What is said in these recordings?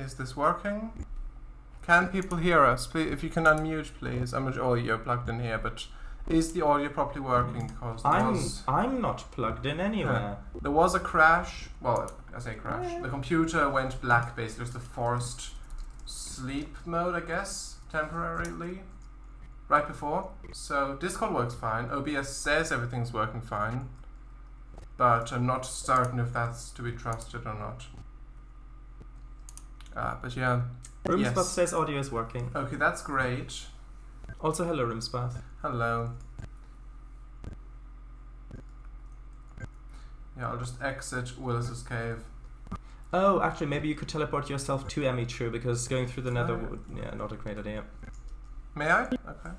Is this working? Can people hear us? Please, if you can unmute, please. Oh, you're plugged in here, but is the audio properly working? Because I'm not plugged in anywhere. There was a crash. Well, I say crash. The computer went black. Basically, it was the forced sleep mode, I guess, temporarily, right before. So Discord works fine. OBS says everything's working fine, but I'm not certain if that's to be trusted or not. But yeah. Roomspath says audio is working. Okay, that's great. Also, hello, Roomspath. Hello. Yeah, I'll just exit Willis's cave. Oh, actually, maybe you could teleport yourself to Emichu, because going through the nether would... Yeah, not a great idea. May I? Okay.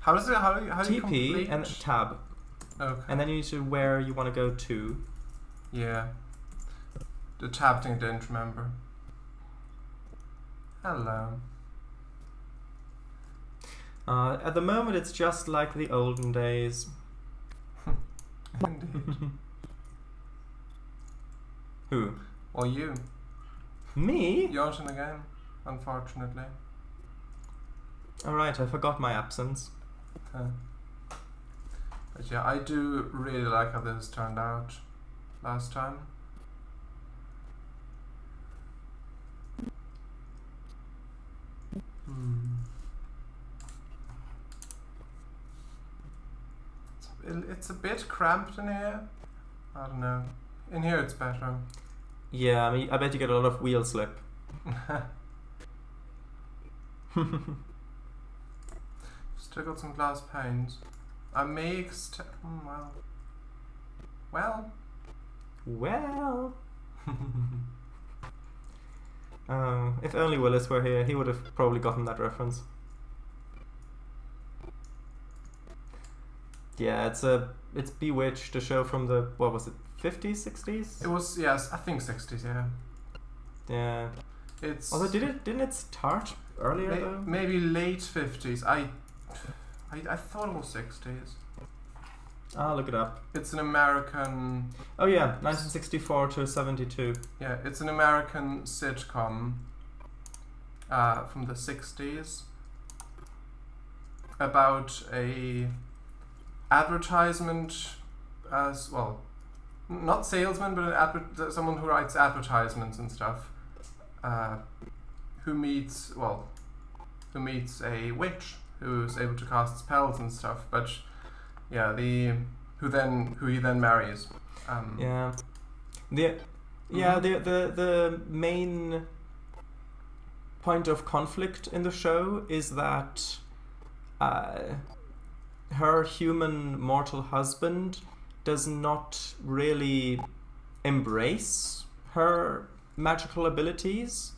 How does it... How do you complete? TP and tab. Okay. And then you need to where you want to go to. Yeah. The tab thing I didn't remember. Hello. At the moment, it's just like the olden days. Indeed. Who? Or you. Me? You aren't in the game, unfortunately. Alright, I forgot my absence. But yeah, I do really like how this turned out last time. It's a bit cramped in here. I don't know. In here it's better. Yeah, I mean, I bet you get a lot of wheel slip. Still got some glass panes. I may well. If only Willis were here, he would have probably gotten that reference. Yeah, it's Bewitched, a show from the, what was it, 50s, 60s? It was, yes, I think 60s, yeah. Yeah. It's... Although didn't it start earlier though? Maybe late 50s. I thought it was 60s. I'll look it up. It's an American... Oh yeah, 1964 to 72. Yeah, it's an American sitcom from the 60s about a advertisement as, well, not salesman, but someone who writes advertisements and stuff, who meets a witch who's able to cast spells and stuff, but yeah, who he then marries. The main point of conflict in the show is that her human mortal husband does not really embrace her magical abilities,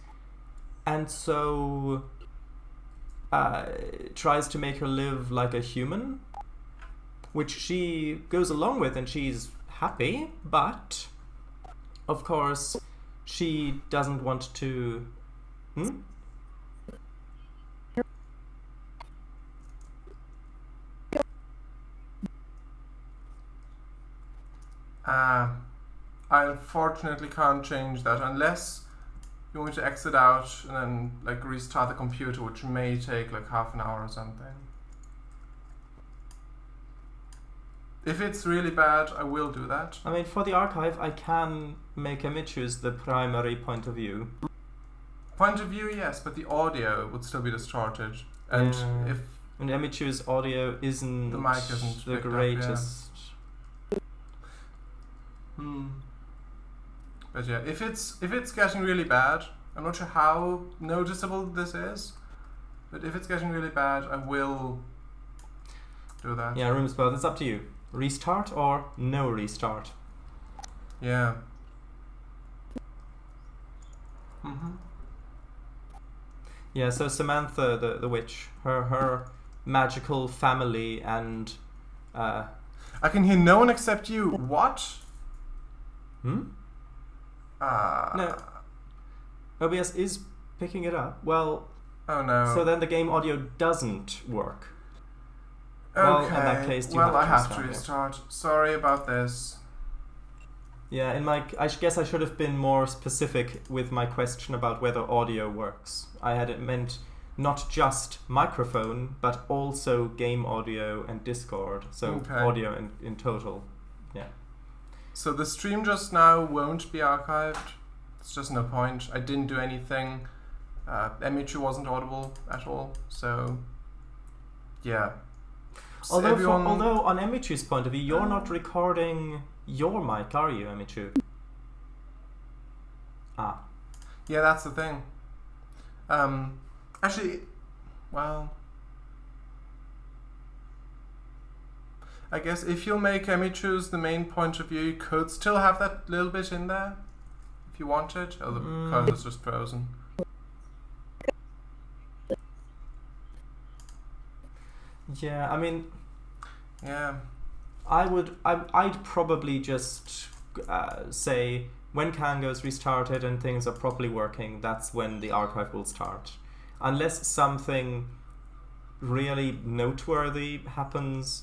and so tries to make her live like a human, which she goes along with, and she's happy, but of course she doesn't want to... I unfortunately can't change that unless you want me to exit out and then like restart the computer, which may take like half an hour or something. If it's really bad, I will do that. I mean, for the archive, I can make Emichu's the primary point of view. Point of view, yes, but the audio would still be distorted. And and Emichu's audio isn't the mic isn't the greatest. But yeah, if it's getting really bad, I'm not sure how noticeable this is, but if it's getting really bad, I will do that. Yeah, Roomspath, it's up to you. Restart or no restart? Yeah. Yeah, so Samantha, the witch, her magical family and... I can hear no one except you. What? No. OBS is picking it up. Well... Oh no. So then the game audio doesn't work. Okay. Well, in that case, I have to restart. Sorry about this. Yeah, I guess I should have been more specific with my question about whether audio works. I had it meant not just microphone, but also game audio and Discord. So Okay. audio in total. Yeah. So the stream just now won't be archived. It's just no point. I didn't do anything. Emichu wasn't audible at all. So yeah. So Although on Emichu's point of view, you're not recording your mic, are you, Emichu? Ah. Yeah, that's the thing. Actually, well, I guess if you make Emichu's the main point of view, you could still have that little bit in there if you wanted. Oh, the code is just frozen. Yeah, I mean, Yeah. I'd probably just say when Cango's restarted and things are properly working, that's when the archive will start. Unless something really noteworthy happens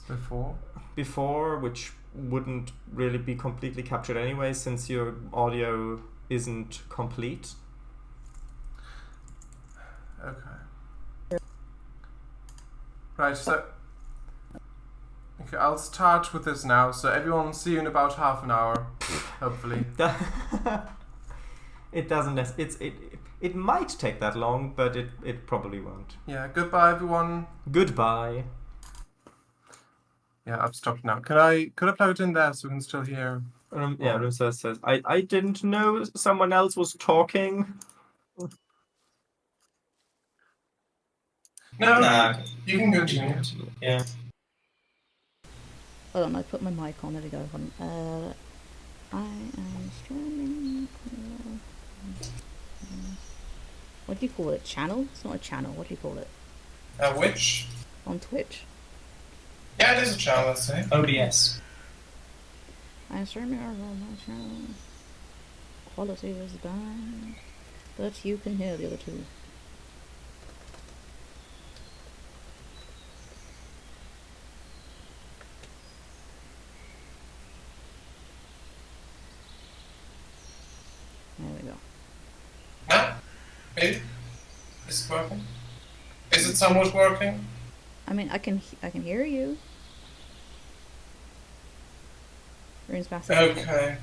before, which wouldn't really be completely captured anyway, since your audio isn't complete. Okay. Right, so okay, I'll start with this now. So everyone, see you in about half an hour, hopefully. It doesn't. It might take that long, but it probably won't. Yeah. Goodbye, everyone. Goodbye. Yeah, I've stopped now. Could I plug it in there so we can still hear? Yeah, Rumsa says I didn't know someone else was talking. No, you can continue. Yeah. Hold on, I put my mic on. There we go. I am streaming. What do you call it? Channel? It's not a channel. What do you call it? Which? On Twitch. Yeah, it is a channel, let's say. OBS. I'm streaming on my channel. Quality is bad, but you can hear the other two. There we go. No? Maybe? Is it working? Is it somewhat working? I mean, I can hear you. Rune's massive. Okay,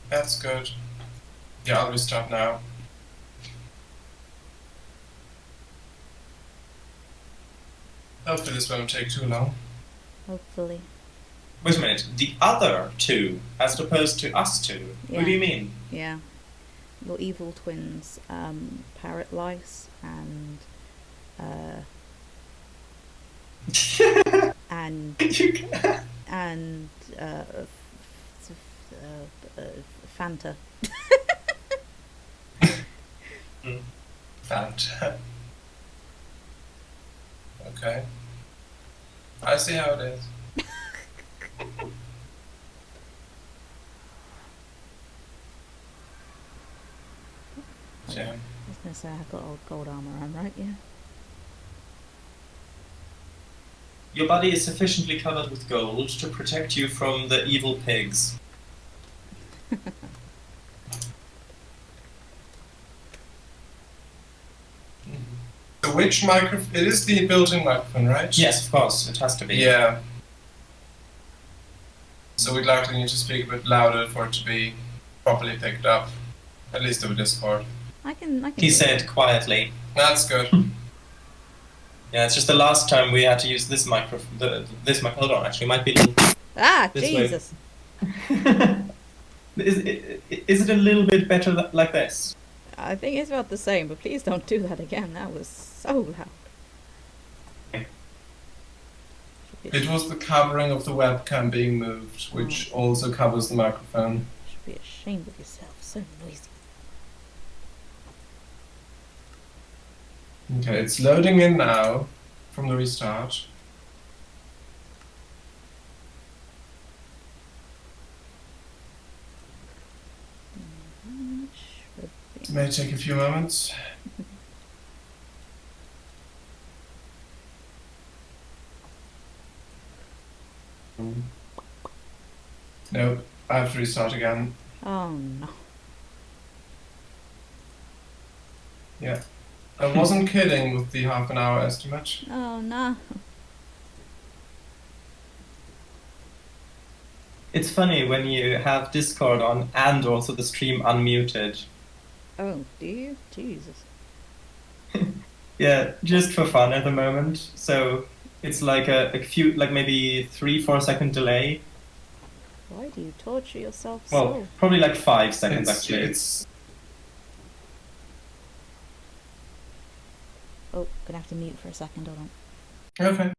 that's good. Yeah, I'll restart now. Hopefully this won't take too long. Hopefully. Wait a minute. The other two, as opposed to us two. Yeah. What do you mean? Yeah. Your evil twins, Parrot Lice and Fanta. Fanta. Okay. I see how it is. Yeah. I was gonna say I've got old gold armor on, right? Yeah. Your body is sufficiently covered with gold to protect you from the evil pigs. So which microphone? It is the built-in microphone, right? Yes, of course. It has to be. Yeah. So we'd likely need to speak a bit louder for it to be properly picked up. At least over Discord. I can. He said quietly. That's good. Yeah, it's just the last time we had to use this microphone. This mic. Hold on, actually, it might be. Ah, This Jesus! Is it a little bit better like this? I think it's about the same, but please don't do that again. That was so loud. It was the covering of the webcam being moved, which also covers the microphone. Should be ashamed of yourself. So noisy. Okay, it's loading in now from the restart. It may take a few moments. No, I have to restart again. Oh no. Yeah. I wasn't kidding with the half-an-hour estimate. Oh no. It's funny when you have Discord on and also the stream unmuted. Oh, do you? Jesus. Yeah, just for fun at the moment. So it's like a few, like maybe 3-4 second delay. Why do you torture yourself Well, so? probably like 5 seconds actually. It's Oh, gonna have to mute for a second, hold on. okay.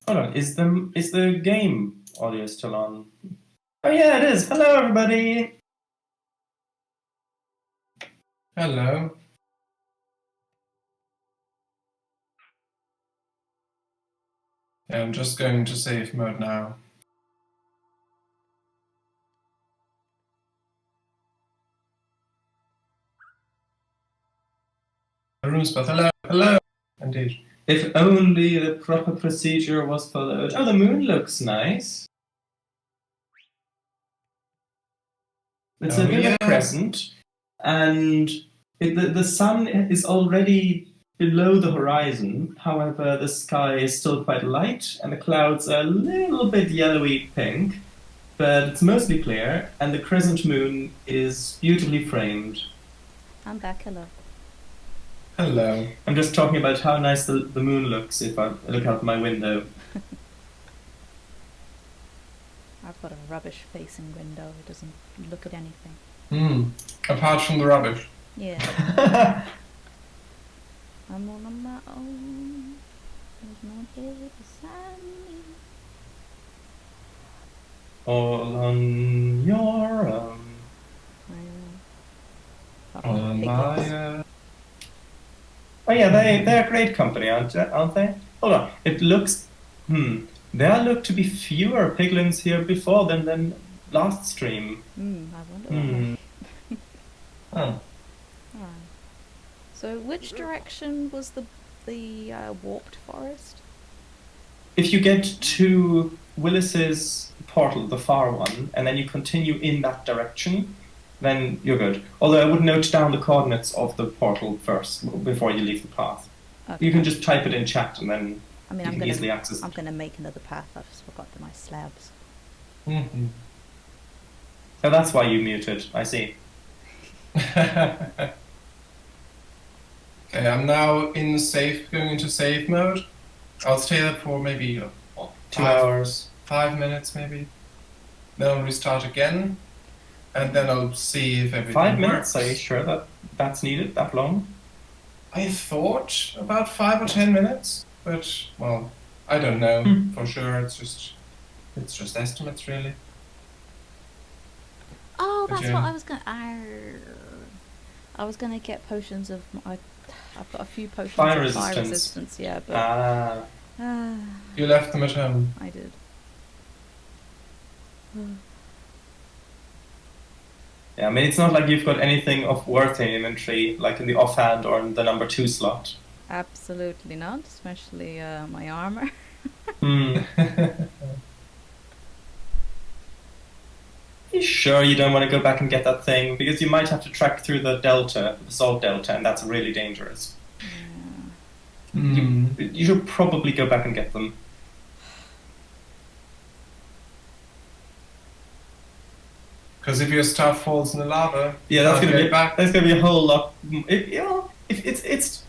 Hold on, is the game audio still on? Oh yeah, it is. Hello everybody. Hello. Yeah, I'm just going to save mode now. But hello, hello. Indeed. If only the proper procedure was followed. Oh, the moon looks nice. It's a bit of a crescent, and the sun is already below the horizon. However, the sky is still quite light, and the clouds are a little bit yellowy pink, but it's mostly clear, and the crescent moon is beautifully framed. I'm back, hello. Hello. I'm just talking about how nice the moon looks if I look out my window. I've got a rubbish facing window, it doesn't look at anything. Apart from the rubbish. Yeah. I'm all on my own. There's no one here beside me. All on your own. On my, Oh yeah, they're a great company, aren't they? Hold on, it looks... There look to be fewer piglins here before than last stream. I wonder why. Oh. Alright. So which direction was the warped forest? If you get to Willis's portal, the far one, and then you continue in that direction, then you're good. Although I would note down the coordinates of the portal first, before you leave the path. Okay. You can just type it in chat and then I mean, you can easily access it. I'm gonna make another path. I just forgot the nice slabs. Mm-hmm. Oh, that's why you muted. I see. Okay, I'm now going into save mode. I'll stay there for maybe 2 hours. 5 minutes maybe. Then I'll restart again. And then I'll see if everything 5 minutes? works. Are you sure that's needed, that long? I thought about 5 or 10 minutes, but well, I don't know for sure. It's just estimates, really. Oh, But that's yeah. what I was gonna. I was gonna get potions of. I've got a few potions Fire of fire resistance. resistance. Yeah, but You left them at home. I did. Yeah, I mean, it's not like you've got anything of worth in inventory, like in the offhand or in the number 2 slot. Absolutely not, especially my armor. You sure you don't want to go back and get that thing? Because you might have to track through the delta, the salt delta, and that's really dangerous. You should probably go back and get them. Because if your stuff falls in the lava, Yeah, that's can't gonna get be back. that's gonna be a whole lot. It's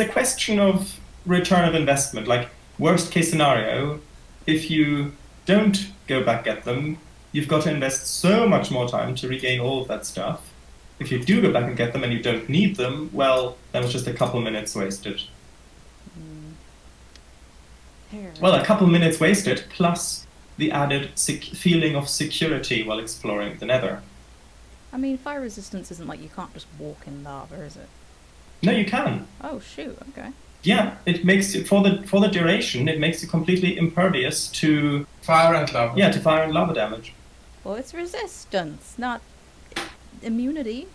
a question of return of investment. Like worst case scenario, if you don't go back get them, you've got to invest so much more time to regain all of that stuff. If you do go back and get them and you don't need them, well, that was just a couple minutes wasted. Well, a couple minutes wasted, plus the added feeling of security while exploring the Nether. I mean, fire resistance isn't like you can't just walk in lava, is it? No, you can. Oh shoot! Okay. Yeah, it makes it for the duration. It makes you completely impervious to fire and lava. Yeah, to fire and lava damage. Well, it's resistance, not immunity.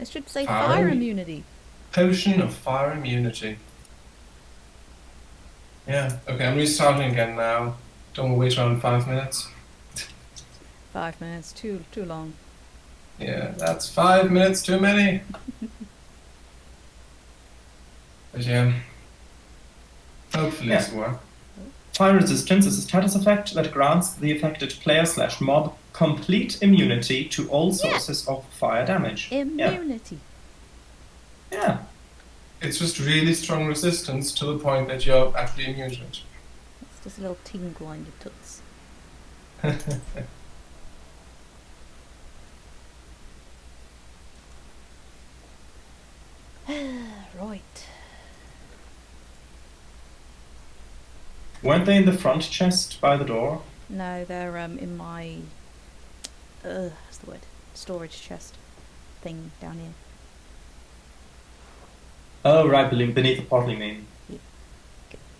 It should say fire immunity. Potion of fire immunity. Yeah. Okay, I'm restarting again now. Don't wait around 5 minutes. 5 minutes, too long. Yeah, that's 5 minutes too many. But yeah, hopefully this will work. Fire resistance is a status effect that grants the affected player/mob complete immunity to all sources of fire damage. Immunity. Yeah. It's just really strong resistance to the point that you're actually immune to it. It's just a little tingle on your toots. Right. Weren't they in the front chest by the door? No, they're in my what's the word? Storage chest thing down here. Oh, right, beneath the portal, you mean? Yeah.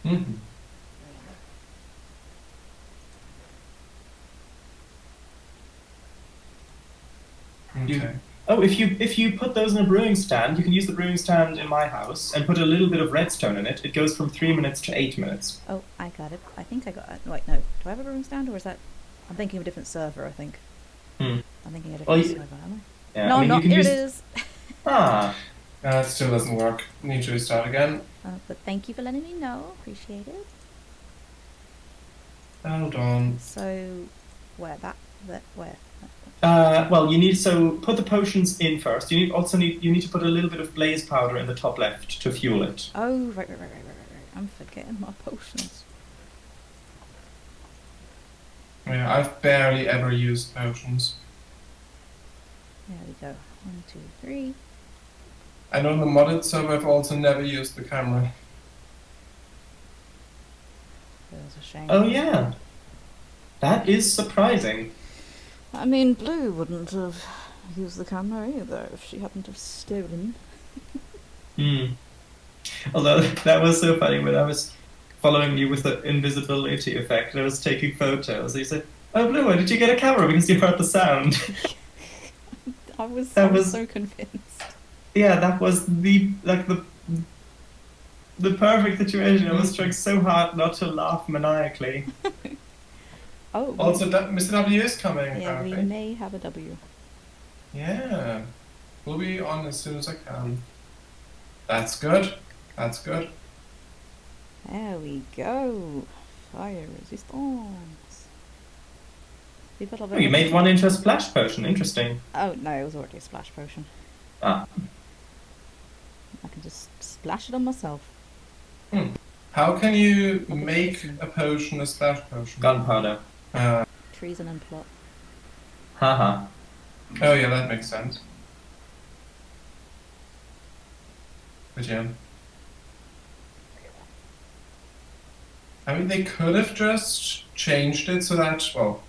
Mm-hmm. Okay. Oh, if you put those in a brewing stand, you can use the brewing stand in my house and put a little bit of redstone in it. It goes from 3 minutes to 8 minutes. Oh, I got it. I think I got it. Wait, no. Do I have a brewing stand, or is that... I'm thinking of a different server, I think. I'm thinking of a different server, am I? Yeah, no, not. Here it is. It still doesn't work. Need to restart again. But thank you for letting me know. Appreciate it. Hold on. So, where? Where? Well, you need put the potions in first. You need to put a little bit of blaze powder in the top left to fuel it. Oh, right. I'm forgetting my potions. Yeah, I've barely ever used potions. There we go. 1, 2, 3. I know in the modded server I've also never used the camera. That was a shame. Oh yeah, that is surprising. I mean, Blue wouldn't have used the camera either if she hadn't have stolen. Although that was so funny when I was following you with the invisibility effect and I was taking photos. You said, "Oh, Blue, why did you get a camera? Because you heard the sound." I was so convinced. Yeah, that was the perfect situation. I was trying so hard not to laugh maniacally. Oh. Also, Mr. W is coming. Yeah, apparently. we may have a W. Yeah, we'll be on as soon as I can. That's good. That's good. There we go. Fire resistance. Oh, you made one into a splash potion. Interesting. Oh no, it was already a splash potion. Ah. I can just splash it on myself. How can you make a potion a splash potion? Gunpowder. Treason and plot. Haha. Oh yeah, that makes sense. But yeah. I mean, they could have just changed it so that, well,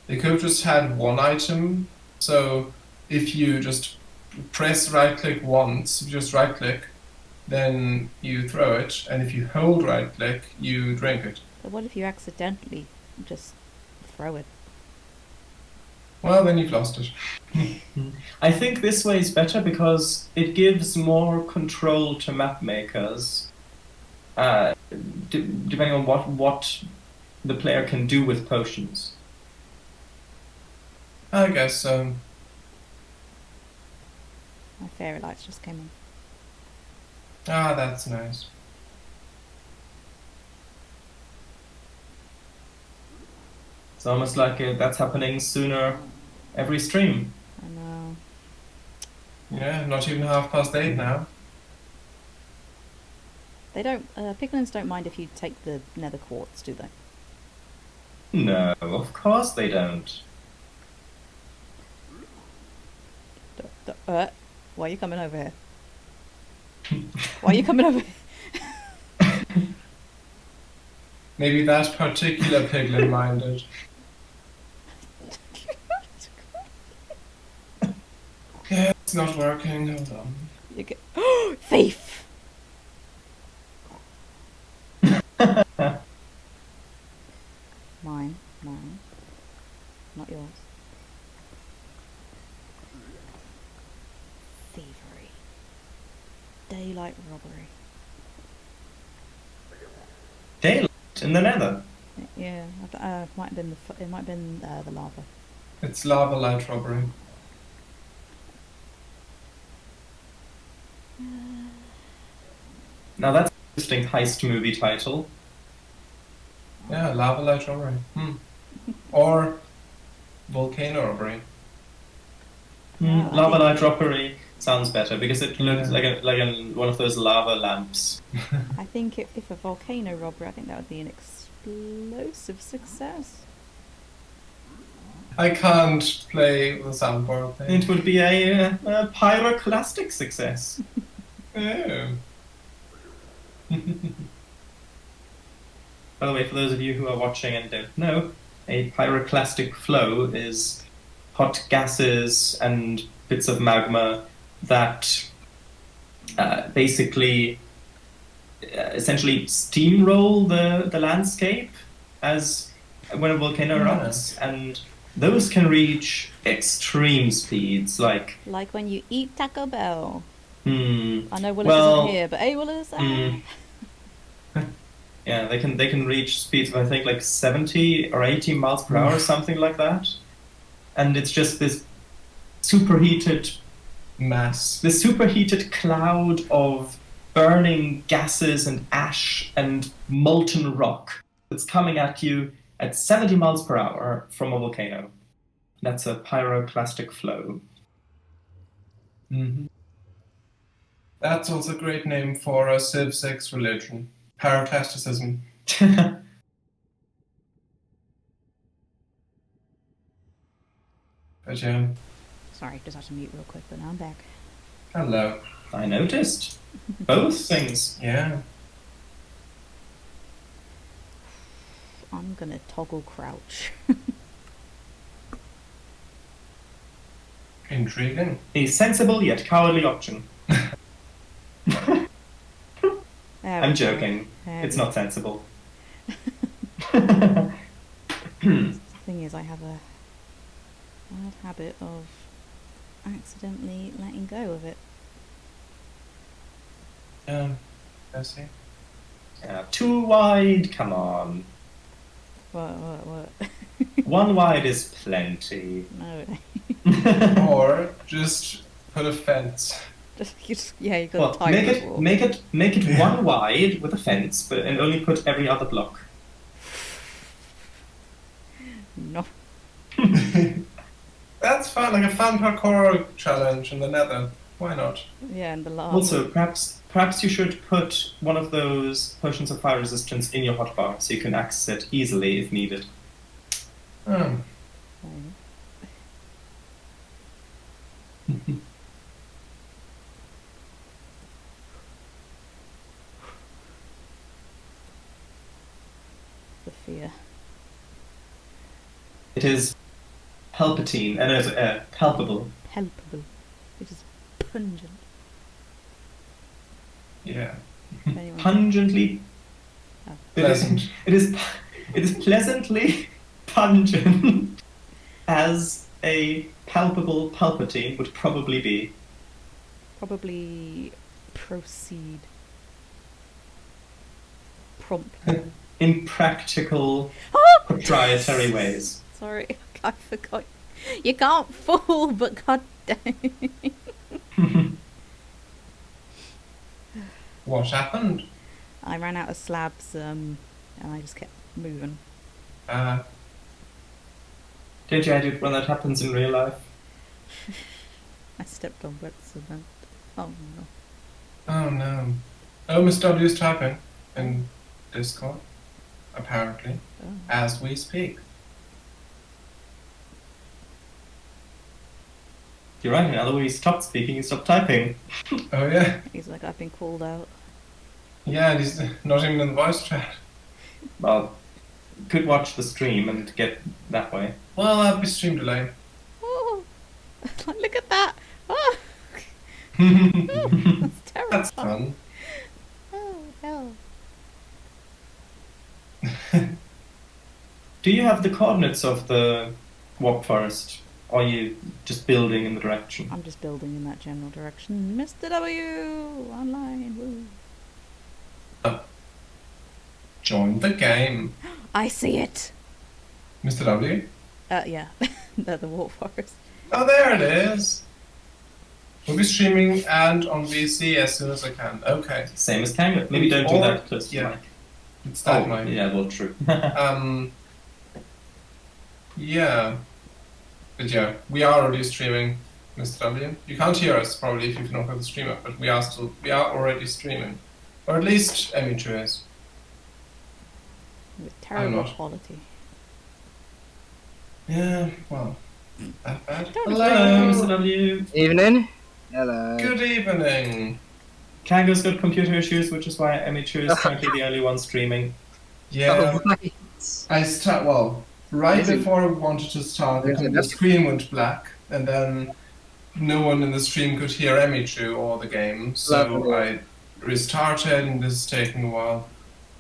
they could have just had one item. So if you just press right click once, just right click, then you throw it, and if you hold right click, you drink it. But what if you accidentally just throw it? Well, then you've lost it. I think this way is better because it gives more control to map makers, depending on what the player can do with potions. I guess so. My fairy lights just came on. Ah, that's nice. It's almost like that's happening sooner every stream. I know. Yeah, not even 8:30 now. They don't. Piglins don't mind if you take the nether quartz, do they? No, of course they don't. Why are you coming over here? Why are you coming over here? Maybe that particular piglin minded. Yeah, it's not working. Hold on. You get thief. Mine, not yours. Thievery, daylight robbery. Daylight in the Nether. Yeah, it might have been the lava. It's lava light robbery. Now that's an interesting heist movie title. Yeah, lava light robbery. Or volcano robbery. Lava light robbery sounds better because it looks like one of those lava lamps. I think if a volcano robbery, I think that would be an explosive success. I can't play the soundboard thing. It would be a pyroclastic success. Oh. By the way, for those of you who are watching and don't know, a pyroclastic flow is hot gases and bits of magma that basically essentially steamroll the landscape as when a volcano erupts, and those can reach extreme speeds, like when you eat Taco Bell. I know Willis isn't here, but hey, Willis. Yeah, they can reach speeds of I think like 70 or 80 miles per hour, something like that, and it's just this superheated Mass. this superheated cloud of burning gases and ash and molten rock that's coming at you at 70 miles per hour from a volcano. That's a pyroclastic flow. That's also a great name for a Civ 6 religion. Pyroclasticism. But yeah. Sorry, just had to mute real quick, but now I'm back. Hello. I noticed. Both things. Yeah. I'm gonna toggle crouch. Intriguing. A sensible yet cowardly option. I'm joking. It's not sensible. The thing is, I have a bad habit of accidentally letting go of it. I see. Too wide, come on. What? One wide is plenty. No. Or just put a fence. You got to make it one wide with a fence, and only put every other block. No. That's fun, like a fun parkour challenge in the Nether. Why not? Yeah, and the lava. Also, perhaps you should put one of those potions of fire resistance in your hotbar so you can access it easily if needed. Hmm. The fear. It is Palpatine, and it's palpable. Palpable. It is pungent. Yeah. Anyone- Pungently. Oh. Pleasant. It is pleasantly pungent, as a palpable Palpatine would probably be. Probably proceed promptly. In practical, proprietary ways. Sorry, I forgot. You can't fall, but god dang. What happened? I ran out of slabs, and I just kept moving. Don't you hate it when that happens in real life? I stepped on wet cement. Oh no. Oh no. Oh, Miss W is typing in Discord, apparently, as we speak. You're right, now the way he stopped speaking, he stopped typing. Oh yeah. He's like, I've been called out. Yeah, and he's not even in the voice chat. Well, could watch the stream and get that way. Well, that'd be stream delay. Oh, look at that. Oh, that's terrible. That's fun. Oh, hell. Do you have the coordinates of the warp forest? Or are you just building in the direction? I'm just building in that general direction. Mr. W! Online, woo. Join the game. I see it! Mr. W? Yeah. The warp forest. Oh, there it is. We'll be streaming and on VC as soon as I can. Okay. Same as Kango. Maybe don't do that close to yeah. mic. It's that Oh, mic. yeah, well, true. Yeah. But yeah, we are already streaming, Mr. W. You can't hear us probably if you've not got the stream up, but we are already streaming. Or at least Emichu is. With terrible not. quality. Yeah, well, that bad. Don't Hello, Mr. W. Evening. Hello. Good evening. Kango's got computer issues, which is why Emichu is currently the only one streaming. Yeah, Oh, right. right Is it- before I wanted to start, Is it the up- screen went black, and then no one in the stream could hear Emichu or the game, so Lovely. I restarted, and this is taking a while.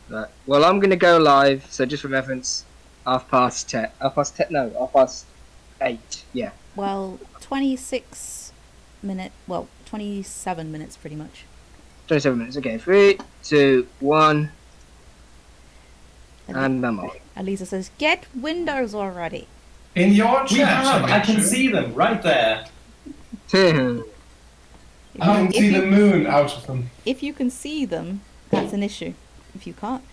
Right. Well, I'm going to go live, so just for reference, 10:30. 10:10? No, 8:30. Yeah. Well, 27 minutes pretty much. 27 minutes. Okay. 3, 2, 1, and I'm off. Elisa says, get Windows already. In your We chat, have! I can Emichu, see them right there! I can see the moon out of them. If you can see them, that's an issue. If you can't...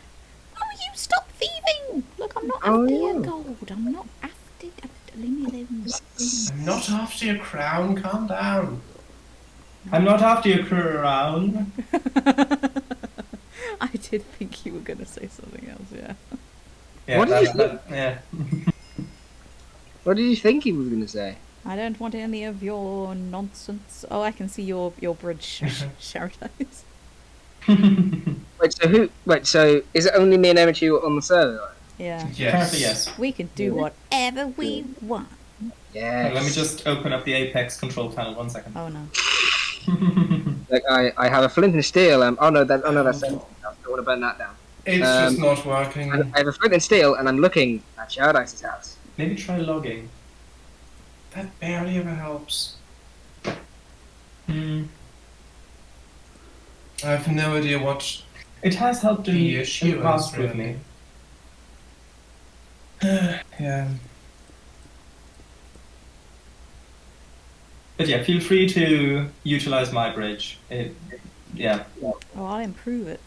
Oh, you stop thieving! Look, I'm not Oh, after yeah. your gold. I'm not after... Leave me alone. I'm not after your crown, calm down. I'm not after your crew around. I did think you were going to say something else, yeah. Yeah, What did you yeah. What did you think he was going to say? I don't want any of your nonsense. Oh, I can see your bridge, Sharadise. Wait, so is it only me and Emichu on the server? Yeah. Apparently, Yes. yes. We can do whatever we want. Yeah. Let me just open up the Apex control panel 1 second. Oh no. Like I have a flint and steel. Oh no, that's I don't want to burn that down. It's just not working. I have a flint and steel, and I'm looking at Sharadice's house. Maybe try logging. That barely ever helps. Hmm. I have no idea what It has helped in the the issue past is, with really. me. Yeah. But yeah, feel free to utilize my bridge. Yeah. Oh, I'll improve it.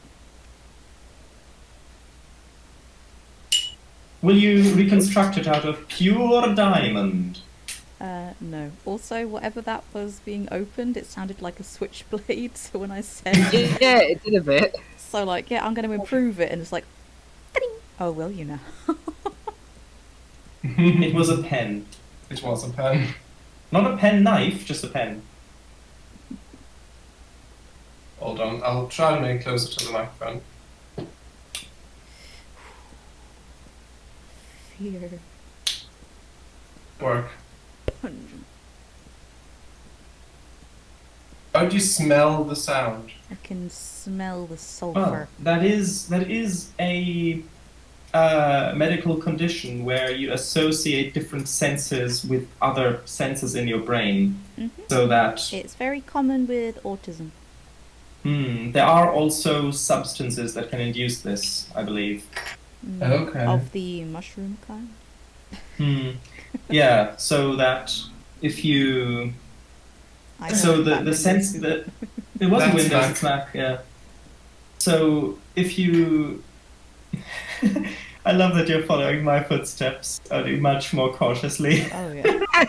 Will you reconstruct it out of pure diamond? No. Also, whatever that was being opened, it sounded like a switchblade. So when I said, Yeah, it did a bit. so like, yeah, I'm going to improve it, and it's like, ding! Oh, will you now? It was a pen. It was a pen. Not a pen knife, just a pen. Hold on, I'll try to make it closer to the microphone. Fear. Work. Pungent. How do you smell the sound? I can smell the Well, sulfur. that is a medical condition where you associate different senses with other senses in your brain, so that It's very common with autism. there are also substances that can induce this, I believe. Okay. Of the mushroom kind. Yeah, so that if you I know so that the sense that it was a That's Windows, Mac. it's Mac, yeah. So if you I love that you're following my footsteps only much more cautiously. Oh yeah.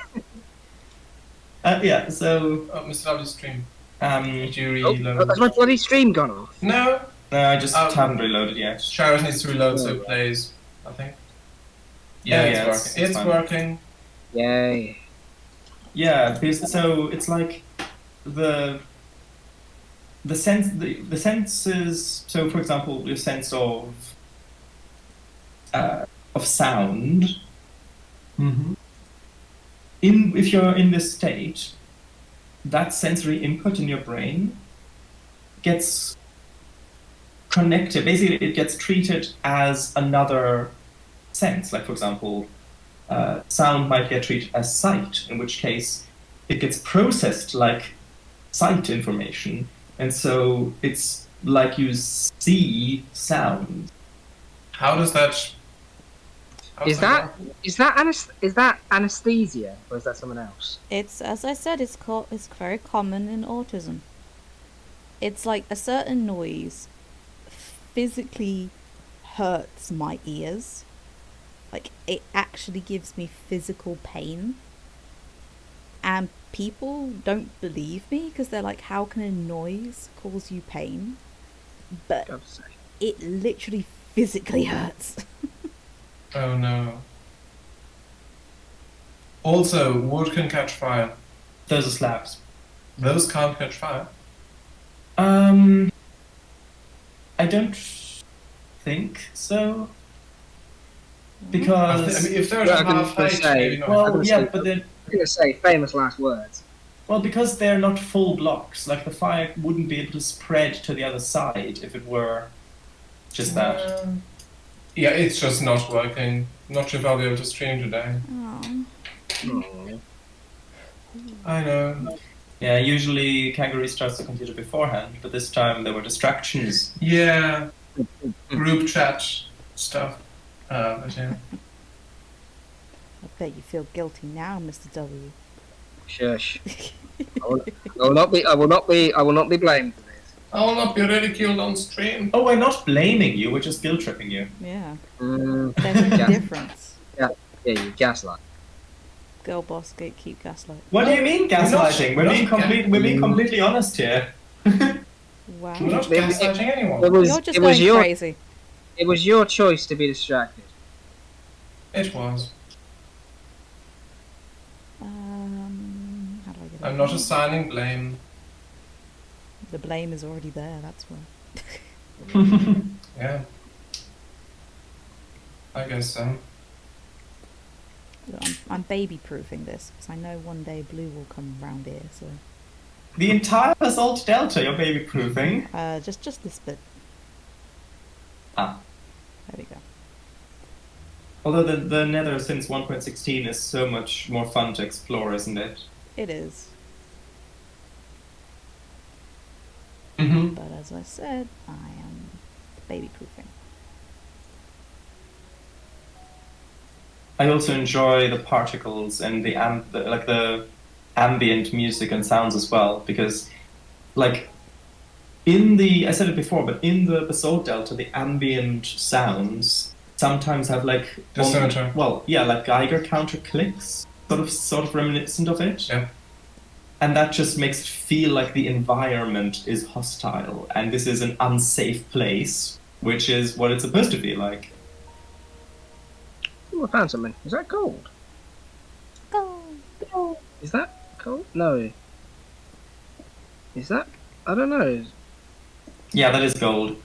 Yeah, so Oh, Mr. W's stream. did you Oh, reload? has my bloody stream gone off? No, No, I just haven't reloaded yet. Sharon needs to reload so it plays, I think. Yeah, Yeah, yeah, it's working. It's fine. working. Yay. Yeah, so it's like the senses. So, for example, your sense of sound. If you're in this state, that sensory input in your brain gets connected. Basically, it gets treated as another sense. Like, for example, sound might get treated as sight, in which case it gets processed like sight information, and so it's like you see sound. How does that? Is that anesthesia or is that someone else? It's, as I said, it's very common in autism. It's like a certain noise physically hurts my ears. Like, it actually gives me physical pain. And people don't believe me because they're like, how can a noise cause you pain? But it literally physically hurts. Oh no. Also, wood can catch fire. Those are slabs. Those can't catch fire. I don't think so. Because I mean, if there's Well, a half height, maybe not. well, yeah, but then I'm gonna say famous last words. well, because they're not full blocks, like the fire wouldn't be able to spread to the other side if it were just that. Yeah, it's just not working. Not sure if I'll be able to stream today. Oh. Oh. I know. Yeah, usually Kango restarts the computer beforehand, but this time there were distractions. Yeah. Group chat stuff. But yeah. I bet you feel guilty now, Mr. W. Shush. I will not be blamed for this. I will not be ridiculed on stream. Oh, we're not blaming you, we're just guilt tripping you. Yeah. Mm, There's a Yeah. difference. yeah, you gaslight. Girl boss, gatekeep, gaslight. What do you mean gaslighting? We're not We're being completely honest here. Wow. We're not It- gaslighting anyone. You're just going crazy. It was your choice to be distracted. It was. How do I get it? I'm not assigning blame. The blame is already there, that's why. Yeah. I guess so. Look, I'm baby-proofing this, because I know one day Blue will come round here, so... The entire Assault Delta you're baby-proofing. Just this bit. Ah. There we go. Although the Nether since 1.16 is so much more fun to explore, isn't it? It is. Mm-hmm. But as I said, I am baby-proofing. I also enjoy the particles and the ambient music and sounds as well, because like I said it before, but in the Basalt Delta, the ambient sounds sometimes have like Dissonant. like Geiger counter clicks, sort of reminiscent of it. Yeah. And that just makes it feel like the environment is hostile and this is an unsafe place, which is what it's supposed to feel like. Oh, I found something. Is that gold? Go! Is that gold? No. Is that? I don't know. Yeah, that is gold.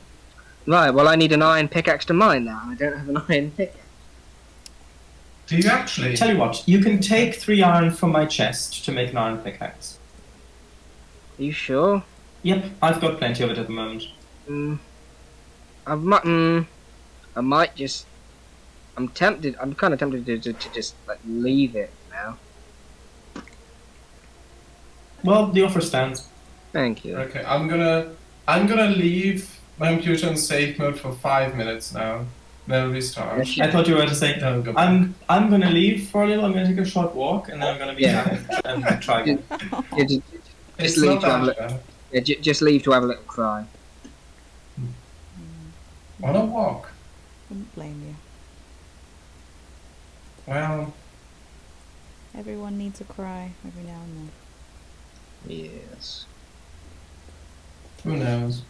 Right, well I need an iron pickaxe to mine now. I don't have an iron pickaxe. Do you actually? Tell you what, you can take 3 iron from my chest to make an iron pickaxe. Are you sure? Yep, I've got plenty of it at the moment. I might just... I'm kind of tempted to just like leave it now. Well, the offer stands. Thank you. Okay, I'm gonna leave my computer in safe mode for 5 minutes now. Then restart. I thought you were to say, No, go I'm gonna leave for a little, I'm gonna take a short walk, and then I'm gonna be back and try again. Yeah, It's leave not to have a that little, bad. yeah, just leave to have a little cry. On a walk. Wouldn't blame you. Well, Everyone needs a cry every now and then. Yes. who knows?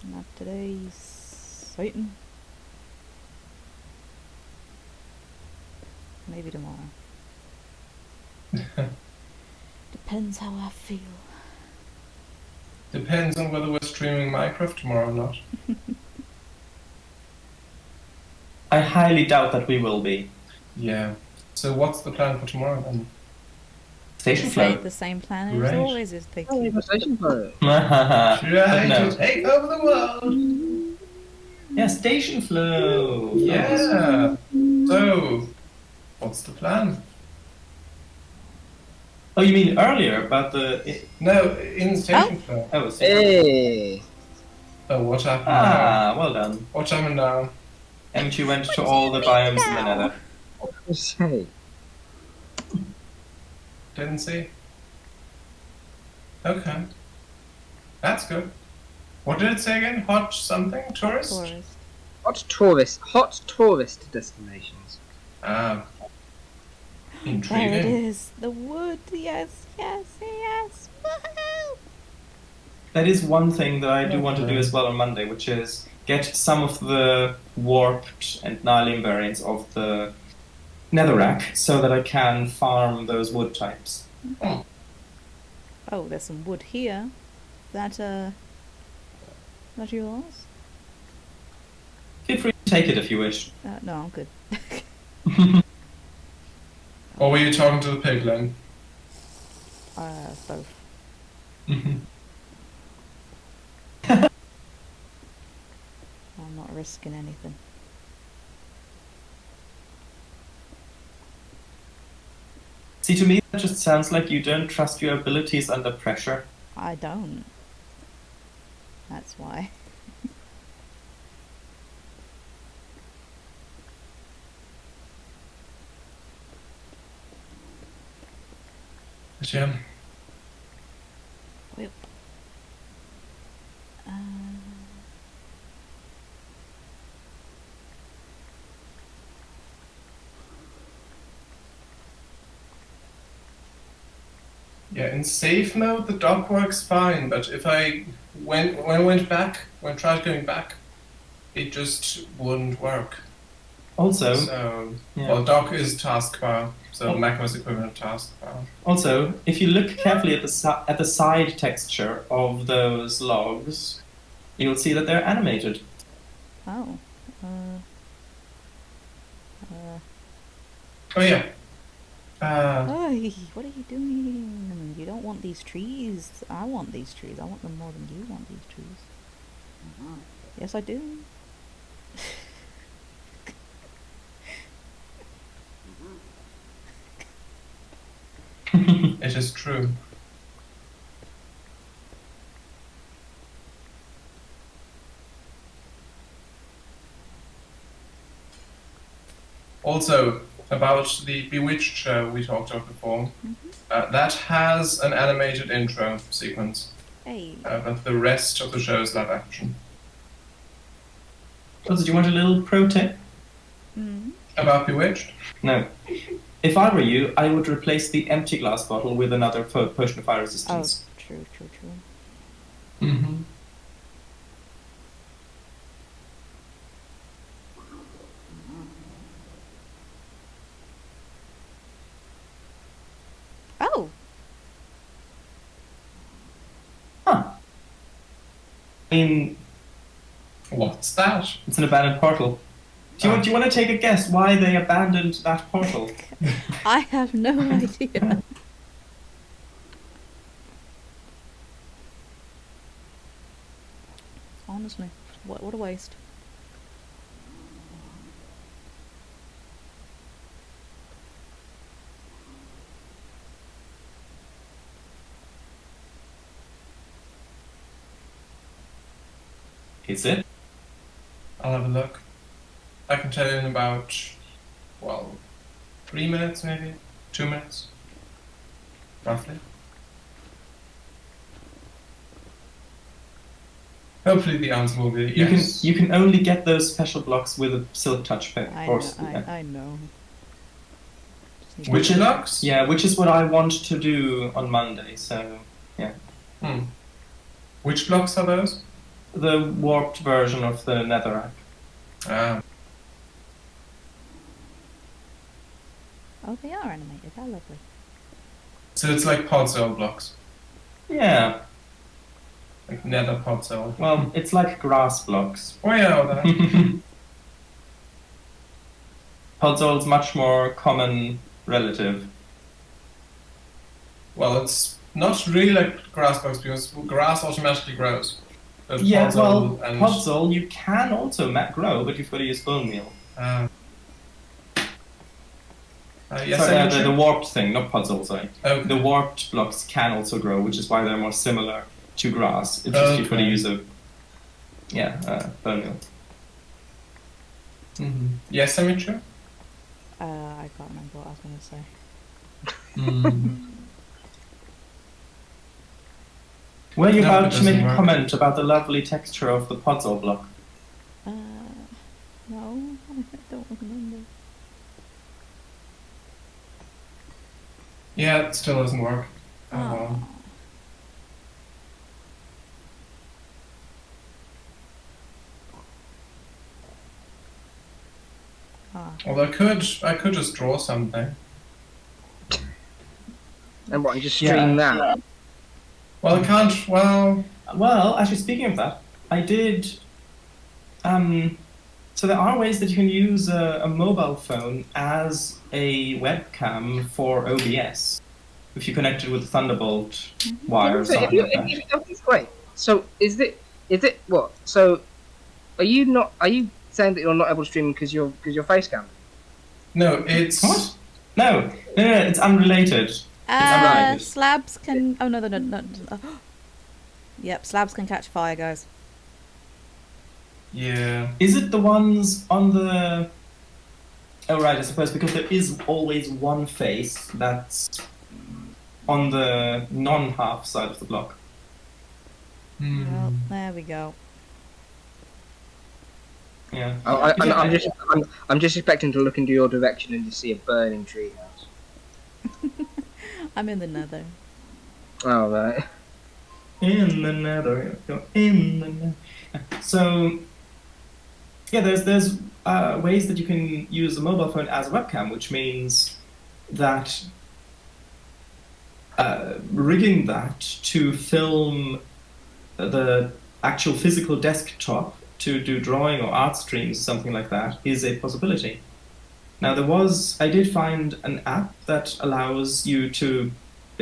Not today's Satan. Maybe tomorrow. Depends how I feel. Depends on whether we're streaming Minecraft tomorrow or not. I highly doubt that we will be. Yeah. So what's the plan for tomorrow then? Station flow. The same plan as Great. always is thinking. Conversation for it. Try no. to take over the world! Yeah, station flow. Yeah! So, what's the plan? Oh, you mean earlier about the? No, in station flow. Oh, Hey. Oh, what happened now? well done. What happened now? Emichu went to all the biomes in the Nether. What did you say? Didn't see. Okay. That's good. What did it say again? Hot something? Tourist? Tourist. Hot tourist destinations. Ah. There it Intriguing. is. The wood. Yes, yes, yes. Woohoo! That is one thing that I do want to do as well on Monday, which is get some of the warped and Nylim variants of the netherrack so that I can farm those wood types. Oh. Oh, there's some wood here. That yours? Feel free to take it if you wish. No, I'm good. Or were you talking to the piglin? Both. I'm not risking anything. See, to me, that just sounds like you don't trust your abilities under pressure. I don't. That's why. Jim. Whip. Yeah, in safe mode the dock works fine, but if I when I went back, when I tried going back, it just wouldn't work. Also, So, yeah. well, dock is taskbar, so Oh. Macros equivalent taskbar. Also, if you look carefully at the side texture of those logs, you'll see that they're animated. Oh. Oh yeah. Oi, what are you doing? You don't want these trees. I want these trees. I want them more than you want these trees. Yes, I do. It is true. Also, about the Bewitched show we talked about before, that has an animated intro sequence, Hey. but the rest of the show is live action. Also, do you want a little pro tip? About Bewitched? No. If I were you, I would replace the empty glass bottle with another potion of fire Oh, resistance. true. Mm-hmm. Oh, Huh. I mean, What's that? it's an abandoned portal. Do you want to take a guess why they abandoned that portal? I have no idea. Honestly, what a waste. Is it? I'll have a look. I can tell you in about, 3 minutes maybe? 2 minutes? Roughly. Hopefully the answer will be yes. You can only get those special blocks with a silk touch pick. I know. Just need to Which get- blocks? Yeah, which is what I want to do on Monday. So Which blocks are those? the warped version of the netherrack. Oh, they are animated. How lovely. So it's like podzol blocks, Yeah. like nether podzol. Well, it's like grass blocks. Oh yeah, that. Podzol's much more common relative. Well, it's not really like grass blocks because grass automatically grows. But Yeah, podzol well, and podzol you can also grow, but you've got to use bone meal. yes, Sorry, the warped thing, not podzol, sorry. Okay. The warped blocks can also grow, which is why they're more similar to grass. It's just you've got to use a bone meal. Mm-hmm. Yes, Emichu? I can't remember what I was going to say. Were you No, about it to make doesn't a work. comment about the lovely texture of the podzol block? No, I don't remember. Yeah, it still doesn't work. Oh, well. Although I could just draw something. And what, and just stream that? Well, I can't. Well, actually, speaking of that, I did. So there are ways that you can use a mobile phone as a webcam for OBS if you connect it with a Thunderbolt wire or So something like that. Wait, so is it what? So are you saying that you're not able to stream because you're face cam? No, it's. What? No, it's unrelated. unrelated. Slabs can. Oh no, no. Yep, slabs can catch fire, guys. Yeah. Is it the ones on the? Oh right, I suppose because there is always one face that's on the non-half side of the block. Well, there we go. Yeah. I'm just expecting to look into your direction and to see a burning treehouse. I'm in the nether. Oh right. In the nether, you're in the nether. So, yeah, there's ways that you can use a mobile phone as a webcam, which means that rigging that to film the actual physical desktop to do drawing or art streams, something like that, is a possibility. Now I did find an app that allows you to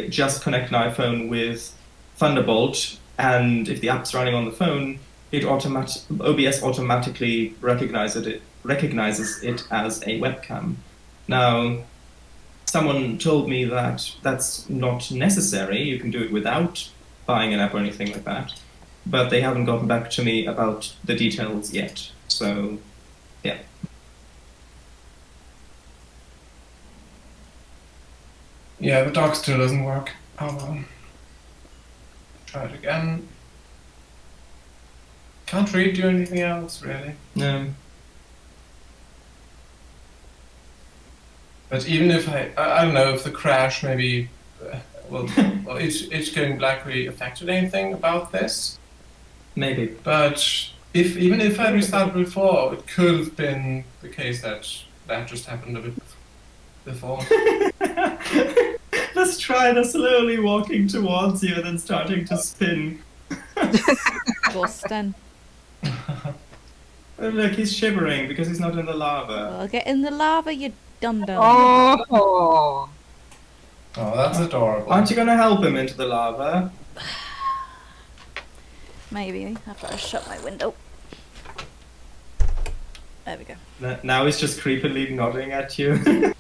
just connect an iPhone with Thunderbolt, and if the app's running on the phone, OBS automatically recognizes it as a webcam. Now, someone told me that that's not necessary. You can do it without buying an app or anything like that. But they haven't gotten back to me about the details yet. So, yeah. Yeah, the dock still doesn't work. Oh well. Try it again. Can't really do anything else, really. No. But even if I don't know if the crash maybe, well, it's going black really affected anything about this. Maybe. But even if I restarted before, it could have been the case that just happened a bit before. Let's try the slowly walking towards you and then starting to spin. Boston. Oh, look, he's shivering because he's not in the lava. Well, get in the lava, you dum-dum. Oh. Oh, that's adorable. Aren't you going to help him into the lava? Maybe. After I shut my window. There we go. Now he's just creepily nodding at you.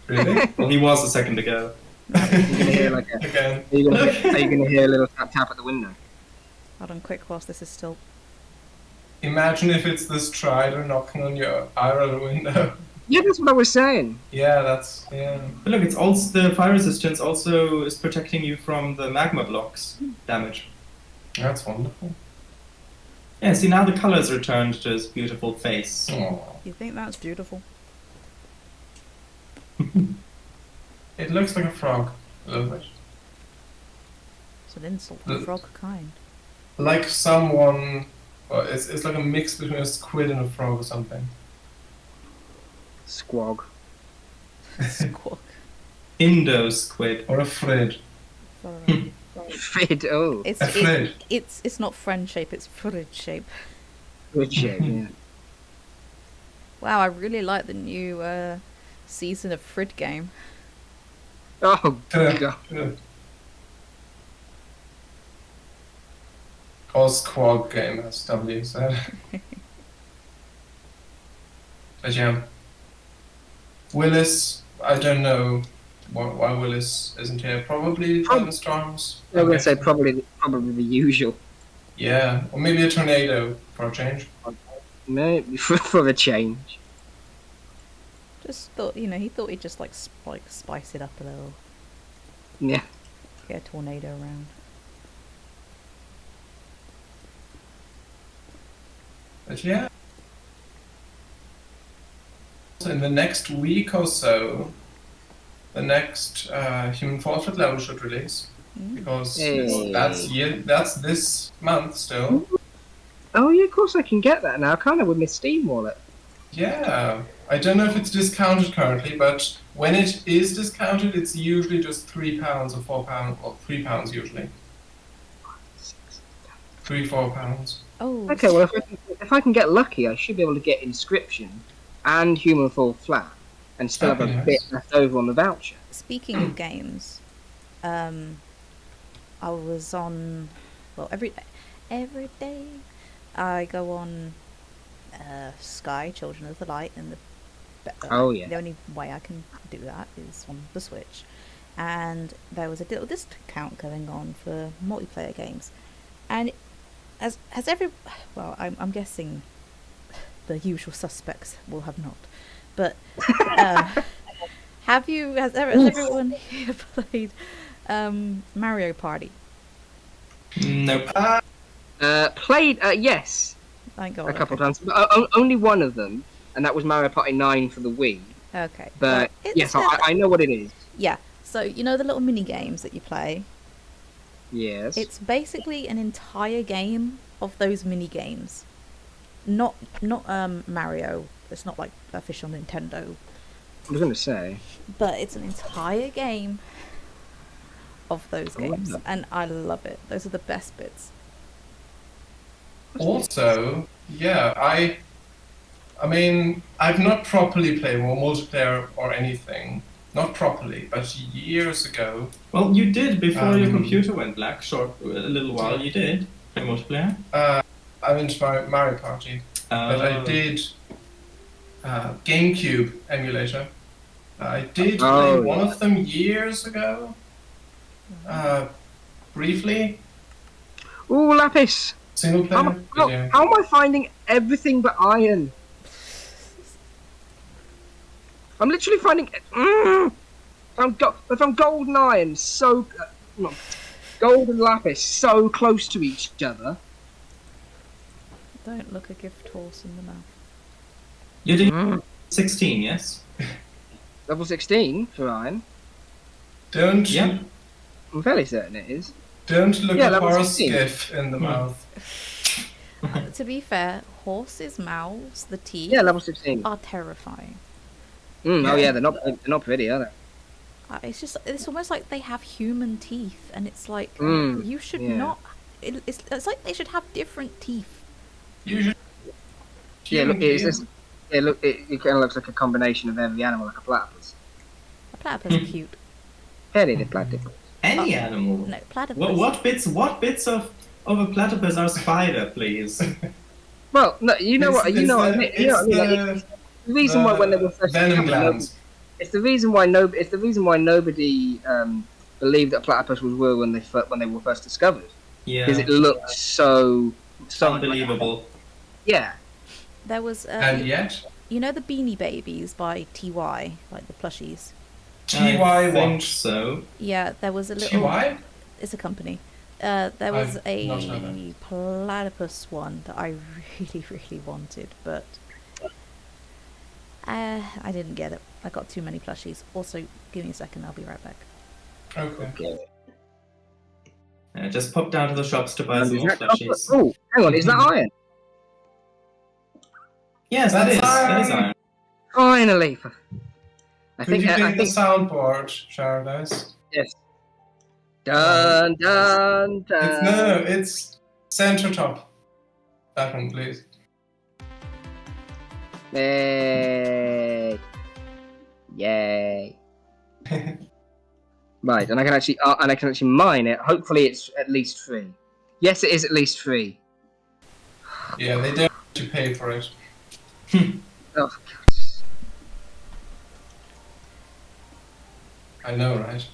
Really? Well, he was a second ago. You're gonna hear like a. Again. Are you gonna hear a little tap at the window? Hold on, quick, whilst this is still. Imagine if it's this Strider knocking on your IRL window. Yeah, that's what I was saying. Yeah, that's yeah. But look, it's also the fire resistance also is protecting you from the magma blocks damage. That's wonderful. Yeah, see now the colors returned to his beautiful face. Aww. You think that's beautiful? It looks like a frog, a little bit. It's an insult to frog kind. Like someone, well, it's like a mix between a squid and a frog or something. Squog. Squawk. Indo squid. Or a Frid. Sorry. Frid, oh. It's A Frid. it's not friend shape, it's fridge shape. Good shape, yeah. Wow, I really like the new season of Frid game. Oh, God. Or Squad game, as W said. But yeah. Willis, I don't know why Willis isn't here. Probably thunderstorms. I was going to say guessing. probably the usual. Yeah, or maybe a tornado for a change. Maybe for a change. Just thought, he thought he'd just like spice it up a little. Yeah. Get a tornado around. But yeah. So in the next week or so, the next Human Fall Flat level should release. Because that's this month still. Oh yeah, of course I can get that now, kind of with my Steam wallet. Yeah. I don't know if it's discounted currently, but when it is discounted, it's usually just £3 or £4, or £3 usually. 3-4 pounds. Oh. Okay, well if I can get lucky, I should be able to get Inscription and Human Fall Flat, and still have a bit left over on the voucher. Speaking of games, I was on, well, every day I go on Sky Children of the Light, and the only way I can do that is on the Switch. And there was a little discount going on for multiplayer games, and I'm guessing the usual suspects will have not, but has everyone here played Mario Party? Nope. Played, yes, Thank God. a couple of times, but only one of them, and that was Mario Party 9 for the Wii. Okay. But well, yes, I know what it is. Yeah. So you know the little mini games that you play. Yes. It's basically an entire game of those mini games. Not Mario. It's not like official Nintendo. I was going to say. But it's an entire game of those games, and I love it. Those are the best bits. Also, yeah, I mean, I've not properly played more multiplayer or anything. Not properly, but years ago. Well, you did before your computer went black. A little while. You did play multiplayer. I'm into Mario Party, but I did GameCube emulator. I did play one of them years ago. Briefly. Ooh, Lapis! Single player. How am I finding everything but iron? I'm literally finding. I found gold and iron so. Gold and lapis so close to each other. Don't look a gift horse in the mouth. You did 16, yes? Level 16 for iron. Don't. Yeah. I'm fairly certain it is. Don't look a level horse 16. gif in the mouth. To be fair, horses' mouths, the teeth, Yeah, level 16. are terrifying. Oh yeah, they're not pretty, are they? It's almost like they have human teeth, and it's like you should not. It's like they should have different teeth. You should. Yeah, look, it kind of looks like a combination of every animal, like a platypus. A platypus is cute. Very the platypus. Any animal. No, platypus. What bits of a platypus are spider, please? Well, no, you know what I mean. Like, the reason why when they were first venom glands. It's the reason why nobody believed that platypus was real when they were first discovered. Yeah. Because it looked so unbelievable. Yeah. There was. And yet. You know the Beanie Babies by TY, like the plushies. TY think so. Yeah, there was a little. TY? It's a company. There was I've a platypus one that I really, really wanted, but I didn't get it. I got too many plushies. Also, give me a second, I'll be right back. Okay. Just pop down to the shops to buy some more plushies. Oh, hang on, is that iron? Yes, that is iron. Finally. Could you pick the soundboard, Paradise? Yes. Dun dun dun. It's center top. That one, please. Yay! Yay! Right, and I can actually mine it. Hopefully, it's at least free. Yes, it is at least free. Yeah, they don't have to pay for it. Oh, I know, right?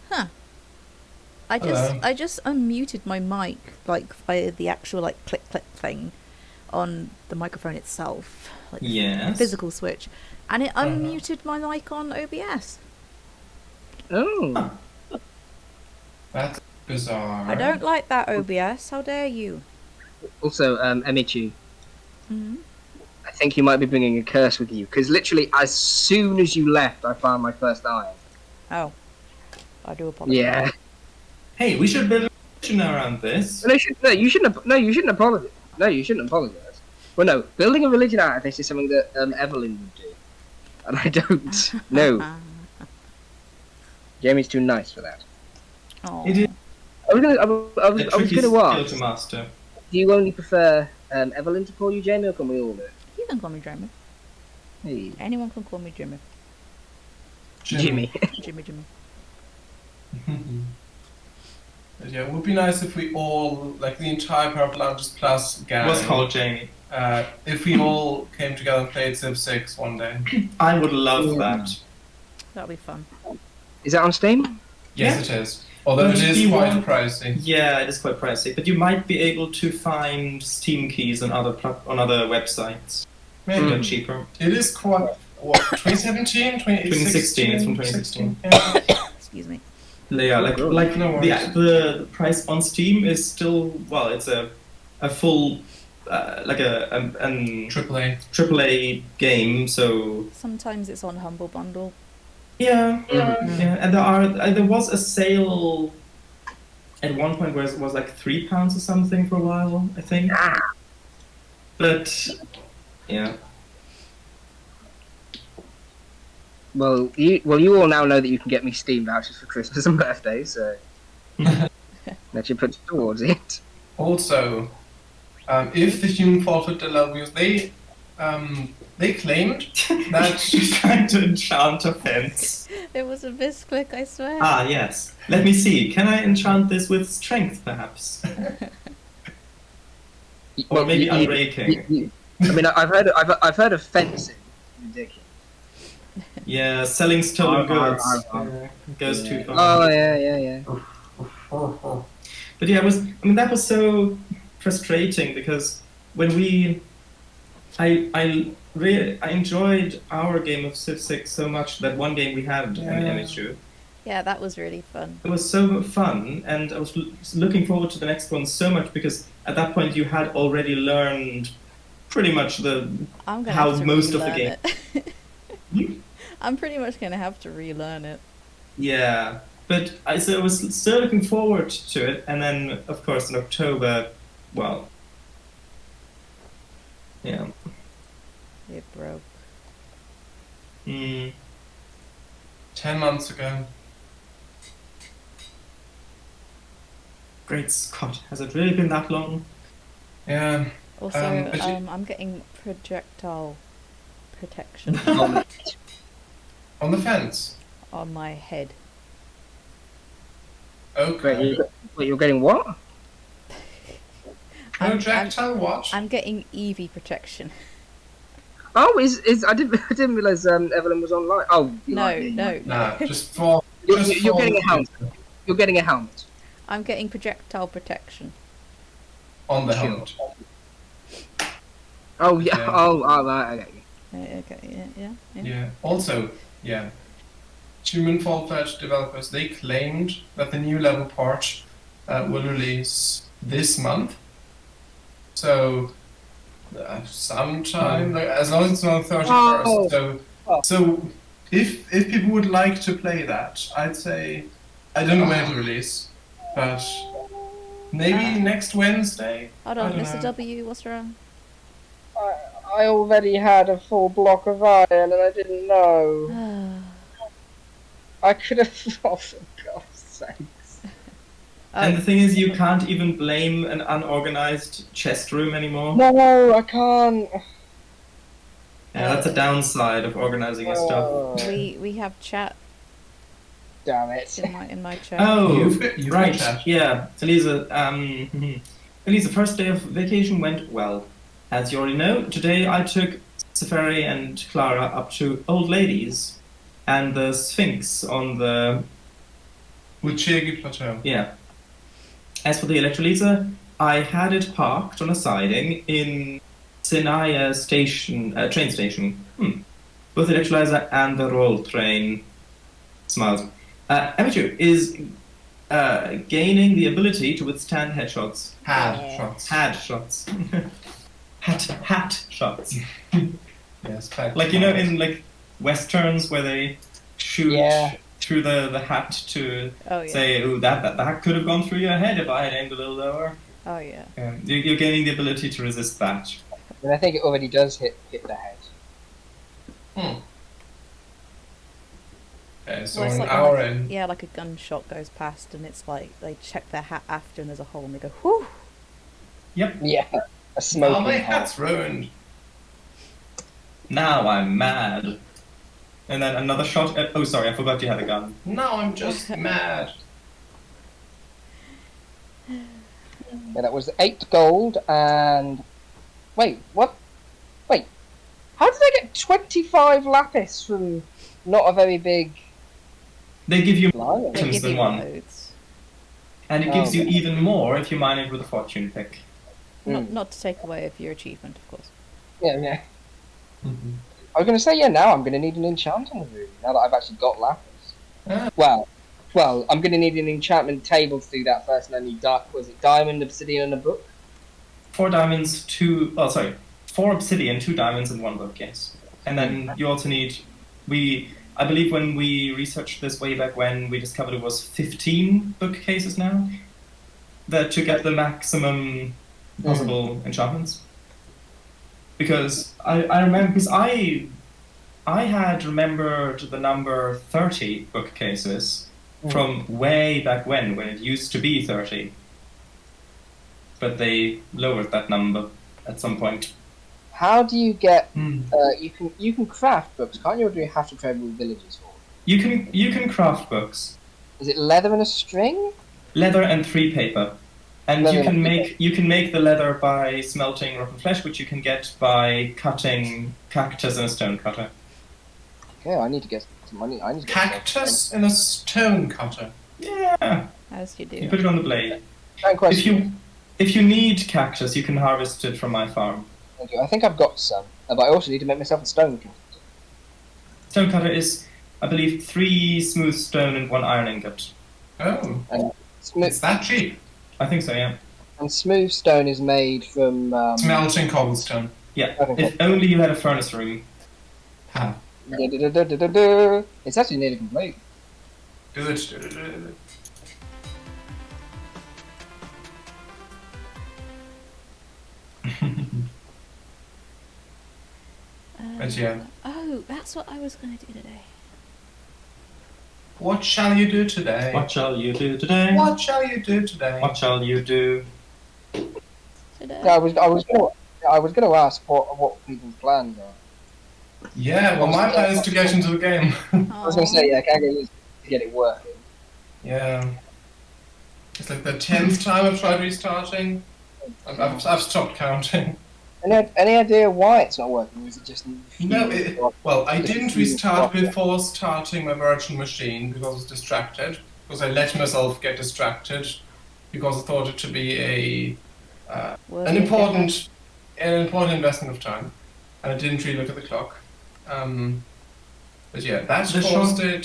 Huh. I just unmuted my mic, like via the actual like click thing on the microphone itself, like Yes. physical switch, and it unmuted my mic on OBS. Oh. That's bizarre. I don't like that, OBS. How dare you? Also, Emichu, Mm-hmm. I think you might be bringing a curse with you, because literally as soon as you left, I found my first iron. Oh, I do apologize. Yeah. Hey, we should build a religion around this. No, you shouldn't apologize. No, you shouldn't apologize. Well, no, building a religion out of this is something that Evelyn would do, and I don't. No, Jamie's too nice for that. Oh. It is I was a gonna tricky ask. skill to master. Do you only prefer Evelyn to call you Jamie, or can we all do it? You can call me Jimmy. Hey. Anyone can call me Jimmy. Jimmy. Jimmy. But yeah, it would be nice if we all, like the entire Purple Lounges Plus gang, What's called Jamie? if we all came together and played Civ 6 one day. I would love that. That'll be fun. Is that on Steam? Yes, it is. Although But it is do you quite want- pricey. Yeah, it is quite pricey, but you might be able to find Steam keys on other websites. Maybe. They're cheaper. It is quite, what, 2017? 2016, it's from 2016. Yeah. Excuse me. Yeah, like No worries. the price on Steam is still, well, it's a full like an AAA. AAA game, so Sometimes it's on Humble Bundle. yeah, and there was a sale at one point where it was like £3 or something for a while, I think. But yeah, Well, you all now know that you can get me Steam vouchers for Christmas and birthday, so that you put towards it. Also, if the human forfeit the level views, they claimed that she's trying to enchant a fence. It was a misclick, I swear. Ah, yes. Let me see. Can I enchant this with strength, perhaps? Or maybe unraking. I mean, I've heard of fencing. Ridiculous. Yeah, selling stolen goods goes too far. Oh yeah. But yeah, that was so frustrating because when I enjoyed our game of Civ 6 so much, that one game we had in Emichu. Yeah, that was really fun. It was so fun, and I was looking forward to the next one so much because at that point you had already learned pretty much how most of the game. I'm pretty much gonna have to relearn it. Yeah, but I was still looking forward to it, and then of course in October, well, yeah. It broke. 10 months ago. Great Scott, has it really been that long? Yeah. Also, I'm getting projectile protection On the fence. on my head. Okay. Wait, you're getting what? Projectile what? I'm getting Eevee protection. Oh, I didn't realize Evelyn was online. Oh, No. Nah, just fall. You're getting a helmet. You're getting a helmet. I'm getting projectile protection. On the helmet. Oh yeah. Yeah. Oh, right. Okay. Okay. Yeah. Yeah. Also, yeah. Human Fall-Fetch developers, they claimed that the new level part will release this month. So, sometime, like, as long as it's not 31st. So if people would like to play that, I'd say, I don't know when it'll release, but maybe next Wednesday. Hold on, I don't Mr. know. W, what's wrong? I already had a full block of iron and I didn't know. I could have. Oh, for God's sakes. And the thing is, you can't even blame an unorganized chest room anymore. No, I can't. Yeah, that's a downside of organizing your stuff. We have chat Damn it. in my chat. Oh, You've got right. chat. Yeah, Elisa. Elisa, first day of vacation went well. As you already know, today I took Safari and Clara up to Old Ladies and the Sphinx on the... Uchegi Plateau. Yeah. As for the Electrolyser, I had it parked on a siding in Sinaya station, train station. Both the Electrolyser and the roll train. Smiles. Emichu is gaining the ability to withstand headshots. Shots. Had shots. hat shots. Yes, back Like, to you know, mine. in like westerns where they shoot Yeah. through the hat to Oh yeah. say, "Ooh, that could have gone through your head if I had aimed a little lower." Oh yeah. You're gaining the ability to resist that. And I think it already does hit the head. Okay, so Well, it's an like hour when in. Yeah, like a gunshot goes past, and it's like they check their hat after, and there's a hole, and they go, "Whew." Yep. Yeah. A Oh, smoking my hole. hat's ruined. Now I'm mad. And then another shot. Oh, sorry, I forgot you had a gun. Now I'm just mad. Yeah, that was 8 gold and... Wait, what? Wait. How did I get 25 lapis from not a very big... They give you Blimey. They items give than you one, loads. and it gives you Okay. even more if you mine it with a fortune pick. Not to take away of your achievement, of course. Yeah. I was going to say, yeah, now I'm going to need an enchanting room, now that I've actually got lapis. Ah. Well, I'm going to need an enchantment table to do that first, and I need, was it diamond, obsidian, and a book? 4 diamonds, 4 obsidian, 2 diamonds, and 1 book, yes. And then you also need, I believe when we researched this way back when, we discovered it was 15 bookcases now, that to get the maximum possible enchantments. Because I remember, because I had remembered the number 30 bookcases from way back when it used to be 30. But they lowered that number at some point. How do you get... you can craft books, can't you? Or do you have to trade with villagers for it? You can craft books. Is it leather and a string? Leather and 3 paper. And Leather you can and make the leather by smelting rotten flesh, which you can get by cutting cactus in a stone cutter. Okay, I need to get some money. I need to get Cactus in a stone cutter. Yeah. As you do. You put it on the blade. Don't question. If you need cactus, you can harvest it from my farm. Thank you. I think I've got some, but I also need to make myself a stone cutter. Stone cutter is, I believe, 3 smooth stone and 1 iron ingot. Oh, And it's that cheap. I think so, yeah. And smooth stone is made from... Smelting cobblestone. Yeah, Okay. if only you had a furnace room. Ha. It's actually nearly complete. Do it. But yeah. Oh, that's what I was going to do today. What shall you do today? What shall you do today? What shall you do today? What shall you do? Today. Yeah, I was going to ask what people's plans are. Yeah, well, my plan is to get into the game. I was going to say, yeah, Kango needs to get it working. Yeah. It's like the 10th time I've tried restarting. I've stopped counting. Any idea why it's not working? Or is it just... No, well, I didn't restart before starting my virtual machine because I was distracted. Because I let myself get distracted because I thought it to be an important investment of time, and I didn't really look at the clock. But yeah, that caused it.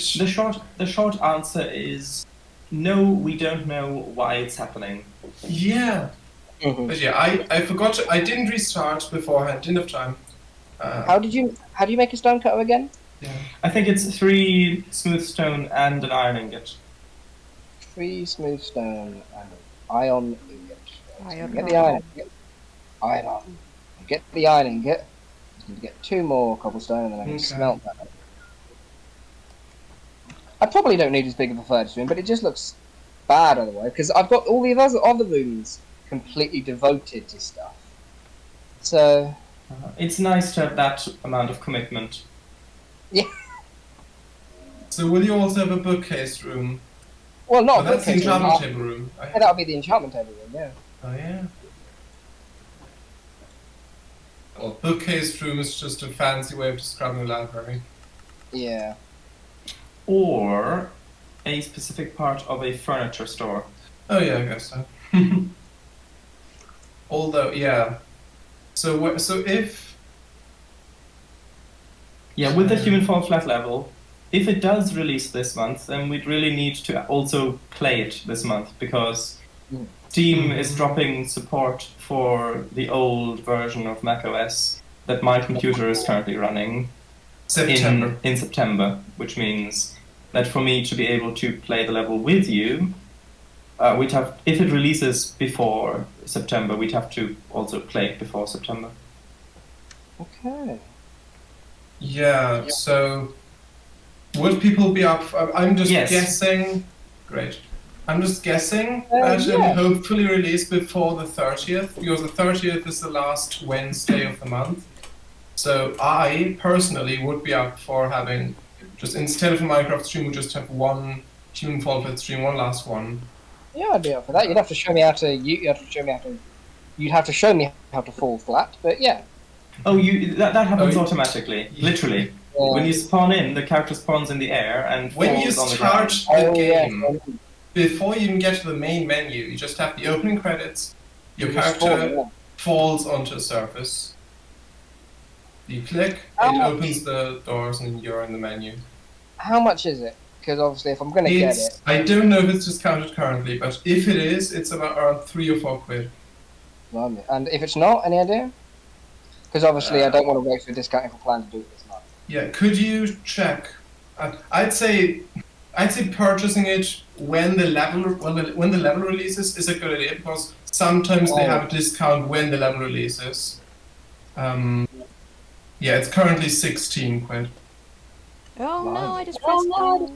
The short answer is no. We don't know why it's happening. Yeah. But yeah, I forgot. I didn't restart beforehand. Didn't have time. How do you make a stone cutter again? Yeah. I think it's 3 smooth stone and an iron ingot. 3 smooth stone and an iron ingot. Iron Get the iron ingot. Iron. Get the iron ingot. need to get 2 more cobblestone and then I can Okay. smelt that. I probably don't need as big of a furnace room, but it just looks bad otherwise, because I've got all the other rooms completely devoted to stuff. So... It's nice to have that amount of commitment. Yeah. So will you also have a bookcase room? Well, not Oh, a that's the bookcase room. enchantment table room. Yeah, that'll be the enchantment table room, yeah. Oh yeah. Well, bookcase room is just a fancy way of describing a library. Yeah. Or a specific part of a furniture store. Oh yeah, I guess so. Although, yeah. So if... Yeah, with the Human Fall Flat level, if it does release this month, then we'd really need to also play it this month, because Steam is dropping support for the old version of macOS that my computer is currently running September. in September, which means that for me to be able to play the level with you, we'd have, if it releases before September, we'd have to also play it before September. Okay. Yeah, so... Would people be up... I'm just Yes. guessing... Great. I'm just guessing Yeah. that it will hopefully release before the 30th, because the 30th is the last Wednesday of the month. So I, personally, would be up for having... Just instead of a Minecraft stream, we'd just have one Human Fall Flat stream, one last one. Yeah, I'd be up for that. You'd have to show me how to... You'd have to show me how to fall flat, but yeah. Oh, that happens Oh, automatically, literally. Yeah. When you spawn in, the character spawns in the air and When you falls on the ground. start the game, yeah. before you even get to the main menu, you just have the opening credits, your You just character fall, yeah. falls onto a surface. You click, How it much? opens the doors and you're in the menu. How much is it? Because obviously, if I'm going to get it... I don't know if it's discounted currently, but if it is, it's about around 3 or 4 quid. Blimey. And if it's not, any idea? Because obviously, I don't want to wait for a discount if I plan to do it this month. Yeah, could you check? I'd say purchasing it when the level releases is a good idea, because sometimes they have a discount when the level releases. Yeah, it's currently 16 quid. Oh no, Blimey. I just pressed. Oh.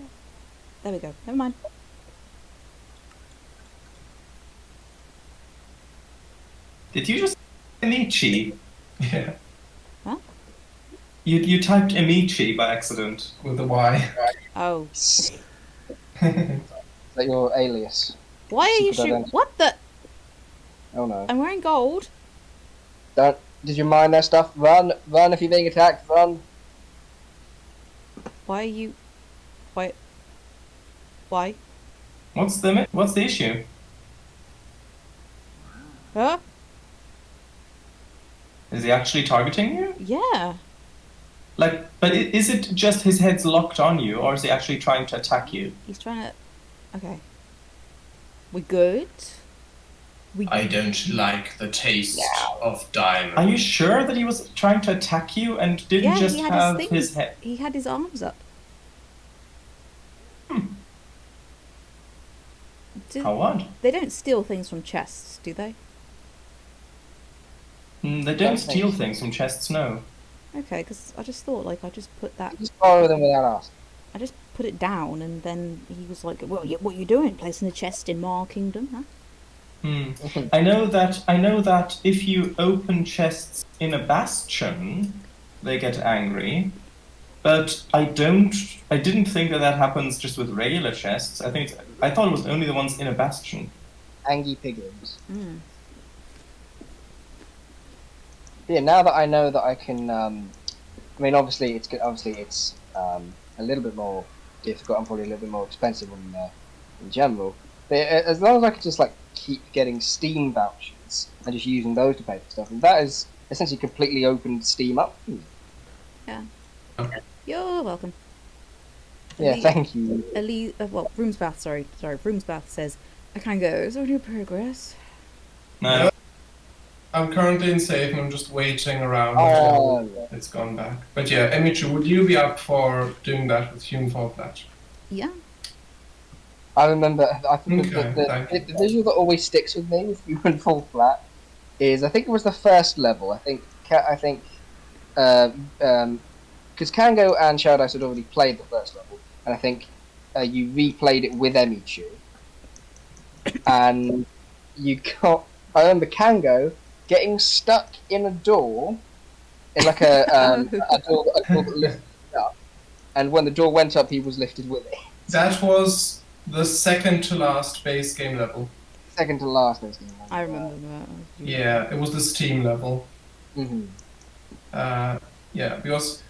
There we go. Never mind. Did you just Emichi? Yeah, You typed Emichi by accident. with the Y. Oh. Is that your alias? Why are you Secret shooting? identity. What the? Oh no. I'm wearing gold. Don't... Did you mind their stuff? Run! Run if you're being attacked! Run! Why are you? Why? Why? What's the issue? Huh? Is he actually targeting you? Yeah. Like, but is it just his head's locked on you, or is he actually trying to attack you? He's trying to. Okay. We good? We. I don't like the taste of diamond. Are you sure that he was trying to attack you and didn't Yeah, just he had have his his thing. head? He had his arms up. How odd. They don't steal things from chests, do they? They Don't don't think steal so. things from chests, no. Okay, because I just thought like I just put that. Just borrow them without asking. I just put it down, and then he was like, "Well, what are you doing? Placing a chest in Mar Kingdom, huh?" I know that if you open chests in a bastion, they get angry. But I didn't think that happens just with regular chests. I thought it was only the ones in a bastion. Angie piglins. Mm. Yeah, now that I know that I can, I mean, obviously it's a little bit more difficult and probably a little bit more expensive in general. But as long as I can just like keep getting Steam vouchers and just using those to pay for stuff, and that is essentially completely opened Steam up. Yeah. You're welcome. Yeah, Ali- thank you. Roomsbath, sorry. Roomsbath says, I can't go. Is there any progress? No. I'm currently in safe and I'm just waiting around Oh, until yeah. it's gone back. But yeah, Emichu, would you be up for doing that with Human Fall Flat? Yeah. I remember. I think Okay, thank you. the visual that always sticks with me with Human Fall Flat is I think it was the first level. I think because Kango and Showdice had already played the first level, and I think you replayed it with Emichu, and you got. I remember Kango getting stuck in a door, in like a door that lifted up, and when the door went up, he was lifted with it. That was the second to last base game level. Second to last base game level. I remember that. Yeah, it was the Steam level. Mm-hmm. Yeah, because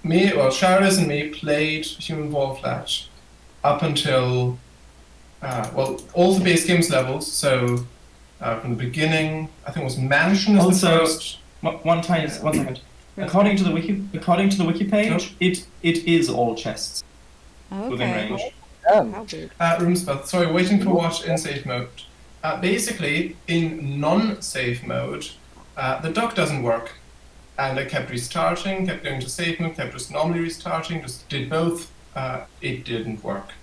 Showdice and me played Human Fall Flat up until all the base games levels. So from the beginning, I think it was Mansion is the first. One second. According to the wiki page, it is all chests within range. How weird. Room spot. Sorry, waiting for what in safe mode. Basically, in non-safe mode, the dock doesn't work. And I kept restarting, kept going to safe mode, kept just normally restarting, just did both. It didn't work.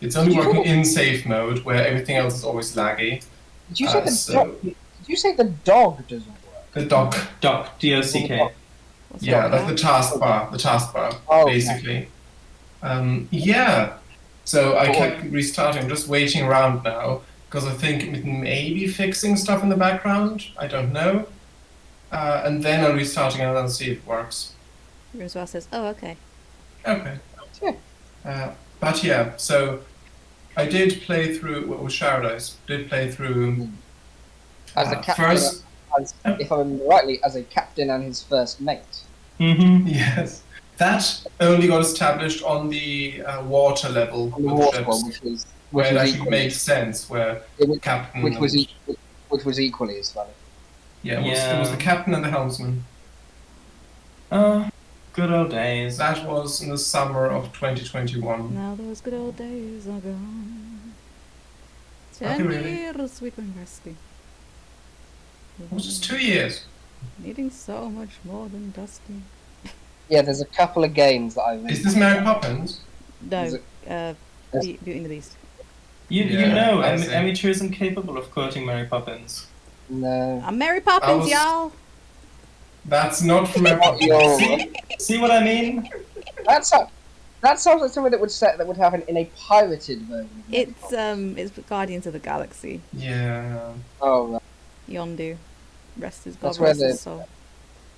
It's only working in safe mode, where everything else is always laggy. Did you say the dog doesn't work? The dock. Dock, D-O-C-K. Yeah, like the taskbar, basically. Yeah. So I kept restarting, just waiting around now, because I think it may be fixing stuff in the background. I don't know. And then I'm restarting and I'll see if it works. Roswell says, "Oh, okay." Okay. Yeah. But yeah, so I did play through with Showdice. Did play through As a captain, first. if I remember rightly, as a captain and his first mate. Mm-hmm. Yes, that only got established on the water level On the with water ships, one, where it actually equally, made sense. Where captain, which was equally as funny. yeah, it was the captain and the helmsman. Good old days. That was in the summer of 2021. Now those good old days are gone. Okay, 10 really? years we've been resting. It was just 2 years. Needing so much more than Dusty. Yeah, there's a couple of games that I've. Is this Mary Poppins? No, Is it- Beauty and the Beast. You Yeah, know, I see. Emichu isn't capable of quoting Mary Poppins. No. I'm Mary Poppins, was- y'all! That's not from Mary Poppins. Yo, See what I mean? that sounds like something that would happen in a pirated version. It's Guardians of the Galaxy. Yeah. Oh, right. Yondu. Rest his God, That's where rest his soul.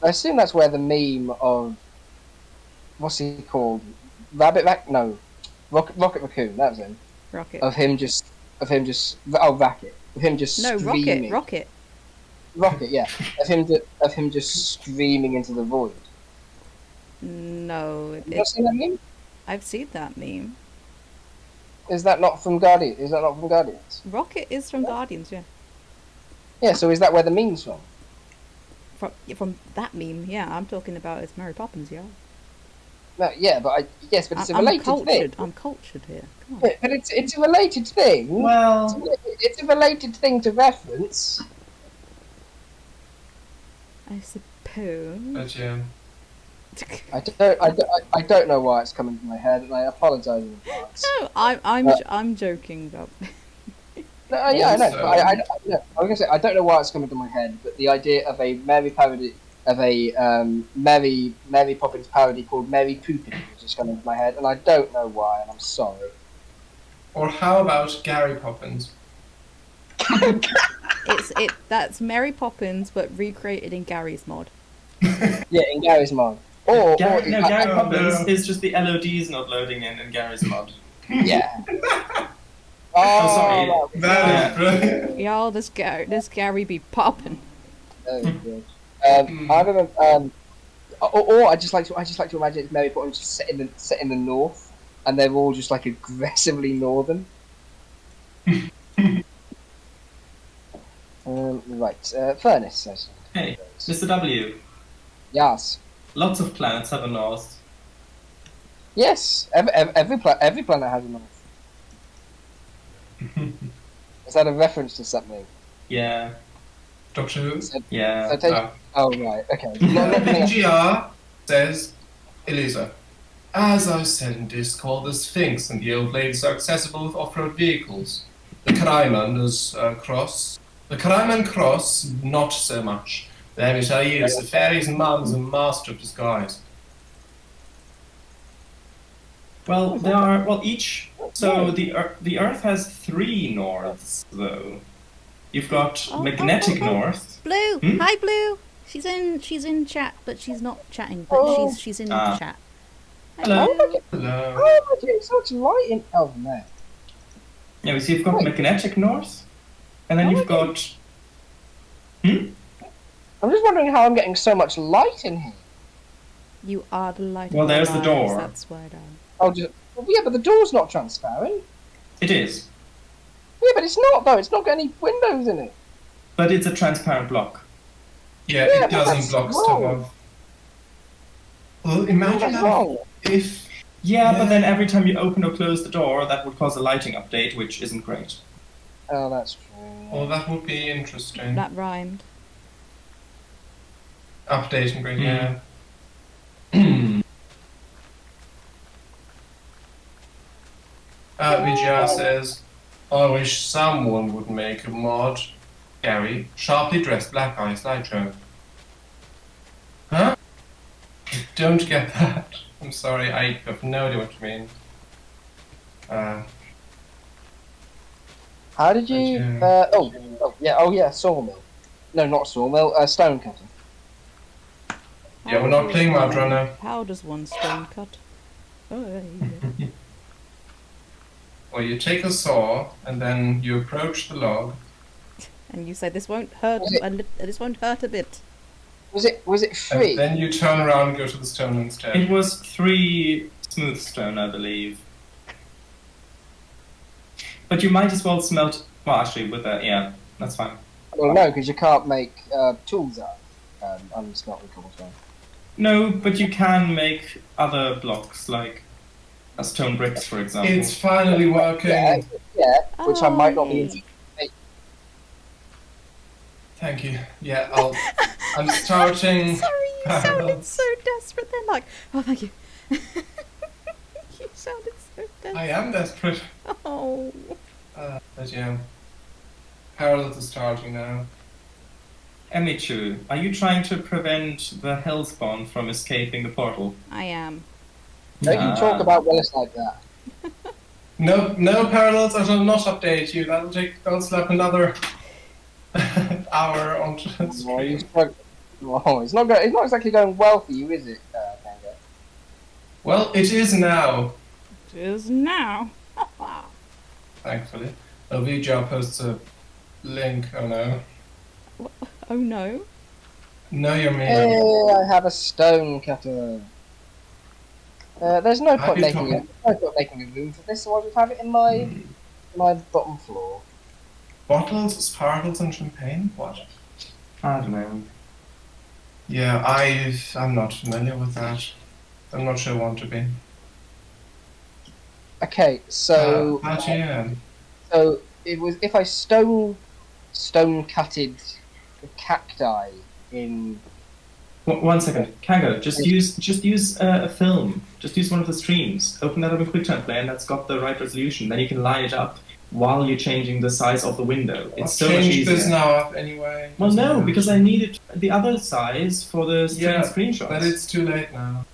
I assume that's where the meme of what's he called? Rabbit Rack? No, Rocket Raccoon. That was him. Rocket. Of him just Racket. Of him just No, screaming. Rocket. Rocket, yeah. Of him just screaming into the void. No, You not seen that meme? I've seen that meme. Is that not from Guardians? Is that not from Guardians? Rocket is from Guardians, yeah. Yeah. So is that where the meme's from? From that meme, yeah. I'm talking about it's Mary Poppins, yeah. No, yeah, but it's a I'm related cultured. thing. I'm cultured here. Come on. Yeah, but it's a related thing. Well, It's a related thing to reference. I suppose. But yeah. I don't know why it's coming to my head, and I apologise in advance. No, I'm joking about. No, yeah, I know. Also- But I was gonna say I don't know why it's coming to my head, but the idea of a Mary parody of a Mary Poppins parody called Mary Poopin was just coming to my head, and I don't know why, and I'm sorry. Or how about Gary Poppins? That's Mary Poppins but recreated in Gary's mod. Yeah, in Gary's mod. Or Gary Oh, Poppins no. is just the LODs not loading in Gary's mod. yeah. sorry. Right. That is brilliant. Y'all, this Gary be poppin'. Oh, good. I remember. Or I just like to imagine it's Mary Poppins just set in the north, and they're all just like aggressively northern. Right, Furnace says. Hey, Mr. W. Yes. Lots of planets have a north. Yes. Every planet has a north. Is that a reference to something? Yeah. Doctor Who? Yeah. So take, Oh. oh right, okay. Not me. PGR says, Elisa, as I said in Discord, the Sphinx and the old ladies are accessible with off-road vehicles. The Kreiman is cross. The Kreiman cross, not so much. Let me tell you, the fairy's mum's a master of disguise. Well, there are each. So the Earth has 3 norths, though. You've got magnetic north. Blue, hi Blue. She's in chat, but she's not chatting. But she's in chat. Hi, Hello. Blue. Hello. Oh, am I getting so much light in? Oh no. Yeah, so you've got magnetic north, and then you've got. I'm just wondering how I'm getting so much light in here. You are the light. Well, of our there's the lives, door. That's why I don't. Oh, yeah, but the door's not transparent. It is, Yeah, but it's not though. It's not got any windows in it. but it's a transparent block. Yeah, Yeah, it but doesn't that's block stuff wrong. off. Well, imagine That's wrong. if... Yeah, but then every time you open or close the door, that would cause a lighting update, which isn't great. Oh, that's true. Well, that would be interesting. That rhymed. Updating great, Mm. yeah. Vijay says, I wish someone would make a mod. Gary, sharply dressed black eye slideshow. Huh? I don't get that. I'm sorry, I have no idea what you mean. How did you? Oh yeah, sawmill. No, not sawmill. Stone cutter. Yeah, we're not playing Mud Runner. How does one stone cut? Oh, yeah. Well, you take a saw and then you approach the log. And you say this won't hurt. This won't hurt a bit. Was it free? And then you turn around and go to the stone instead. It was 3 smooth stone, I believe. But you might as well smelt. Well, actually, with that, yeah, that's fine. Well, no, because you can't make tools out of unsmelted cobblestone. No, but you can make other blocks, like stone bricks, for example. It's finally working. Yeah, which I might not be Oh. into. Thank you. Yeah, I'm starting. Sorry, you sounded so desperate then. Like, oh, thank you. You sounded so desperate. I am desperate. Oh. But yeah. Parallels is starting now. Emichu, are you trying to prevent the hellspawn from escaping the portal? I am. Don't you talk about Willis like that. No, Parallels, I shall not update you. That'll slap another hour onto the Oh, you stream. struggle. Oh, it's not exactly going well for you, is it, Kango? Well, it is now, It is now. thankfully. Vijay posts a link. Oh no. Oh no. No, you're me. Hey, I have a stone cutter. There's no point making a room for this, so I'll just have it in my bottom floor. Bottles, sparkles, and champagne? What? I don't know. Yeah, I'm not familiar with that. I'm not sure I want to be. Okay, so But yeah. so it was if I stone cutted the cacti in. One second, Kango, just use a film. Just use one of the streams. Open that up in QuickTime Player, and that's got the right resolution. Then you can line it up while you're changing the size of the window. It's so I've much changed easier. this now up anyway. Well, no, because I needed the other size for the screenshots. But it's too late now.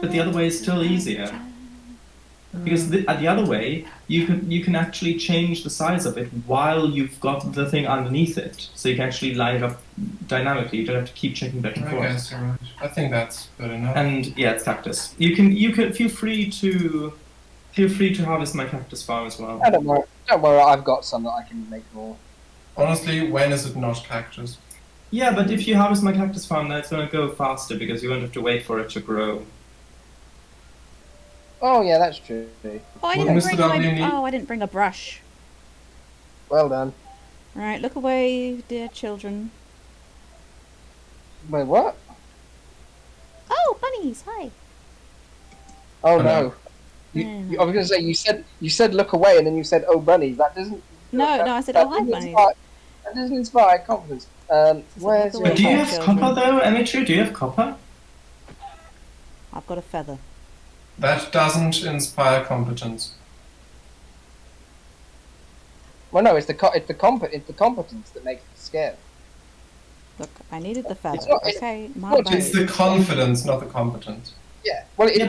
But the other way is still easier. Because the other way, you can actually change the size of it while you've got the thing underneath it, so you can actually line it up dynamically. You don't have to keep checking back and I forth. guess you're right. I think that's good enough. And yeah, it's cactus. You can feel free to harvest my cactus farm as well. Don't worry, I've got some that I can make more. Honestly, when is it not cactus? Yeah, but if you harvest my cactus farm, then it's going to go faster because you won't have to wait for it to grow. Oh yeah, that's true. Oh, I Would didn't Mr. bring W need- I didn't bring a brush. Well done. Right, look away, dear children. Wait, what? Oh, bunnies! Hi. Oh Hello. no. I was going to say you said look away, and then you said oh bunnies. That doesn't. No, I said oh hi, bunnies. That doesn't inspire confidence. Where's look your? away. Do you have children. copper though, Emichu? Do you have copper? I've got a feather. That doesn't inspire competence. Well, no, it's the competence that makes it scary. Look, I needed the feather. not- Okay, my well, bad. It's the confidence, not the competence. Yeah. Well, Yeah,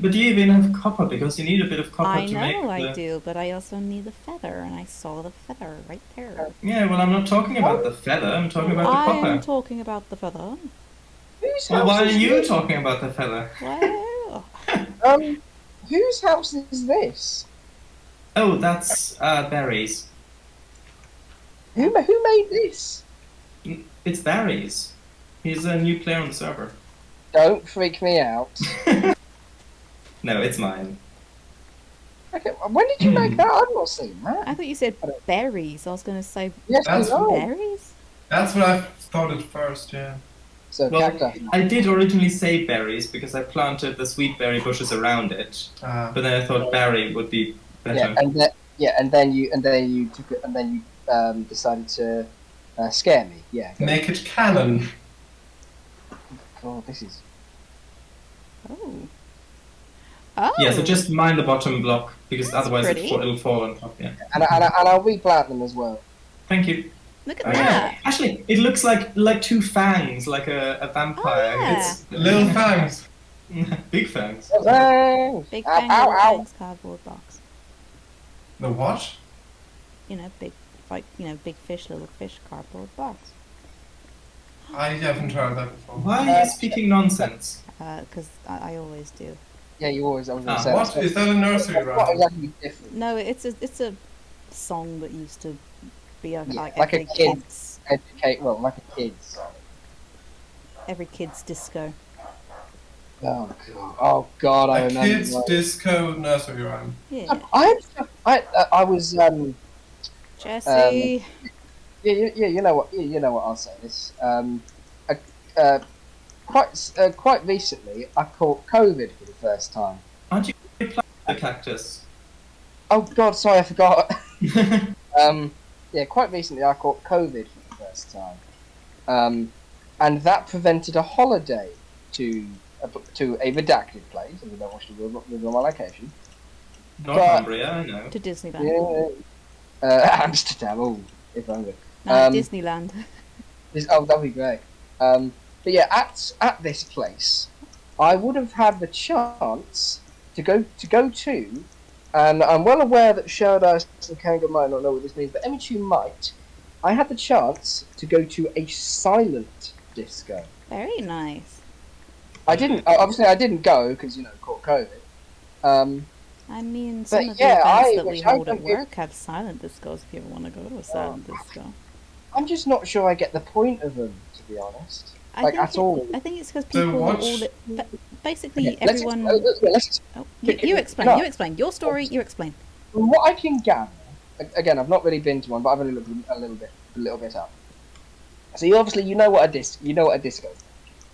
but do you even have copper? Because you need a bit of copper I to make know I the... do, but I also need the feather, and I saw the feather right there. Yeah, well, I'm not talking about the feather. I'm talking about the I copper. am talking about the feather. Whose Well, house why are is you this? talking about the feather? Well, Whose house is this? Oh, that's Barry's. Who made this? It's Barry's. He's a new player on the server. Don't freak me out. No, it's mine. Okay, when did you make that? I've not seen that. I thought you said berries. I was going to say Yes, That's- I know. berries. That's what I thought at first, yeah. So Well, cacti. I did originally say berries because I planted the sweet berry bushes around it, but then I thought berry would be better. And then you took it, and then you decided to scare me. Yeah. go Make it canon. on. God, this is. Oh. Oh. Yeah, so just mind the bottom block because That's otherwise pretty. it'll fall on top. Yeah. And I'll replant them as well. Thank you. Look at Oh, that. yeah. Actually, it looks like two fangs, like a vampire. Oh, yeah. It's Little fangs. big fangs. Thanks. Big Ow, bang ow, little ow. Bangs cardboard box. The what? You know, big, like, you know, big fish, little fish cardboard box. I haven't heard that before. Why are you speaking nonsense? Because I always do. Yeah, you always. I was going Ah, to say. What? that's Is that a nursery not rhyme? exactly different. No, it's a song that used to be Yeah, like like a every kid. kid's Educate. Well, like a kid's. every kid's disco. Oh god. Oh god. I A remember. kid's disco nursery rhyme. Yeah, I was Jesse. Yeah, you know what? You know what I'll say. This quite recently, I caught COVID for the first time. Aren't you planting the cactus? Oh God, sorry, I forgot. Yeah, quite recently, I caught COVID for the first time, and that prevented a holiday to a redacted place. If you don't wish to reveal my location. Northumbria, I know. To Disneyland. Yeah, Amsterdam. Oh, if I'm good. No, Disneyland. That'd be great. But yeah, at this place, I would have had the chance to go to, and I'm well aware that Shardice and Kango might not know what this means, but Emichu might. I had the chance to go to a silent disco. Very nice. I didn't go because caught COVID. I mean, some But of yeah, the events that which we I hold at think is- work have silent discos if you ever want to go to a silent disco. I'm just not sure I get the point of them, to be honest. I Like, think at all. I think it's because So people what's- all basically Okay, let's everyone. let's Oh, Can- you can- explain. no. You explain your story. You explain. From what I can gather, again, I've not really been to one, but I've only looked a little bit up. So you know what a disco is.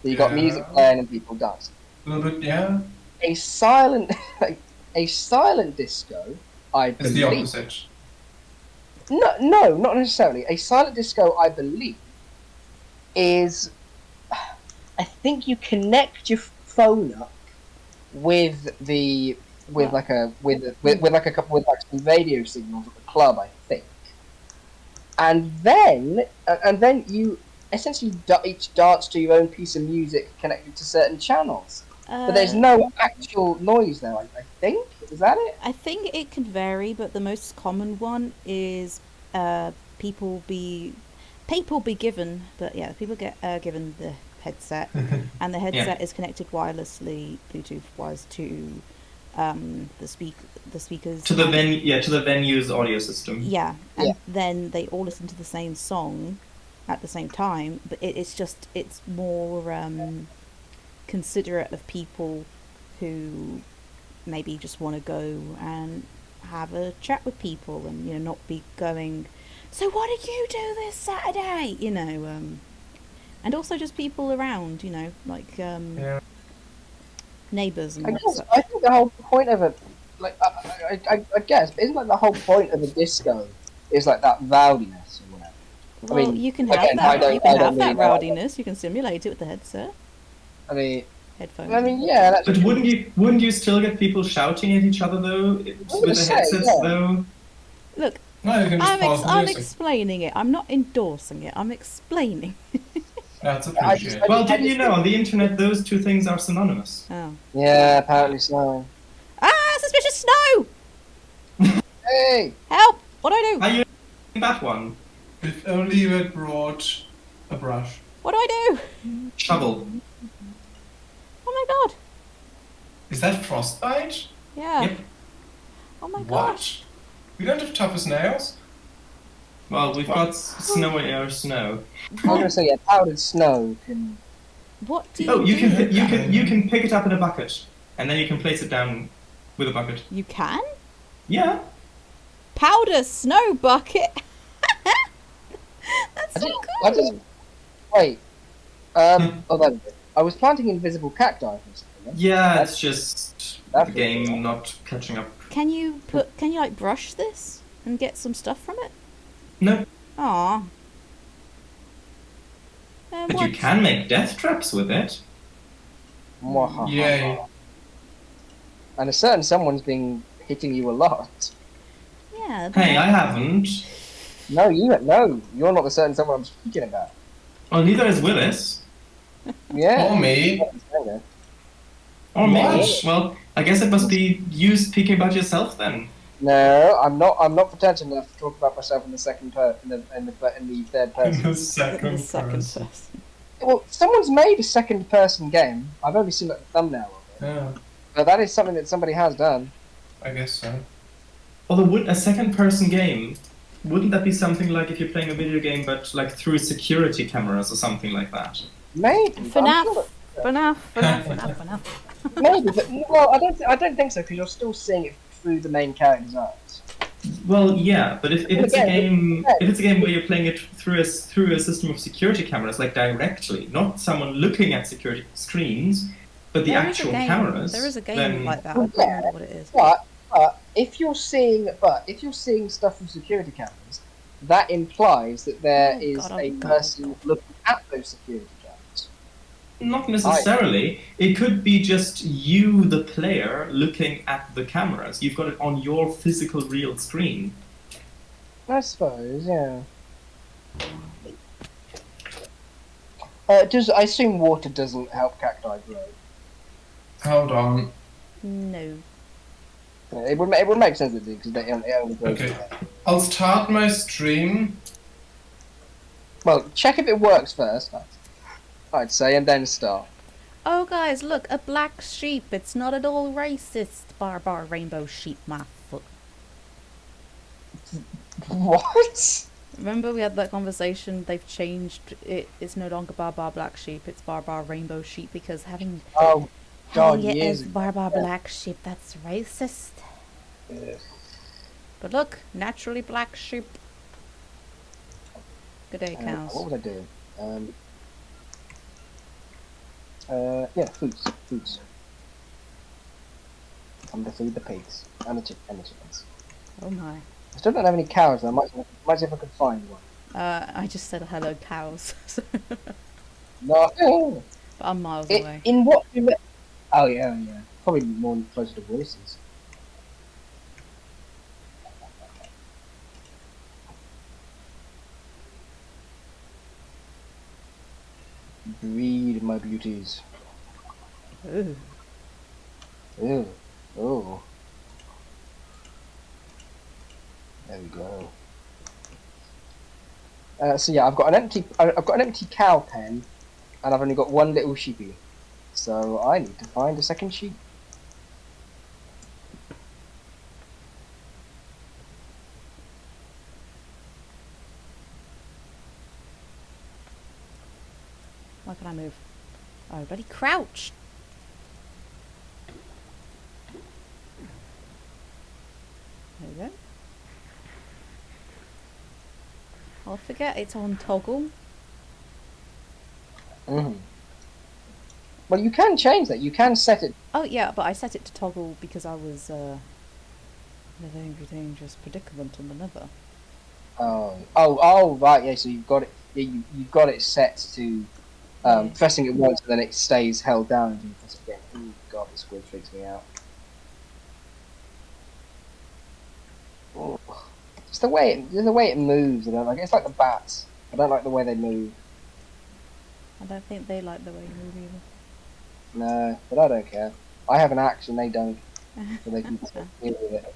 You got Yeah. music playing and people dancing. A little bit, yeah. A silent disco, I It's believe. the opposite. No, not necessarily. A silent disco, I believe, is. I think you connect your phone up with some radio signals at the club, I think, and then you essentially each dance to your own piece of music connected to certain channels. But there's no actual noise there. I think is that it? I think it can vary, but the most common one is people be given, but yeah, people get given the headset, and the headset is connected wirelessly, Bluetooth wise, to the speakers To the venue's audio system. Yeah, and then they all listen to the same song at the same time, but it's more considerate of people who maybe just want to go and have a chat with people and not be going, so what did you do this Saturday, and also just people around, like neighbours and such. I think the whole point of it, like I guess, isn't like the whole point of a disco is like that rowdiness or whatever. Well, mean, you can have again, I that. don't- You can I don't have that really know. rowdiness. You can simulate it with the headset, I mean, headphones. yeah, that's But wouldn't you still get people shouting at each other though with the say, headsets yeah. though? Look, No, you can just pause the I'm music. explaining it. I'm not endorsing it. I'm explaining. That's I just- appreciated. Well, didn't you know on the internet those two things are synonymous? Oh. Yeah, apparently so. Ah, suspicious snow! Hey! Help! What do I do? Are you that one? If only you had brought a brush. What do I do? Shovel. Oh my god. Is that frostbite? Yeah. Yep. Oh my What? gosh. We don't have tough as nails? Well, we've got snowy or snow. I was gonna say, yeah, powdered snow can. What do you Oh, you do? can pick it up in a bucket, and then you can place it down with a bucket. You can? Yeah. Powder snow bucket? That's so cool. I just. Wait. Oh, that is it. I was planting invisible cacti or something. Yeah, it's just the That's game cool. not catching up. Can you like brush this and get some stuff from it? No, Aw. but you can make death traps with it. Mwahaha. Yay. And a certain someone's been hitting you a lot. Yeah. but Hey, I haven't. No, you're not the certain someone I'm speaking about. Well, neither is Willis. Yeah. Or me. Or me. What? Well, I guess it must be you speaking about yourself then. No, I'm not. I'm not pretentious enough to talk about myself in the second person, in the third person. The second the second person. person. Well, someone's made a second person game. I've only seen like, the thumbnail of it, Yeah, but that is something that somebody has done. I guess so. Although, would a second person game, wouldn't that be something like if you're playing a video game but like through security cameras or something like that? Maybe. but I'm FNAF. sure FNAF. that- Maybe, but well, I don't think so because you're still seeing it through the main character's eyes. Well, yeah, but if it's a Again, game where you're playing it through a system of security cameras, like directly, not someone looking at security screens, but the There is a actual game- cameras, There is a game then like that. I can't remember what it is. But if you're seeing stuff from security cameras, that implies that there Oh, is God, oh, a God. person looking at those security cameras. not necessarily. It could be just you, the player, looking at the cameras. You've got it on your physical real screen. I suppose, yeah. I assume water doesn't help cacti grow? Hold on. No. It would make sense it did because it only grows. Okay. with that. I'll start my stream. Well, check if it works first. I'd say, and then start. Oh, guys, look, a black sheep. It's not at all racist. Barbar rainbow sheep, my foot. What? Remember we had that conversation? They've changed it. It's no longer barbar black sheep. It's barbar rainbow sheep because having Oh, God, it years as ago. barbar black sheep, that's racist. Yeah. But look, naturally black sheep. Good day, What cows. was I doing? Yeah, foods. I'm to feed the pigs and the chickens. Oh my. I still don't have any cows. Though. I might see if I could find one. I just said hello, cows. No. But I'm miles away. In what? Oh yeah. Probably more closer to voices. Breed my beauties. Ooh. Ew. Oh. There we go. So yeah, I've got an empty cow pen, and I've only got one little sheepy. So I need to find a second sheep. Why can I move? Oh, bloody crouch! There we go. I'll forget it's on toggle. Mm. Well, you can change that. You can set it. Oh yeah, but I set it to toggle because I was in a very dangerous predicament on the nether. Oh, right. Yeah. So you've got it. Yeah, you've got it set to Yeah. pressing it once, and then it stays held down until you press it again. Oh God, this squid freaks me out. Oh. It's the way it moves. I don't like it. It's like the bats. I don't like the way they move. I don't think they like the way you move either. No, but I don't care. I have an axe and they don't, so they can deal with it.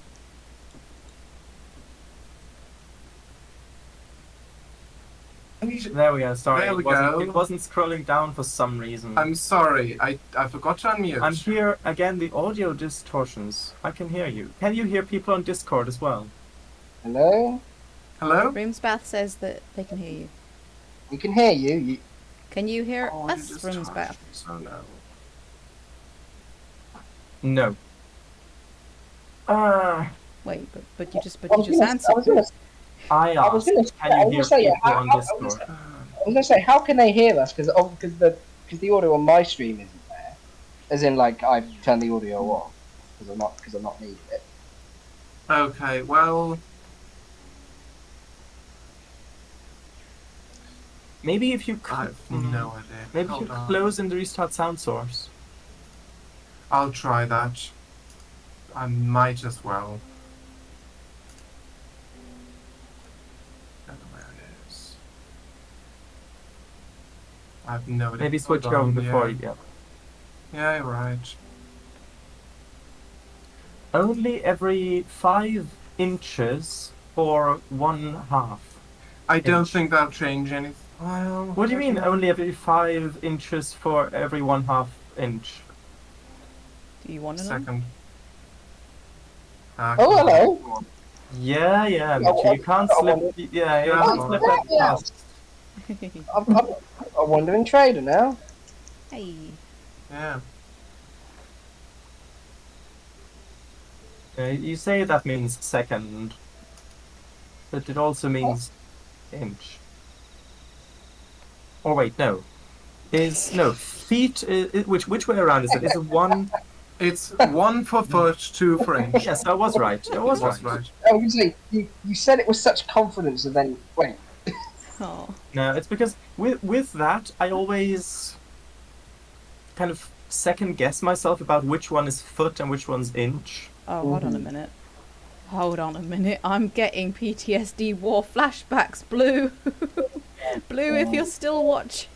There we go. Sorry, There we it go. wasn't scrolling down for some reason. I'm sorry, I forgot to unmute. I'm here again. The audio distortions. I can hear you. Can you hear people on Discord as well? Hello? Hello? Roomsbath says that they can hear you. We can hear you. Can you hear Oh, us, you just Roomsbath? touched me, so no. No. Wait, but you just I was gonna- answered. I I was asked, gonna say- can I you was hear gonna say, people how- on how- I was Discord? I was gonna say, how can they hear us? Because the audio on my stream isn't there. As in, like, I've turned the audio off because I'm not needing it. Okay, well, Maybe if you I have no idea. maybe Hold you on. close and restart sound source. I'll try that. I might as well. Don't know where it is. I have no idea. Maybe switch Hold over on, before yeah. you. Yeah. Yeah, you're right. Only every 5 inches for 1/2. I don't Inch. think that'll change anything. Well, What do you mean only every 5 inches for every 1/2 inch? Do you want to know? Second. Oh, hello. Yeah, Emichu, you can't slip. Yeah, you Yeah, can't I'm slip alright. that past. I'm a wandering trader now. Hey. Yeah. You say that means second, but it also means inch. Or wait, no. Feet. Which way around is it? Is it one? It's 1 for foot, 2 for inch. Yes, I was right. I was right. I was gonna say, you said it with such confidence, and then wait. Oh. No, it's because with that I always kind of second guess myself about which one is foot and which one's inch. Oh, hold on a minute. Hold on a minute. I'm getting PTSD war flashbacks, Blue. Blue, if you're still watching.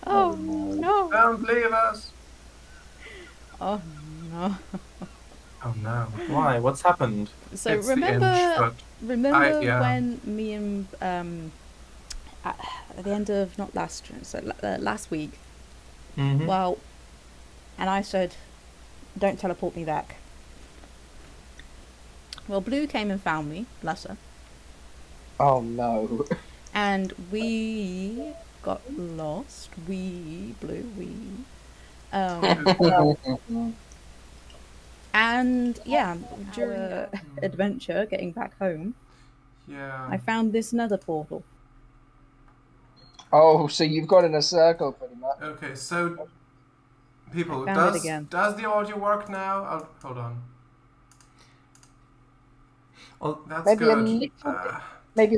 Oh no. Don't leave us! Oh no. Oh no. Why? What's happened? So It's remember the inch, remember yeah. when me and at the end of not last last week. Mm-hmm. Well, and I said, "Don't teleport me back." Well, Blue came and found me, bless her, Oh no. and we got lost. Blue. And yeah, during our adventure getting back home, Yeah. I found this nether portal. Oh, so you've got in a circle pretty much. Okay, so people, I found it again. does the audio work now? Oh, hold on. Oh, That's Maybe a good. little bit. Maybe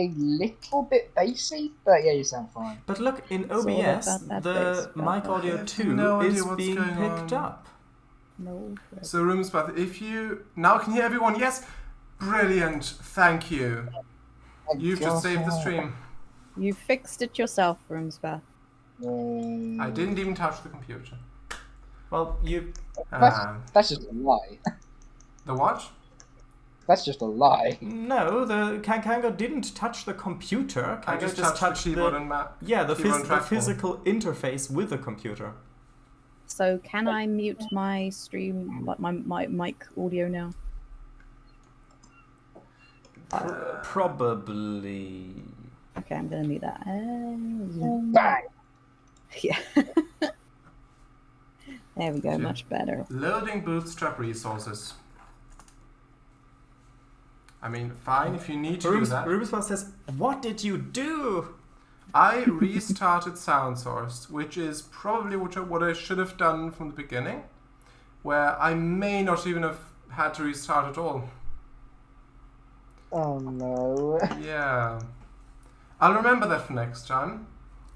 a little bit bassy, but yeah, you sound fine. but look, in all OBS, about that the bass, about mic that. audio I have 2 no idea is what's being going picked on. up. No. So Roomspath, if you now can hear everyone, yes, brilliant, thank you. Thank You've just God. saved the stream. You fixed it yourself, Roomsbath. I didn't even touch the computer. Well, you. That's just a lie. The what? That's just a lie. No, the CangoFango didn't touch the computer. I Kango just touched the keyboard and mouse. the keyboard and trackball. physical interface with the computer. So can I mute my stream, like my mic audio now? Probably. Okay, I'm gonna mute that. Bang! Yeah. There we go, Okay. much better. Loading bootstrap resources. I mean, fine if you need to do that. Rubiswell says, "What did you do?" I restarted sound source, which is probably what I should have done from the beginning, where I may not even have had to restart at all. Oh no. Yeah. I'll remember that for next time.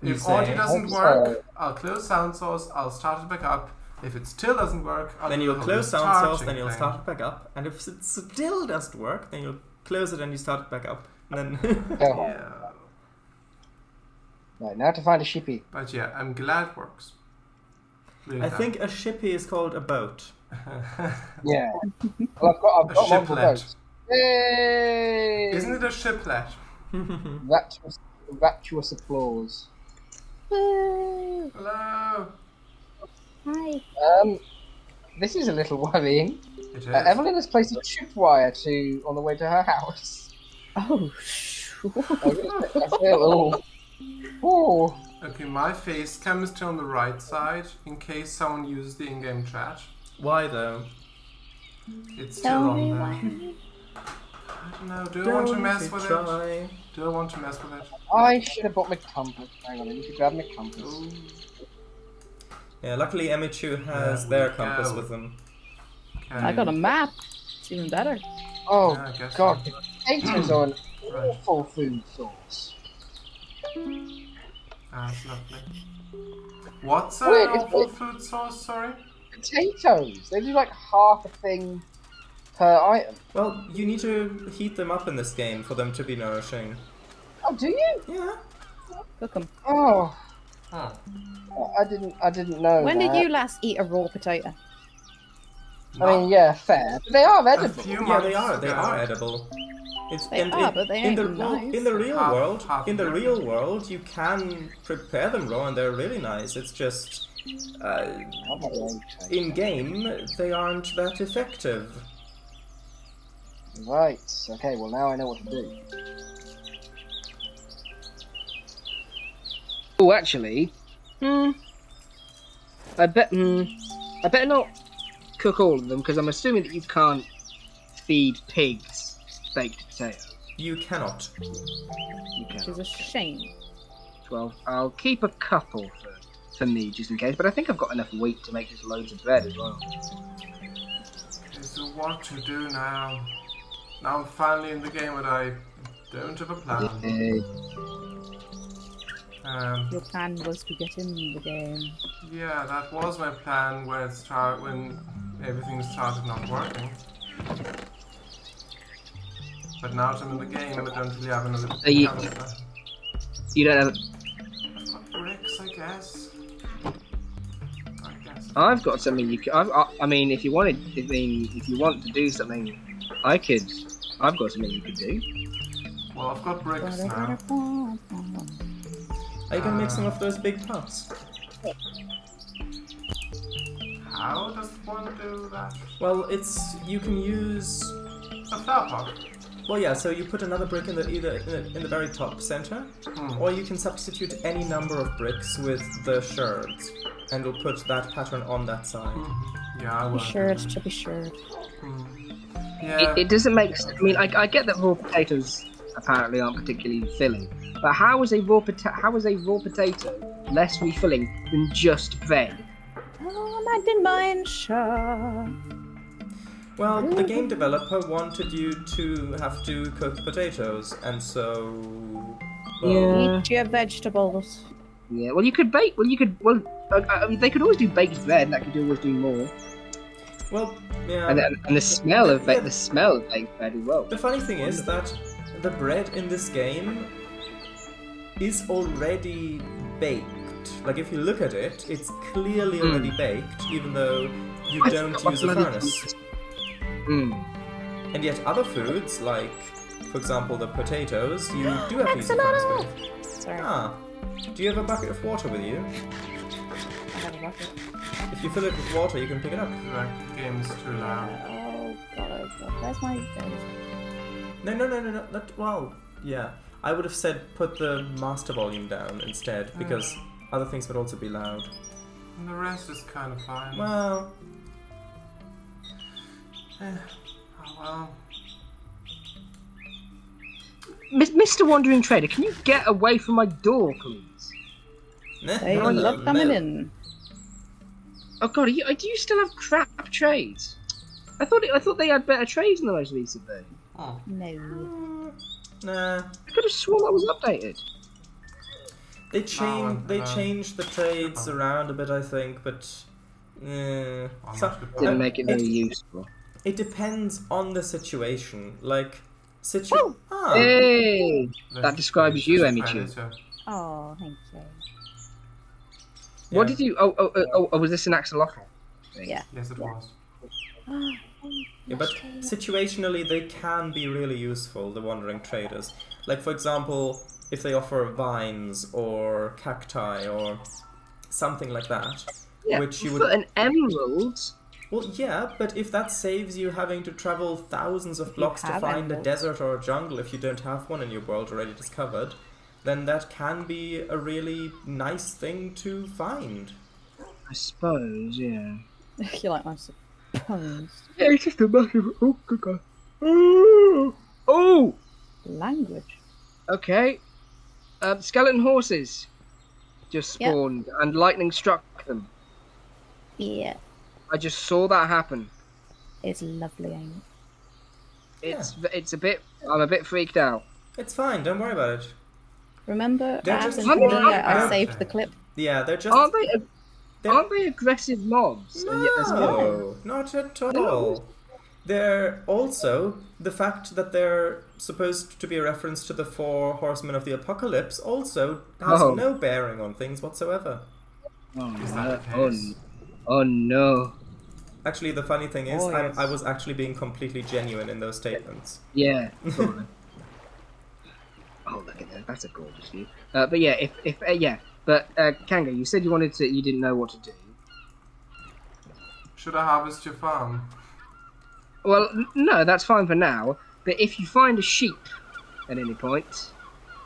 You If say? audio doesn't Hope work, so. I'll close sound source, I'll start it back up, If it still doesn't work, I'll Then do you'll the whole close sound source, starting then you'll thing. start it back up. And if it still doesn't work, then you'll close it and you start it back up. And then Oh. Yeah. Right, now to find a shippy. But yeah, I'm glad it works. Really I glad. think a shippy is called a boat. Yeah. Well, I've got multiple shiplet. boats. Yay! Isn't it a shiplet? Rapturous applause. Woo. Hello. Hi. This is a little worrying. It is. Evelyn has placed a tripwire on the way to her house. Oh, sure. Oh. Okay, my face cam is still on the right side in case someone uses the in-game chat. Why though? It's still Tell on me there. why. I don't know. Do I want to mess with it? try. Do I want to mess with it? I should have bought my compass. Hang on, I need to grab my compass. Ooh. Yeah, luckily Emichu has There their we compass go. with them. Okay. I got a map. It's even better. Oh, Yeah, I guess God. so. Potatoes are an Right. awful food source. That's lovely. What's Wait, an it's awful wait. food source? Sorry. Potatoes! They do like half a thing per item. Well, you need to heat them up in this game for them to be nourishing. Oh, do you? Yeah. Cook 'em. Oh, Huh. I didn't know When that. did you last eat a raw potato? I mean, yeah, fair. But they are a edible. few Yeah, months they are. They ago. are edible. It's They are, but they in the ain't nice. in the real Half- world. half In the of them. real world, you can prepare them raw, and they're really nice. It's just in game they aren't that effective. Right. Okay. Well, now I know what to do. Oh, actually, I better not cook all of them because I'm assuming that you can't feed pigs baked potatoes. You cannot. You Which can. is a shame. Well, I'll keep a couple for me just in case. But I think I've got enough wheat to make just loads of bread as well. Okay, so what to do now? Now I'm finally in the game, but I don't have a plan. Your plan was to get in the game. Yeah, that was my plan when everything started not working. But now that I'm in the game, I don't really have another you- canister. You don't have. I've got bricks, I guess. I've got something you can. I mean, if you wanted, if you want to do something, I've got something you could do. Well, I've got bricks now. Are you gonna make some of those big pots? How does one do that? Well, you can use. A flower pot. Well, yeah. So you put another brick in the very top center, or you can substitute any number of bricks with the sherds, and we'll put that pattern on that side. Yeah, I will. Be sure to be sure. Yeah. It doesn't make sense. I mean, I get that raw potatoes apparently aren't particularly filling, but how is a raw potato less refilling than just bread? Oh, I've been buying sure. Well, the game developer wanted you to have to cook potatoes, and so. Well, Yeah. Eat your vegetables. Yeah. Well, you could bake. I mean, they could always do baked bread, and that could always do more. Well, yeah. And the smell of baked bread as well. The funny thing is that the bread in this game is already baked. Like, if you look at it, it's clearly already baked, even though you I don't forgot use a bloody furnace. Mm. And yet other foods, like, for example, the potatoes, you do have to use a furnace with. Sorry, Ah. Do you have a bucket of water with you? I have a bucket. If you fill it with water, you can pick it up. The game's too loud. Oh god, where's my No. Not, well, yeah. I would have said put the master volume down instead, because other things would also be loud. And the rest is kind of fine. Well, Oh well. Mr. Wandering Trader, can you get away from my door, please? Hey, look coming in. Oh god, do you still have crap trays? I thought they had better trays in the most recent version. Oh. No. Nah. I could have sworn that was updated. They changed the trades around a bit, I think, but Not good Didn't point. make it very useful. It depends on the situation. Like, Hey! That describes you, Just Emichu. Predator. Oh, thank you. What Yeah. did you... Oh, was this an axolotl? Yeah. Yes, it was. Yeah, but situationally, they can be really useful, the wandering traders. Like, for example, if they offer vines or cacti or something like that, Yeah, which you for would... an emerald... Well, yeah, but if that saves you having to travel thousands of you blocks to have find a emeralds. desert or a jungle if you don't have one in your world already discovered, then that can be a really nice thing to find. I suppose, yeah. You're like, I'm supposed. Yeah, it's just a massive... Oh, good God. Oh! Language. Okay. Skeleton horses just Yep. spawned and lightning struck them. Yeah. I just saw that happen. It's lovely, ain't it? It's a bit... I'm a bit freaked out. It's fine, don't worry about it. Remember They're what just happened to me? small. I saved the clip. Yeah, they're just... Aren't they aggressive mobs? And yet there's No, not at all. They're also, the fact that they're supposed to be a reference to the 4 horsemen of the apocalypse also has Oh. no bearing on things whatsoever. Is that the case? Oh no. Actually, the funny thing is, Oh, yes. I was actually being completely genuine in those statements. Yeah. Probably. Oh, look at that. That's a gorgeous view. But yeah, But Kango, you said you didn't know what to do. Should I harvest your farm? Well, no, that's fine for now. But if you find a sheep at any point,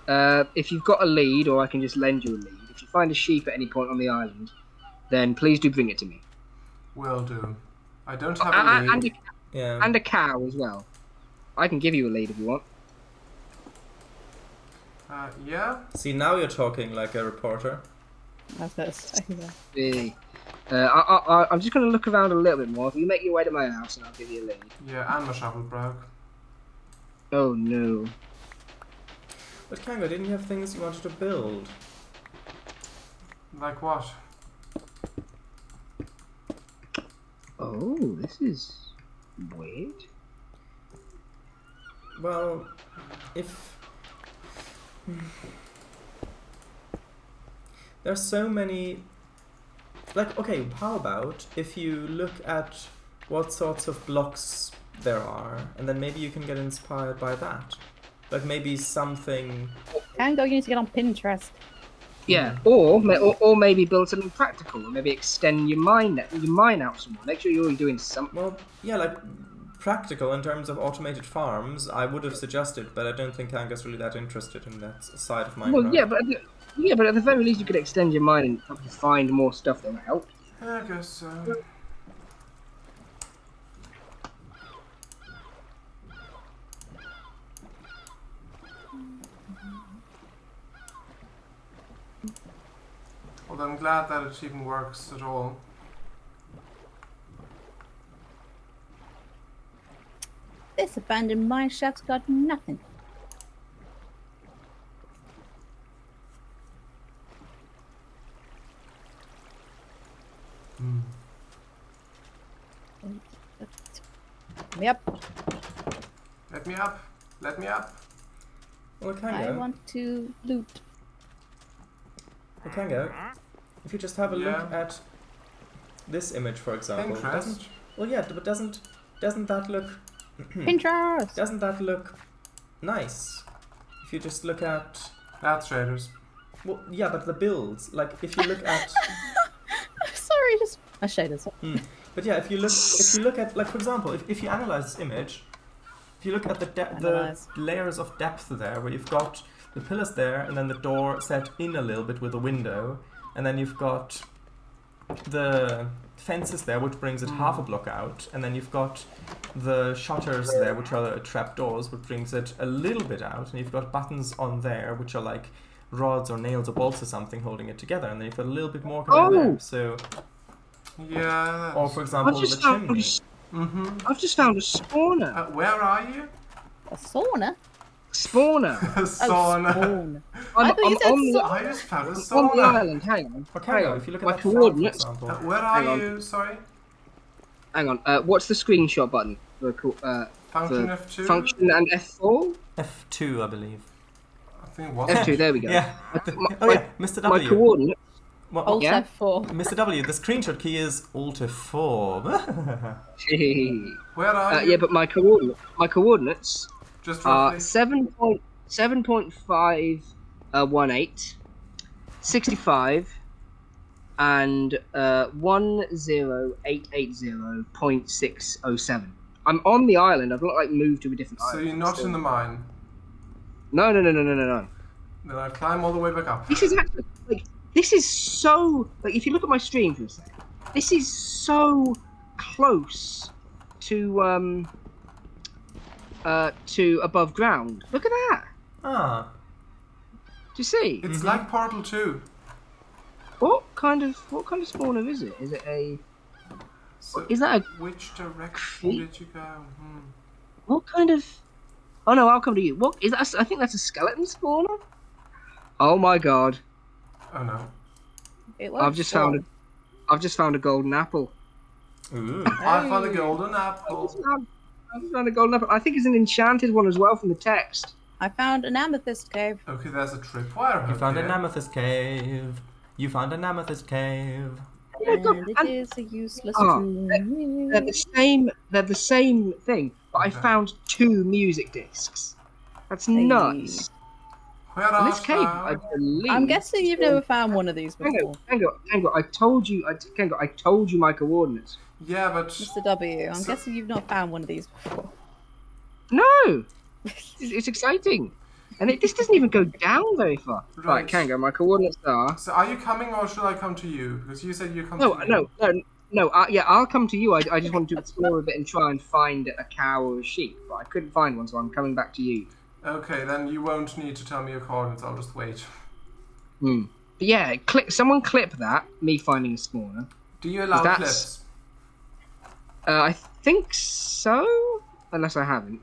if you've got a lead, or I can just lend you a lead, if you find a sheep at any point on the island, then please do bring it to me. Will do. I don't have a lead. Yeah. And a cow as well. I can give you a lead if you want. Yeah? See, now you're talking like a reporter. I was gonna say that. Hey. I'm just going to look around a little bit more. If you make your way to my house, and I'll give you a lead. Yeah, and my shovel broke. Oh no. But Kango, didn't you have things you wanted to build? Like what? Oh, this is weird. Well, if... There's so many... Like, okay, how about if you look at what sorts of blocks there are, and then maybe you can get inspired by that. Like maybe something... Kango, you need to get on Pinterest. Yeah, or maybe build something practical, or maybe extend your mine out some more. Make sure you're doing something. Well, yeah, like practical in terms of automated farms, I would have suggested, but I don't think Kanga's really that interested in that side of Minecraft. Well, yeah, but at the very least you could extend your mine and probably find more stuff that will help. I guess so. Although I'm glad that it even works at all. This abandoned mine shaft's got nothing. Yep, Let me up! Let me up! Well, I Kango, want to loot. if you just have a look Yeah. at this image, for example, Pinterest? but doesn't that look Pinterest! doesn't that look nice? If you just look at That's traders. well, yeah, but the builds, like if you look at Sorry, just I showed us. but yeah, if you look at like for example, if you analyze this image, if you look at the Analyze. layers of depth there, where you've got the pillars there, and then the door set in a little bit with a window, and then you've got the fences there, which brings it half a block out, and then you've got the shutters there, which are trap doors, which brings it a little bit out, and you've got buttons on there, which are like rods or nails or bolts or something holding it together, and then you've got a little bit more coming there. So, Yeah. or for example, the chimney. Mm-hmm. I've just found a spawner. Where are you? A sauna? Oh, Sauna. spawn. I I'm thought you said on the I just found a on the sauna. island. Hang on. Okay, Hang on. if you look at My that flag, for coordinates. example. Where Hang are on. you? Sorry. Hang on. What's the screenshot button? Function For F2? function and F4? F2, I believe. I think it was. F2, there we go. Yeah. My- Oh yeah, Mr. My W. coordinate. Alt Yeah? F4. Mr. W, the screenshot key is Alt F4. Where are you? Yeah, but my coordinates Just are roughly. 7.518, 65, and 10880.607. I'm on the island. I've not like moved to a different So island. you're not Still. in the mine. No. Then I climb all the way back up. This is actually like this is so like if you look at my stream for a second, this is so close to above ground. Look at that. Ah. Do you see? It's like Portal 2. What kind of spawner is it? Is it a? So Is that a? which direction did you go? What kind of? Oh no, I'll come to you. What is that? I think that's a skeleton spawner. Oh my god! Oh no. It I've just found a golden apple. Ooh. I found a golden I apple. just found a golden apple. I think it's an enchanted one as well from the text. I found an amethyst cave. Okay, there's a tripwire. You found here. an amethyst cave. You found an amethyst cave. Oh my god! And it And is a useless Oh, tool. they're the same. They're the same thing. But I Okay. found 2 music discs. That's nuts. Where In are this cave, I believe. I'm guessing you've never found one of these before. Tango, I told you my coordinates. Yeah, but Mr. W, I'm So- guessing you've not found one of these before. No! It's exciting. And this doesn't even go down very far. Right. Right, Kango, my coordinates are... so are you coming or should I come to you? Because you said you come to me. No, yeah, I'll come to you. I just wanted to explore a bit and try and find a cow or a sheep. But I couldn't find one, so I'm coming back to you. Okay, then you won't need to tell me your coordinates. I'll just wait. But yeah, someone clip that, me finding a spawner. Do you allow That's- clips? I think so, unless I haven't.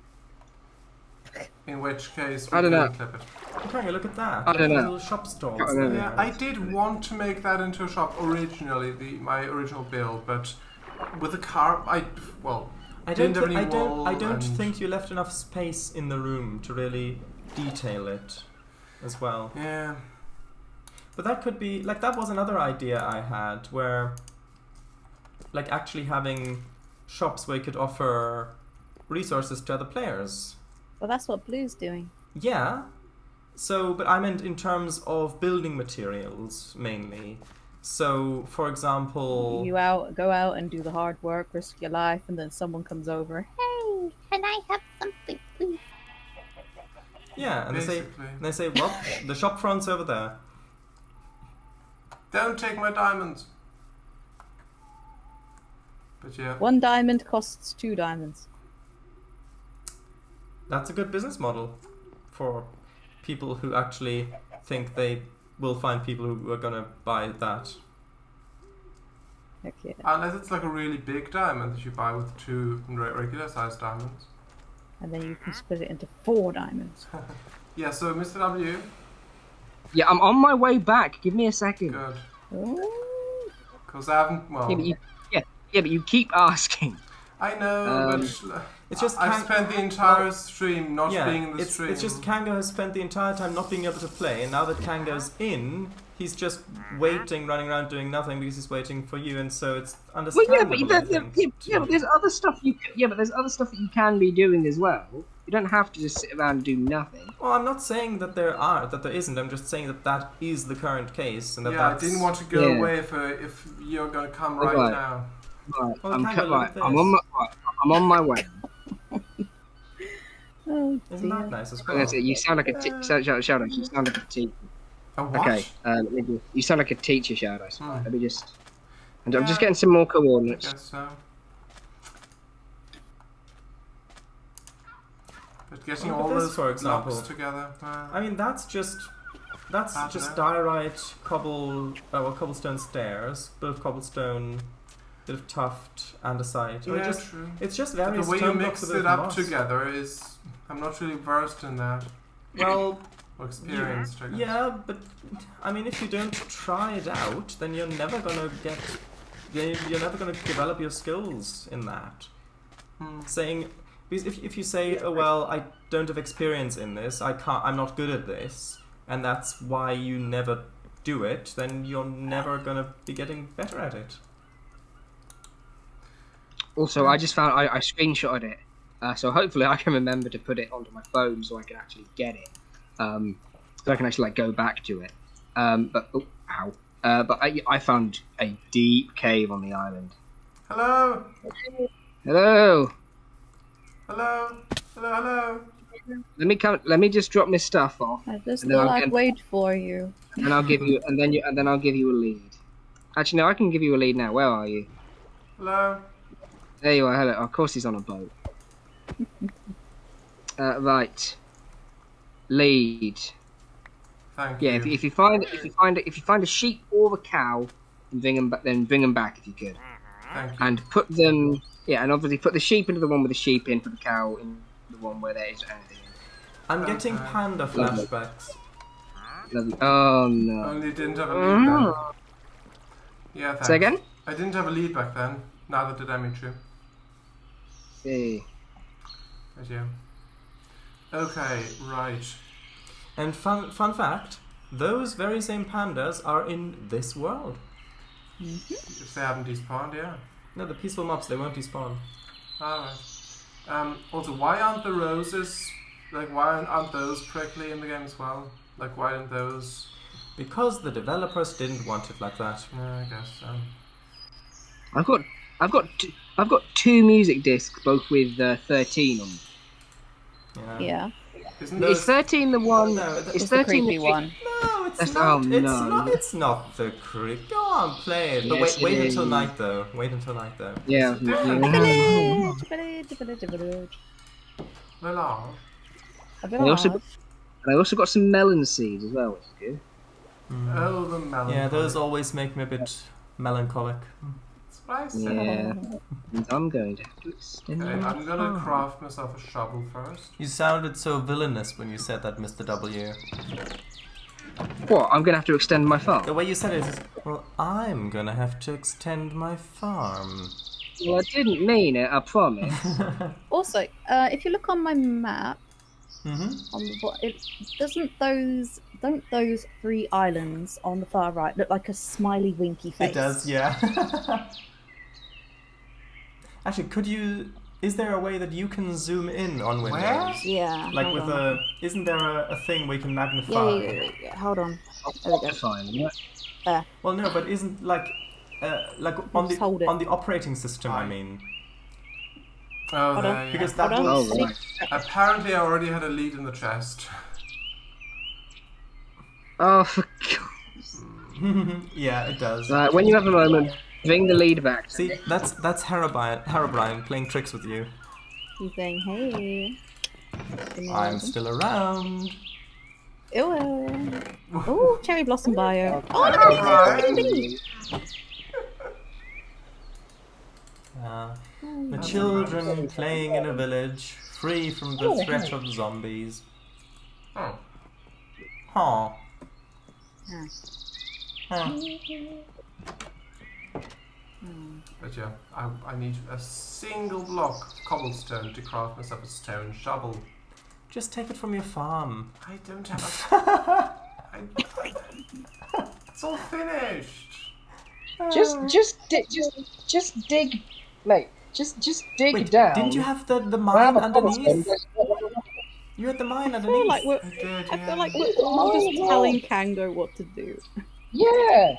In which case, we I don't can know. clip it. Okay, look at that. I don't know. Little shop stalls I don't know. there. Yeah, I did want to make that into a shop originally, my original build, but with the car, I didn't have any wall. I don't and- think you left enough space in the room to really detail it as well. Yeah. But that could be like that was another idea I had where like actually having shops where you could offer resources to other players. Well, that's what Blue's doing. Yeah. So, but I meant in terms of building materials mainly. So, for example, You go out and do the hard work, risk your life, and then someone comes over. Hey, can I have something, please? yeah, and Basically. they say, well, the shop front's over there. Don't take my diamonds. But yeah. 1 diamond costs 2 diamonds. That's a good business model for people who actually think they will find people who are gonna buy that. Heck yeah. Unless it's like a really big diamond that you buy with 2 regular sized diamonds. And then you can split it into 4 diamonds. Yeah, so Mr. W, Yeah, I'm on my way back. Give me a second. good. Ooh. Because I haven't, well, Yeah, but you keep asking. I know, but It's just I've spent the entire stream not being in the stream. it's just Kango has spent the entire time not being able to play, and now that Kango's in, he's just waiting, running around doing nothing because he's waiting for you, and so it's Well, understandable. I think. but there's other stuff there's other stuff that you can be doing as well. You don't have to just sit around and do nothing. Well, I'm not saying that there isn't. I'm just saying that is the current case, and Yeah, I that's... didn't want to go Yeah. away if you're gonna come right Right. now. Right, Well, I'm Kango, look at this. I'm on my way. Oh, Isn't dear. that nice as well? That's it. You sound like a Shadows. You sound like a teacher. A what? Okay, you sound like a teacher, Shadows. Hmm. Let me just. I'm Yeah. just getting some more I coordinates. guess so. But getting Look at all this, those for example. blocks together. I mean, that's just diorite cobblestone stairs, bit of cobblestone, bit of tuft, andesite. Or yeah, just true. it's just But various the way you stone mix blocks, a bit it of up moss. together is, I'm not really versed in that. Well, Or experienced, I guess. yeah, but I mean, if you don't try it out, then you're never gonna you're never gonna develop your skills in that. Saying, because if you say, oh well, I don't have experience in this, I'm not good at this, and that's why you never do it, then you're never gonna be getting better at it. Also, I just found I screenshotted it, so hopefully I can remember to put it onto my phone so I can actually get it, so I can actually like go back to it. But I found a deep cave on the island. Hello? Hello. Hello? Hello, hello? Let me just drop my stuff off, I just And then thought I'll I'd get- wait for you. and I'll give you, and then I'll give you a lead. Actually, no, I can give you a lead now. Where are you? Hello? There you are. Hello. Of course, he's on a boat. Right. Lead. Thank Yeah. you. If you find a sheep or a cow, then bring them back if you could, Thank you. and put them. Yeah, and obviously put the sheep into the one with the sheep in, put the cow in the one where there is anything in. I'm getting Okay. panda Lovely. flashbacks. Lovely. Oh no. Only didn't have a lead then. Yeah, thanks. Say again? I didn't have a lead back then. Neither did Emichu. Hey. But yeah. Okay, right. And fun fact, those very same pandas are in this world. If they haven't despawned, yeah. No, the peaceful mobs, they won't despawn. Alright. Also, why aren't the roses, like, why aren't those prickly in the game as well? Like, why aren't those... Because the developers didn't want it like that. Yeah, I guess so. I've got two music discs, both with 13 on them. Yeah. Isn't Is 13 the one? No, is It's the 13 creepy one. No, it's That's- not. oh, it's no. not. It's not the creep. Go on, play it. But Yes, wait it until is. night though. Wait until night though. Yeah. different? Village. Melange. A I also village. I also got some melon seeds as well, which is good. Oh, the melon. Yeah, those always make me a bit melancholic. That's what I said. Yeah. And I'm going to have to extend Okay, my I'm gonna farm. craft myself a shovel first. You sounded so villainous when you said that, Mr. W. What? I'm going to have to extend my farm. The way you said it is, well, I'm gonna have to extend my farm. Well, I didn't mean it. I promise. Also, if you look on my map, Mm-hmm. on the don't those three islands on the far right look like a smiley winky face? It does, yeah. Actually, is there a way that you can zoom in on Windows? Where? Yeah. Like hold with on. isn't there a thing where you can magnify? Yeah. Hold on. There we go. Fine. Well, no, but isn't like Just hold it. on the operating system? I mean, Oh, Hold there on. you because go. that Hold on. Oh, was right. Apparently I already had a lead in the chest. Oh, for God. yeah, it does. Right, when you have a moment, bring the lead back. to See, me. that's Herobrine playing tricks with you. He's saying, "Hey." I'm still around. Oh, cherry blossom bio. Oh, Alright. look at these. The children playing in a village, free from the threat of zombies. Oh. Huh. Ah. Huh. But yeah, I need a single block of cobblestone to craft myself a stone shovel. Just take it from your farm. I don't have a... It's all finished. Just dig, mate. Just dig Wait, down. didn't you have the Grab mine a cobblestone, underneath? just- You had the mine I feel like underneath. I feel like we're all just telling Kango what to do. Yeah.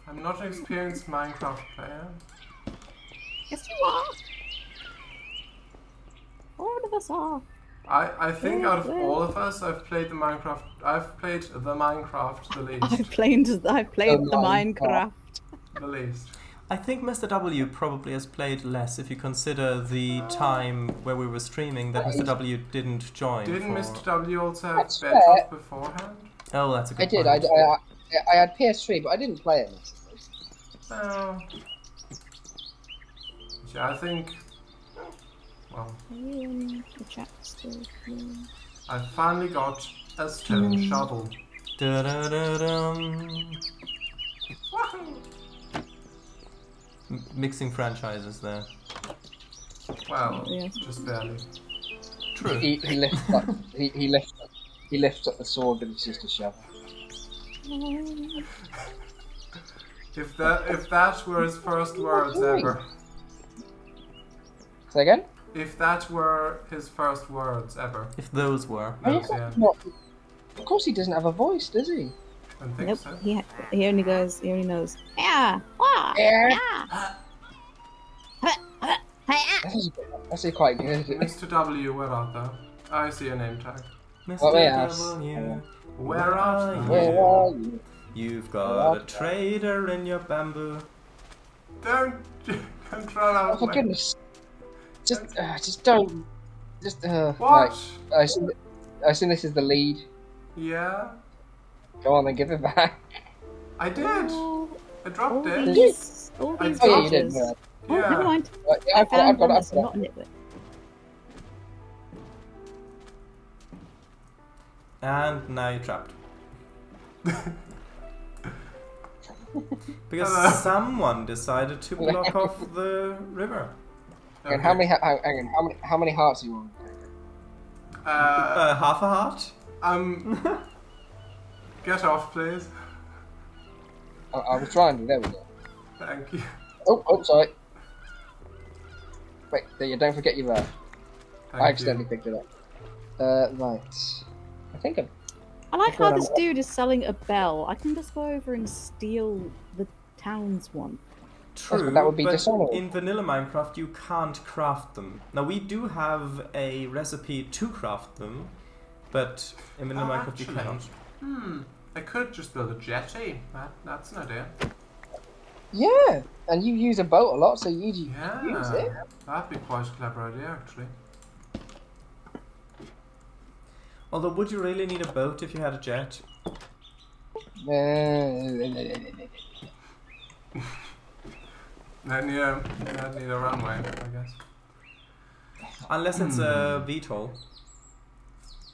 I'm not an experienced Minecraft player. Yes, you are. All of us are. I think out of all of us, I've played the Minecraft the least. I've played the Minecraft. Minecraft. The least. I think Mr. W probably has played less if you consider the time where we were streaming that Mr. W didn't join. Didn't for... Mr. W also have That's Bedrock fair. beforehand? Oh, that's a good I did. point. I had PS3, but I didn't play it. Oh. Yeah, I think... Well, The chat's still I finally got a stone shovel. Da-da-da-dum. Mixing franchises there. Well, Yes. just barely. True. He lifts up. He lifts up the sword, but it's just a shovel. If that were his first words ever. Say again? If that were his first words ever. If those were. Those, yeah. Of course, he doesn't have a voice, does he? I don't think Nope. so. He only knows. Yeah. Wah, Yeah. yeah. That's actually quite good. Mr. W, where art thou? I see a name tag. Mr. Well, yes. W, Where art thou? Where are you? you've got a trader in your bamboo. Don't control out. Oh, for goodness! Just don't. What? Like, I assume this is the lead. Yeah, Go on, then give it back. I did. Oh, I dropped all it. these Oh yeah, you dodges. did. Yeah. Oh, Yeah. never mind. Right, yeah, I I've found got one it. that's not a nitwit. And now you're trapped. Because Hello. someone decided to block off the river. And how many hearts do you want? Half a heart? Get off, please. I was trying to. There we go. Thank you. Oh, sorry. Wait, there you don't forget your verb. Thank I accidentally you. picked it up. Right. I think I like That's how what this I'm- dude is selling a bell. I can just go over and steal the town's one. True, but that would be but dishonorable. in vanilla Minecraft you can't craft them. Now we do have a recipe to craft them, but in vanilla Minecraft actually. you cannot. I could just build a jetty. That's an idea. Yeah, and you use a boat a lot, so you use it. Yeah, that'd be quite a clever idea, actually. Although, would you really need a boat if you had a jet? I'd need a runway, I guess. Unless it's a VTOL.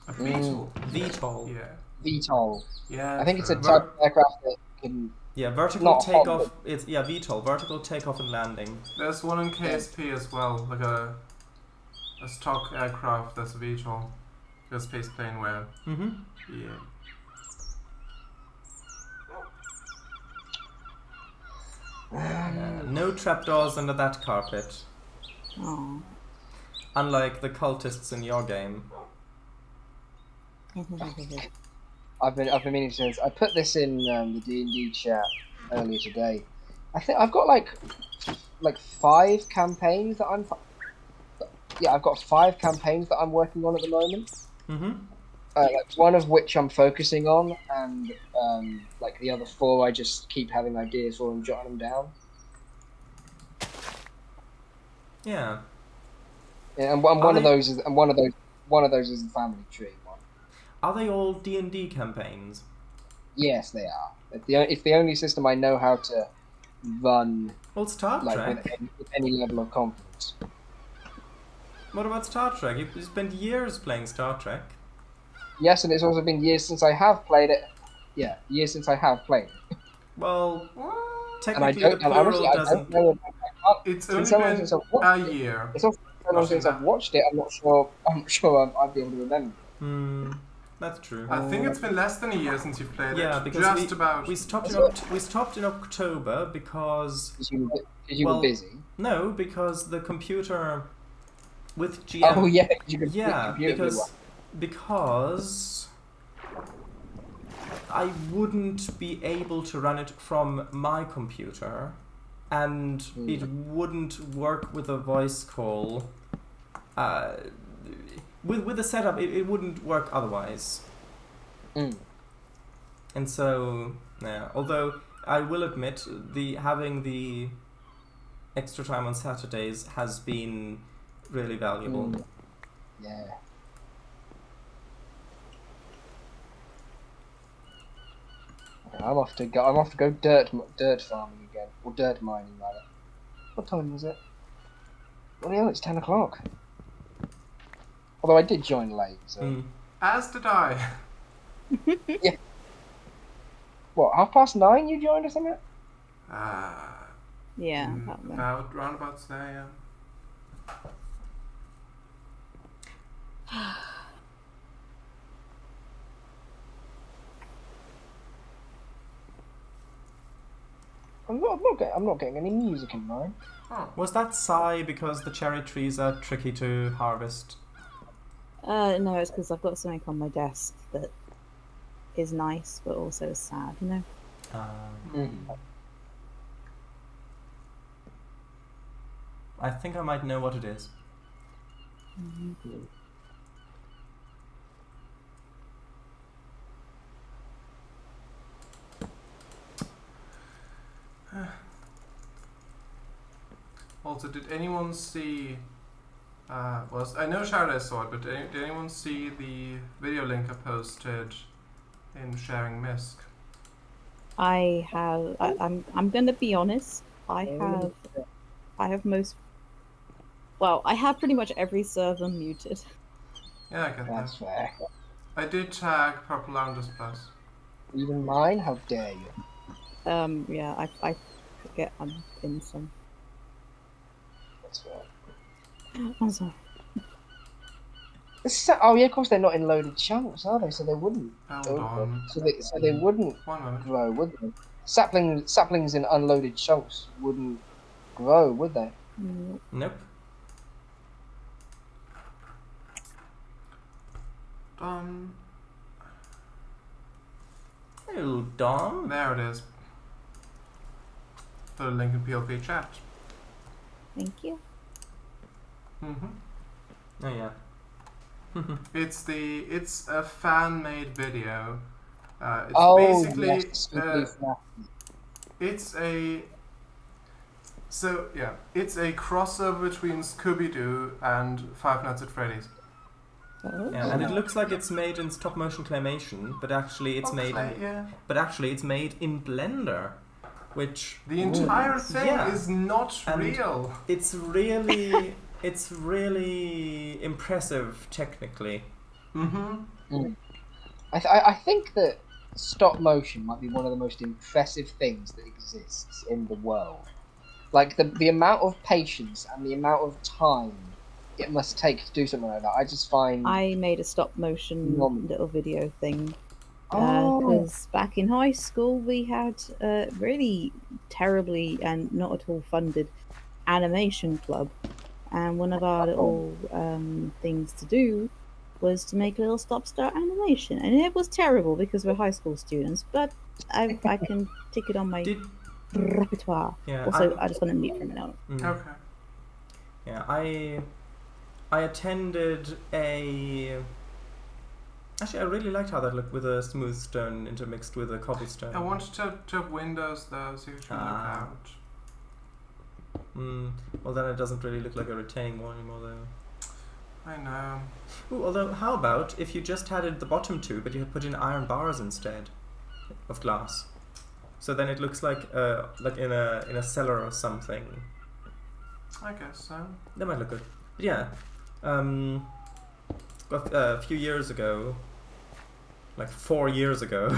A beetle. VTOL. Yeah. VTOL. Yeah. I think it's a true. type of aircraft that can. Yeah, vertical Not takeoff. It's VTOL, vertical takeoff and landing. There's one in KSP as well, like a stock aircraft that's a VTOL. A space plane where. Mm-hmm. Yeah. No trapdoors under that carpet. Oh. Unlike the cultists in your game. I've been meaning since I put this in the D&D chat earlier today. I think I've got like 5 campaigns that I'm. Yeah, I've got 5 campaigns that I'm working on at the moment. Mm-hmm. Like one of which I'm focusing on, and like the other 4, I just keep having ideas for and jotting them down. Yeah. Yeah, and one of those is the family tree one. Are they all D&D campaigns? Yes, they are. It's the only system I know how to run Well, Star like Trek. with any level of confidence. What about Star Trek? You spent years playing Star Trek. Yes, and it's also been years since I have played it. Yeah, years since I have played it. Well, And I technically don't. the And honestly, plural I doesn't. don't know. It's It's only so long been since I've a watched it. year. It's also so long since I've watched it. I'm not sure I'd be able to remember. That's true. I think it's been less than a year since you've played Yeah, it. because Just about. we stopped in October because Because you were busy. no, because the computer with GM. Oh yeah, you could Yeah, computer because I wouldn't be able to run it from my computer, and it wouldn't work with a voice call. With the setup, it wouldn't work otherwise. And so, yeah. Although I will admit, having the extra time on Saturdays has been really valuable. Yeah. I'm off to go dirt farming again, or dirt mining rather. What time is it? Well, yeah, it's 10 o'clock. Although I did join late, so. As did I. What, 9:30 you joined or something? Yeah, about then. About roundabouts there, yeah. I'm not getting any music in mine. Oh. Was that sigh because the cherry trees are tricky to harvest? No, it's because I've got something on my desk that is nice, but also is sad, you know? I think I might know what it is. Also, did anyone see... I know Sharda saw it, but did anyone see the video link I posted in Sharing Misk? I have. I'm gonna be honest. I have most. Well, I have pretty much every server muted. Yeah, I get That's that. fair. I did tag Purple Lounges Plus. Even mine? How dare you? Yeah, I forget I'm in some. That's fair. I'm sorry. Oh yeah, of course they're not in loaded chunks, are they? So they wouldn't. Hold on. So they wouldn't 1 moment. grow, would they? Saplings in unloaded chunks wouldn't grow, would they? Nope. Done. Hello, Dom. There it is. Put a link in PLP chat. Thank you. Oh yeah. It's a fan-made video. It's basically yes, it's a crossover between Scooby-Doo and Five Nights at Freddy's. Oh. Yeah, and it looks like it's made in stop motion claymation, but actually it's made in Blender, which the entire thing is not and real. It's really impressive technically. I think that stop motion might be one of the most impressive things that exists in the world. Like the amount of patience and the amount of time it must take to do something like that. I just find... I made a stop motion little video thing. Oh. Because back in high school we had a really terribly and not at all funded animation club. And one of our little things to do was to make a little stop-start animation. And it was terrible because we're high school students, but I can tick it on my repertoire. Yeah, also, I just want to mute for a minute. Okay. Yeah, I attended a... Actually, I really liked how that looked with a smooth stone intermixed with a cobblestone. I wanted to have windows though, so you should look out. Well, then it doesn't really look like a retaining wall anymore, though. I know. Ooh, although, how about if you just had it the bottom two, but you had put in iron bars instead of glass? So then it looks like in a cellar or something. I guess so. That might look good. But yeah, a few years ago, like 4 years ago,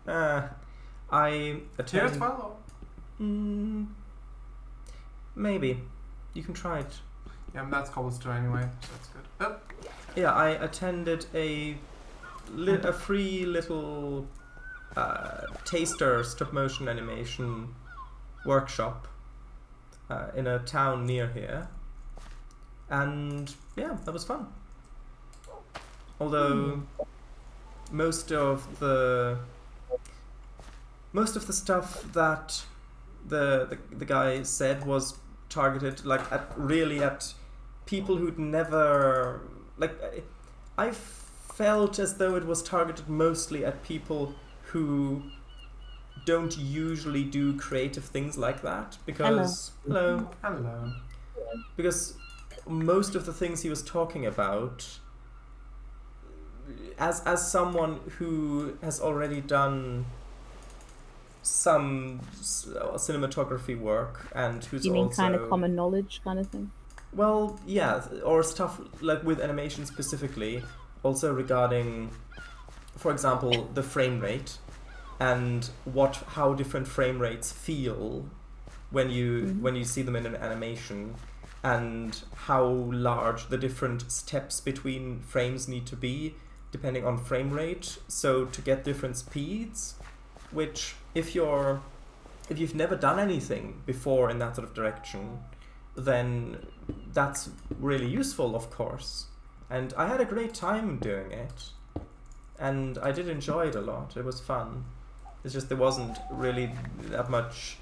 I attended... Years 12? Maybe. You can try it. Yeah, that's cobblestone anyway, so that's good. Oh. Yeah, I attended a free little taster stop motion animation workshop in a town near here, and yeah, that was fun. Although most of the stuff that the guy said was targeted at people who'd never I felt as though it was targeted mostly at people who don't usually do creative things like that, because hello because most of the things he was talking about, as someone who has already done some cinematography work and who's You mean also kind of common knowledge kind of thing? well, yeah, or stuff like with animation specifically, also regarding, for example, the frame rate and how different frame rates feel when you see them in an animation, and how large the different steps between frames need to be depending on frame rate, so to get different speeds, which if you've never done anything before in that sort of direction, then that's really useful, of course. And I had a great time doing it, and I did enjoy it a lot. It was fun. It's just there wasn't really that much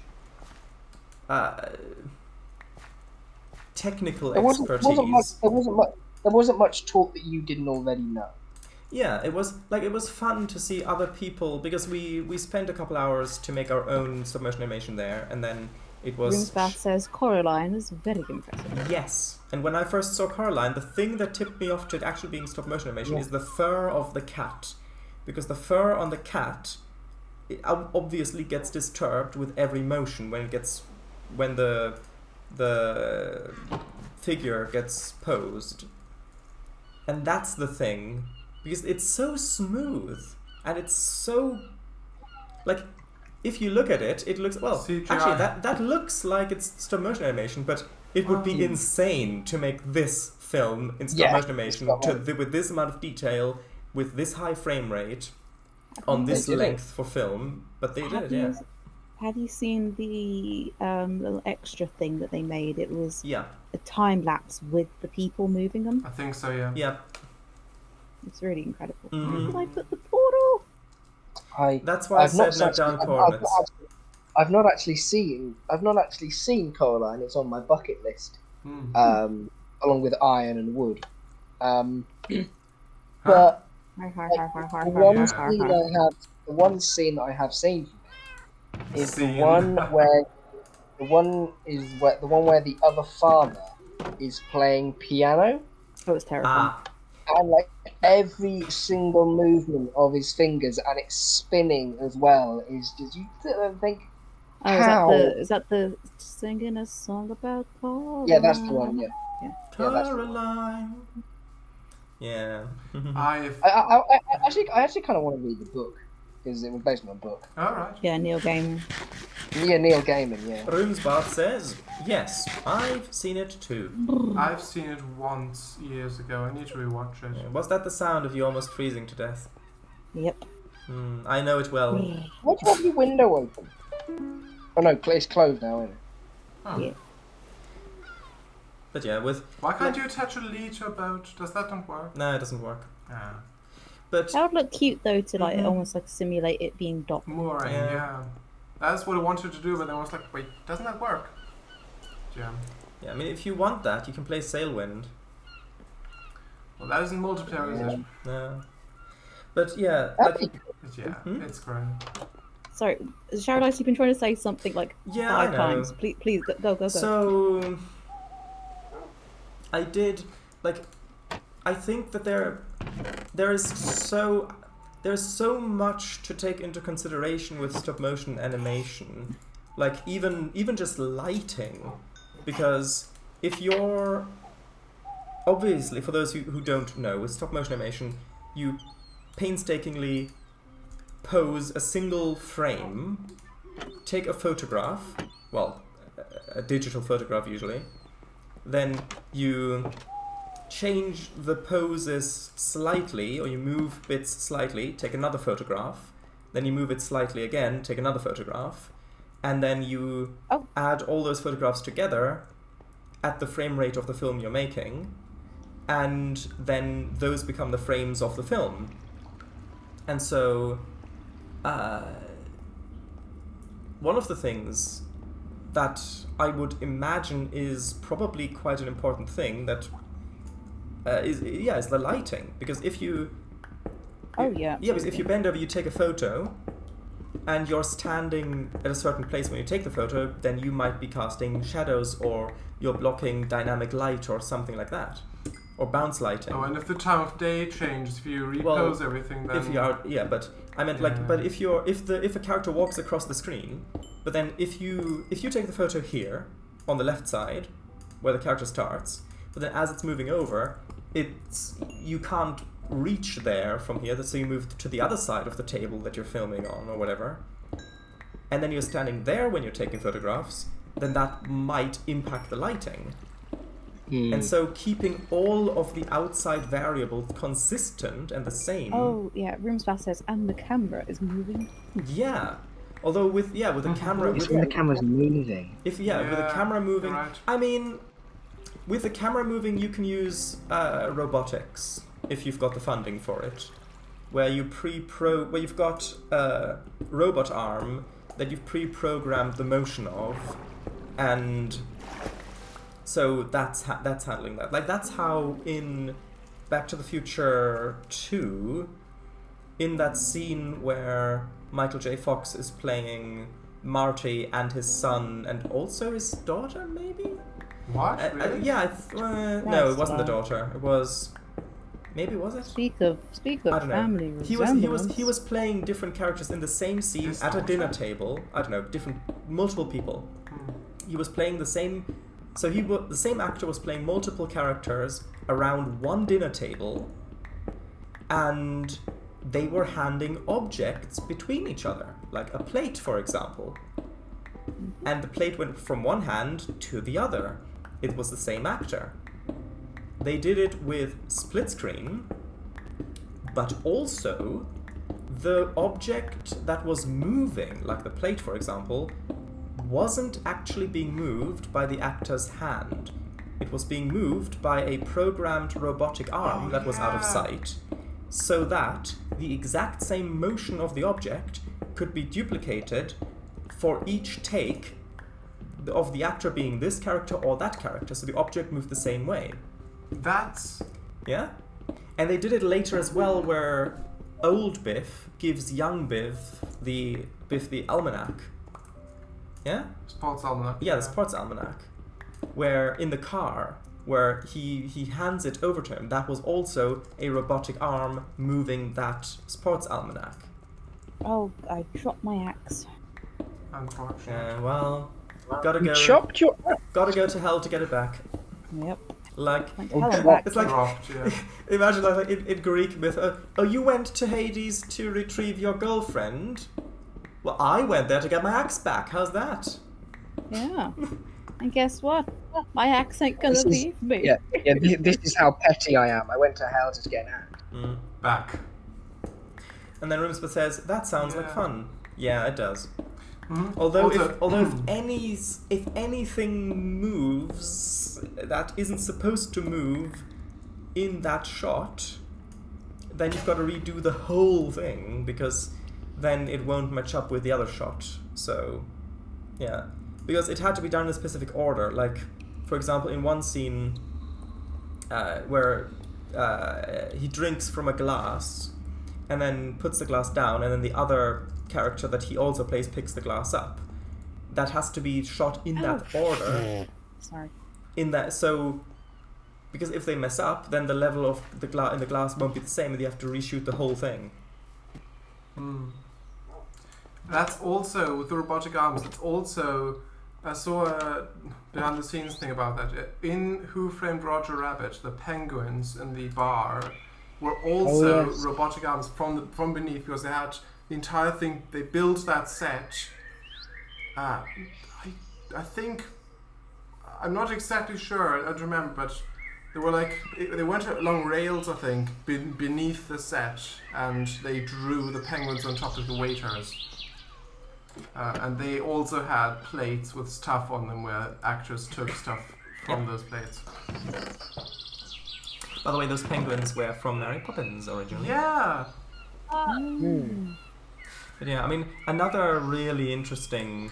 technical expertise. There wasn't much talk that you didn't already know. Yeah, it was fun to see other people, because we spent a couple hours to make our own stop motion animation there, and then it was... Grimsbath says Coraline is very impressive. Yes, and when I first saw Coraline, the thing that tipped me off to it actually being stop motion animation is the fur of the cat, because the fur on the cat obviously gets disturbed with every motion when the figure gets posed, and that's the thing. Because it's so smooth, and it's so, like, if you look at it, it looks, well, CGI. Actually, that looks like it's stop motion animation, but it would be insane to make this film in stop motion animation with this amount of detail, with this high frame rate, on this length for film, but they did, yeah. Have you seen the little extra thing that they made? It was Yeah. a time lapse with the people moving them. I think so, yeah. Yeah. It's really incredible. Mhm. Where did I put the portal? That's why I said note down coordinates. I've not actually seen Coraline. It's on my bucket list, along with Iron and Wood. But the one scene that I have seen is the one where the other farmer is playing piano. Oh, it's terrifying. And like every single movement of his fingers, and it's spinning as well, is just, you think, how? Is that the singing a song about Caroline? Yeah, that's the one. Yeah. Caroline. Yeah. I actually kind of want to read the book, because it was based on a book. All right. Yeah, Neil Gaiman. Yeah, Neil Gaiman. Yeah. Roomsbath says, yes, I've seen it too. I've seen it once years ago. I need to rewatch it. Was that the sound of you almost freezing to death? Yep. I know it well. Why do you have your window open? Oh no, it's closed now, isn't it? Oh. Yeah. But yeah, Why can't you attach a lead to a boat? Does that not work? No, it doesn't work. Yeah. But That would look cute though, to like almost like simulate it being docked. Mooring, yeah. That's what I wanted to do, but then I was like, wait, doesn't that work? Yeah. yeah, I mean, if you want that, you can play Sailwind. Well, that isn't multiplayer, is it? No. But yeah, Yeah, it's great. Sorry, Sharadise, you've been trying to say something like Yeah, 5 I know. times. Please go. So I did, like, I think that there's so much to take into consideration with stop motion animation, like even just lighting, because if you're, obviously, for those who don't know, with stop motion animation, you painstakingly pose a single frame, take a photograph, well, a digital photograph usually, then you change the poses slightly, or you move bits slightly, take another photograph, then you move it slightly again, take another photograph, and then you add all those photographs together at the frame rate of the film you're making, and then those become the frames of the film. And so one of the things that I would imagine is probably quite an important thing that is the lighting, because if you because if you bend over, you take a photo, and you're standing at a certain place when you take the photo, then you might be casting shadows, or you're blocking dynamic light or something like that, or bounce lighting. Oh, and if the time of day changes, if you repose everything, then if you are, but I meant but if a character walks across the screen, but then if you take the photo here on the left side where the character starts, but then as it's moving over, you can't reach there from here, so you move to the other side of the table that you're filming on or whatever, and then you're standing there when you're taking photographs, then that might impact the lighting. And so keeping all of the outside variables consistent and the same. Oh, yeah, Roomsplash says, and the camera is moving. Yeah. Although with the camera... It's when the camera's moving. With the camera moving... Right. I mean, with the camera moving, you can use robotics, if you've got the funding for it. Where you've got a robot arm that you've pre-programmed the motion of, and... So that's handling that. Like, that's how in Back to the Future 2, in that scene where Michael J. Fox is playing Marty and his son and also his daughter, maybe? What? Really? No, it wasn't the daughter. It was... Maybe was it? Speak of I don't know. family He was playing different characters in the same scene at a dinner table. I don't know, multiple people. He was playing the same... So the same actor was playing multiple characters around one dinner table, and they were handing objects between each other, like a plate, for example. And the plate went from one hand to the other. It was the same actor. They did it with split screen, but also the object that was moving, like the plate, for example, wasn't actually being moved by the actor's hand. It was being moved by a programmed robotic arm that was out of sight, so that the exact same motion of the object could be duplicated for each take of the actor being this character or that character, so the object moved the same way. That's... Yeah? And they did it later as well, where old Biff gives young Biff the almanac. Yeah? Sports almanac. Yeah, the sports almanac. Where in the car, where he hands it over to him, that was also a robotic arm moving that sports almanac. Oh, I dropped my axe. Unfortunately. Well, gotta go. Chopped your... Gotta go to hell to get it back. Yep. Like, It's like Dropped, yeah. imagine like in Greek myth. Oh, you went to Hades to retrieve your girlfriend. Well, I went there to get my axe back. How's that? Yeah. And guess what? My axe ain't gonna leave me. Yeah, this is how petty I am. I went to hell to get an axe. Back. And then Roomsmith says, that sounds like fun. Yeah, it does. Mm-hmm. Although if anything moves that isn't supposed to move in that shot, then you've got to redo the whole thing, because then it won't match up with the other shot. So, yeah. Because it had to be done in a specific order. Like, for example, in one scene where he drinks from a glass and then puts the glass down, and then the other character that he also plays picks the glass up. That has to be shot in that order. Sorry. In that, so because if they mess up, then the level of the in the glass won't be the same, and you have to reshoot the whole thing. That's also with the robotic arms. It's also, I saw a behind the scenes thing about that. In Who Framed Roger Rabbit, the penguins in the bar were also robotic arms from beneath, because they had the entire thing. They built that set. I think, I'm not exactly sure. I don't remember, but they were like, they went along rails, I think, beneath the set, and they drew the penguins on top of the waiters. And they also had plates with stuff on them where actors took stuff from those plates. By the way, those penguins were from Mary Poppins originally. Yeah! But yeah, I mean, another really interesting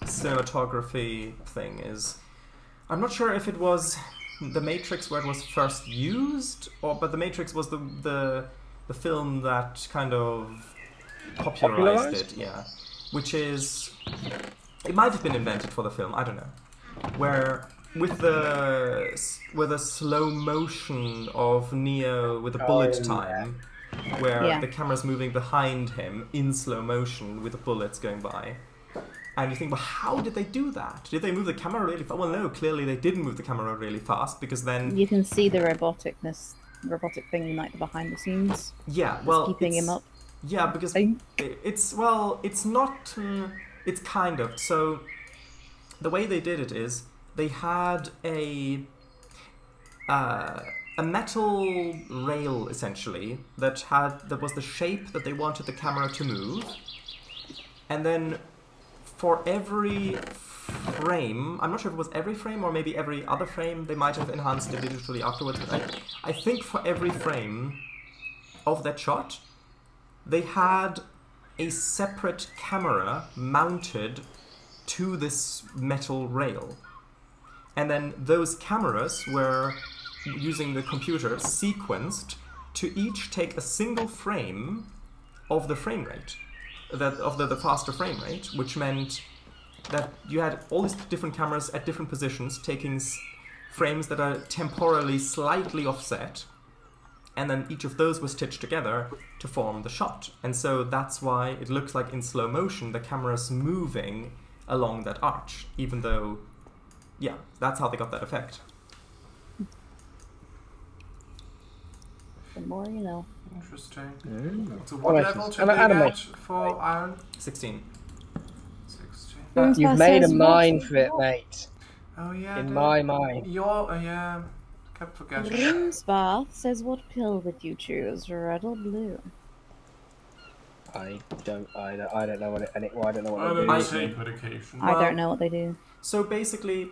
cinematography thing is, I'm not sure if it was The Matrix where it was first used, but The Matrix was the film that kind of popularized it, yeah. Which is, it might have been invented for the film, I don't know. Where with the slow motion of Neo with the bullet time, where the camera's moving behind him in slow motion with the bullets going by. And you think, well, how did they do that? Did they move the camera really fast? Well, no, clearly they didn't move the camera really fast, because then... You can see the roboticness robotic thing like behind the scenes. Yeah, well, Keeping him up. Yeah, because it's not. It's kind of so. The way they did it is they had a metal rail essentially that was the shape that they wanted the camera to move, and then for every frame, I'm not sure if it was every frame or maybe every other frame, they might have enhanced it digitally afterwards, but I think for every frame of that shot, they had a separate camera mounted to this metal rail. And then those cameras were, using the computer, sequenced to each take a single frame of the frame rate, of the faster frame rate, which meant that you had all these different cameras at different positions taking frames that are temporally slightly offset, and then each of those was stitched together to form the shot. And so that's why it looks like in slow motion the camera's moving along that arch, even though, yeah, that's how they got that effect. The more you know. Interesting. So Well, what I level just- to and be animate. at for Iron? 16. 16. You've made a mind for it, mate. Oh yeah. In dude. my mind. Yeah. Kept forgetting. Grimsbath says, what pill would you choose, red or blue? I don't know what it. I don't know what I it don't is. take medication. I don't know what they do. So basically,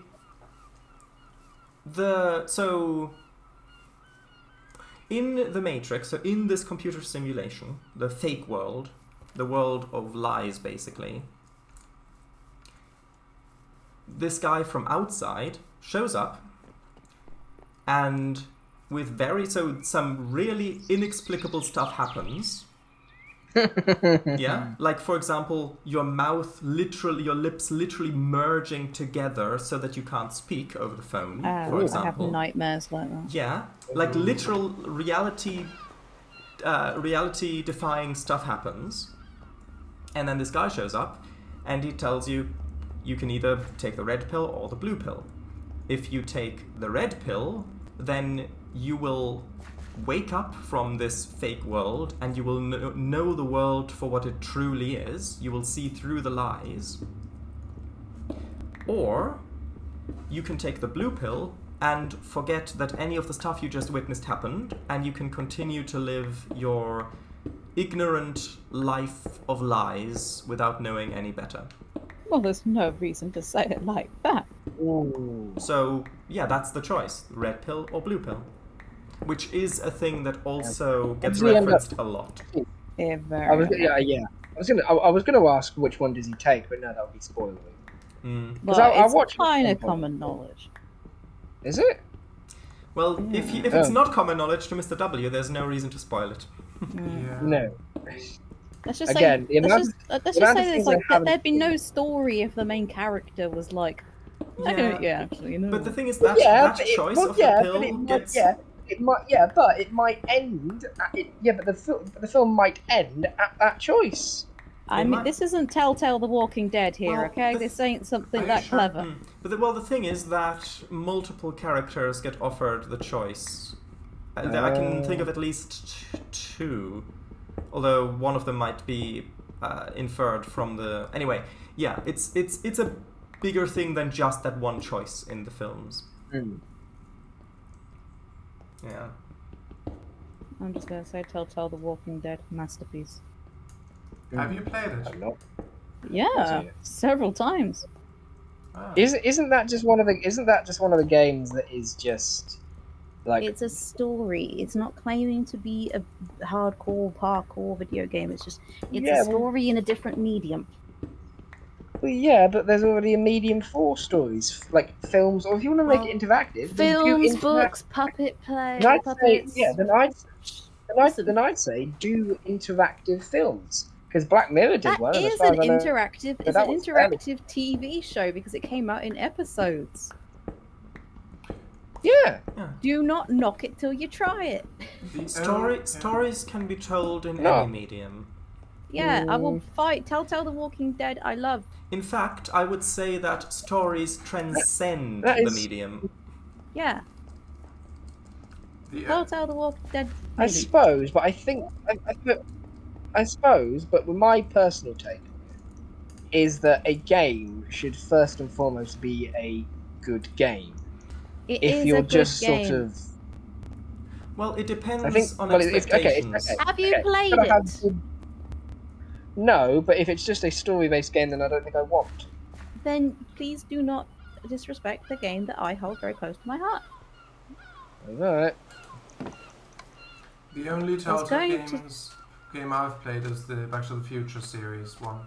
in the Matrix, so in this computer simulation, the fake world, the world of lies, basically, this guy from outside shows up, and with some really inexplicable stuff happens. Yeah, like for example, your lips literally merging together so that you can't speak over the phone. For I have example, nightmares like that. yeah, like literal reality-defying stuff happens, and then this guy shows up, and he tells you can either take the red pill or the blue pill. If you take the red pill, then you will wake up from this fake world and you will know the world for what it truly is. You will see through the lies. Or you can take the blue pill and forget that any of the stuff you just witnessed happened, and you can continue to live your ignorant life of lies without knowing any better. Well, there's no reason to say it like that. Ooh. So, yeah, that's the choice. Red pill or blue pill. Which is a thing that also gets referenced a lot. Yeah, I was gonna ask which one does he take, but no, that would be spoilery. Well, I it's watched kind it of at some point. common knowledge. Is it? Well, if it's not common knowledge to Mr. W, there's no reason to spoil it. Yeah. No. Let's just Again, say, the let's amount just of say things there's like I haven't there'd be no story if the main character was like, actually, you know. But the thing is that choice of the pill gets... but it might end. But the film might end at that choice. I mean, this isn't Telltale: The Walking Dead here, Well, okay? This ain't something Are you that sure? clever. But the thing is that multiple characters get offered the choice. I can think of at least two, although one of them might be inferred from the... Anyway, yeah, it's a bigger thing than just that one choice in the films. Yeah. I'm just gonna say Telltale: The Walking Dead, masterpiece. Have you played it? I'm not. Yeah, several times. Ah. Isn't that just one of the games that is just like It's a story. It's not claiming to be a hardcore parkour video game. It's a story in a different medium. Well, yeah, but there's already a medium for stories, like films, or if you want to make it interactive, then do Films, books, puppet play, Then I'd puppets. say, then I'd say do interactive films, because Black Mirror did That one. and as is far an as I know- interactive. but It's that an was fairly- interactive TV show because it came out in episodes. Yeah. Do not knock it till you try it. Stories can be told in No. any medium. Yeah, I will fight Telltale: The Walking Dead. I love. In fact, I would say that stories transcend That the is- medium. Yeah. Telltale The Walking Dead. I maybe. suppose, but I think I suppose, but my personal take is that a game should first and foremost be a good game. It If is you're a good just game. sort of, Well, it depends I think, on well, it's okay. expectations. Have you played Gotta have it? good- No, but if it's just a story-based game, then I don't think I want. Then please do not disrespect the game that I hold very close to my heart. Alright. The only Telltale going to- game I've played is the Back to the Future series one.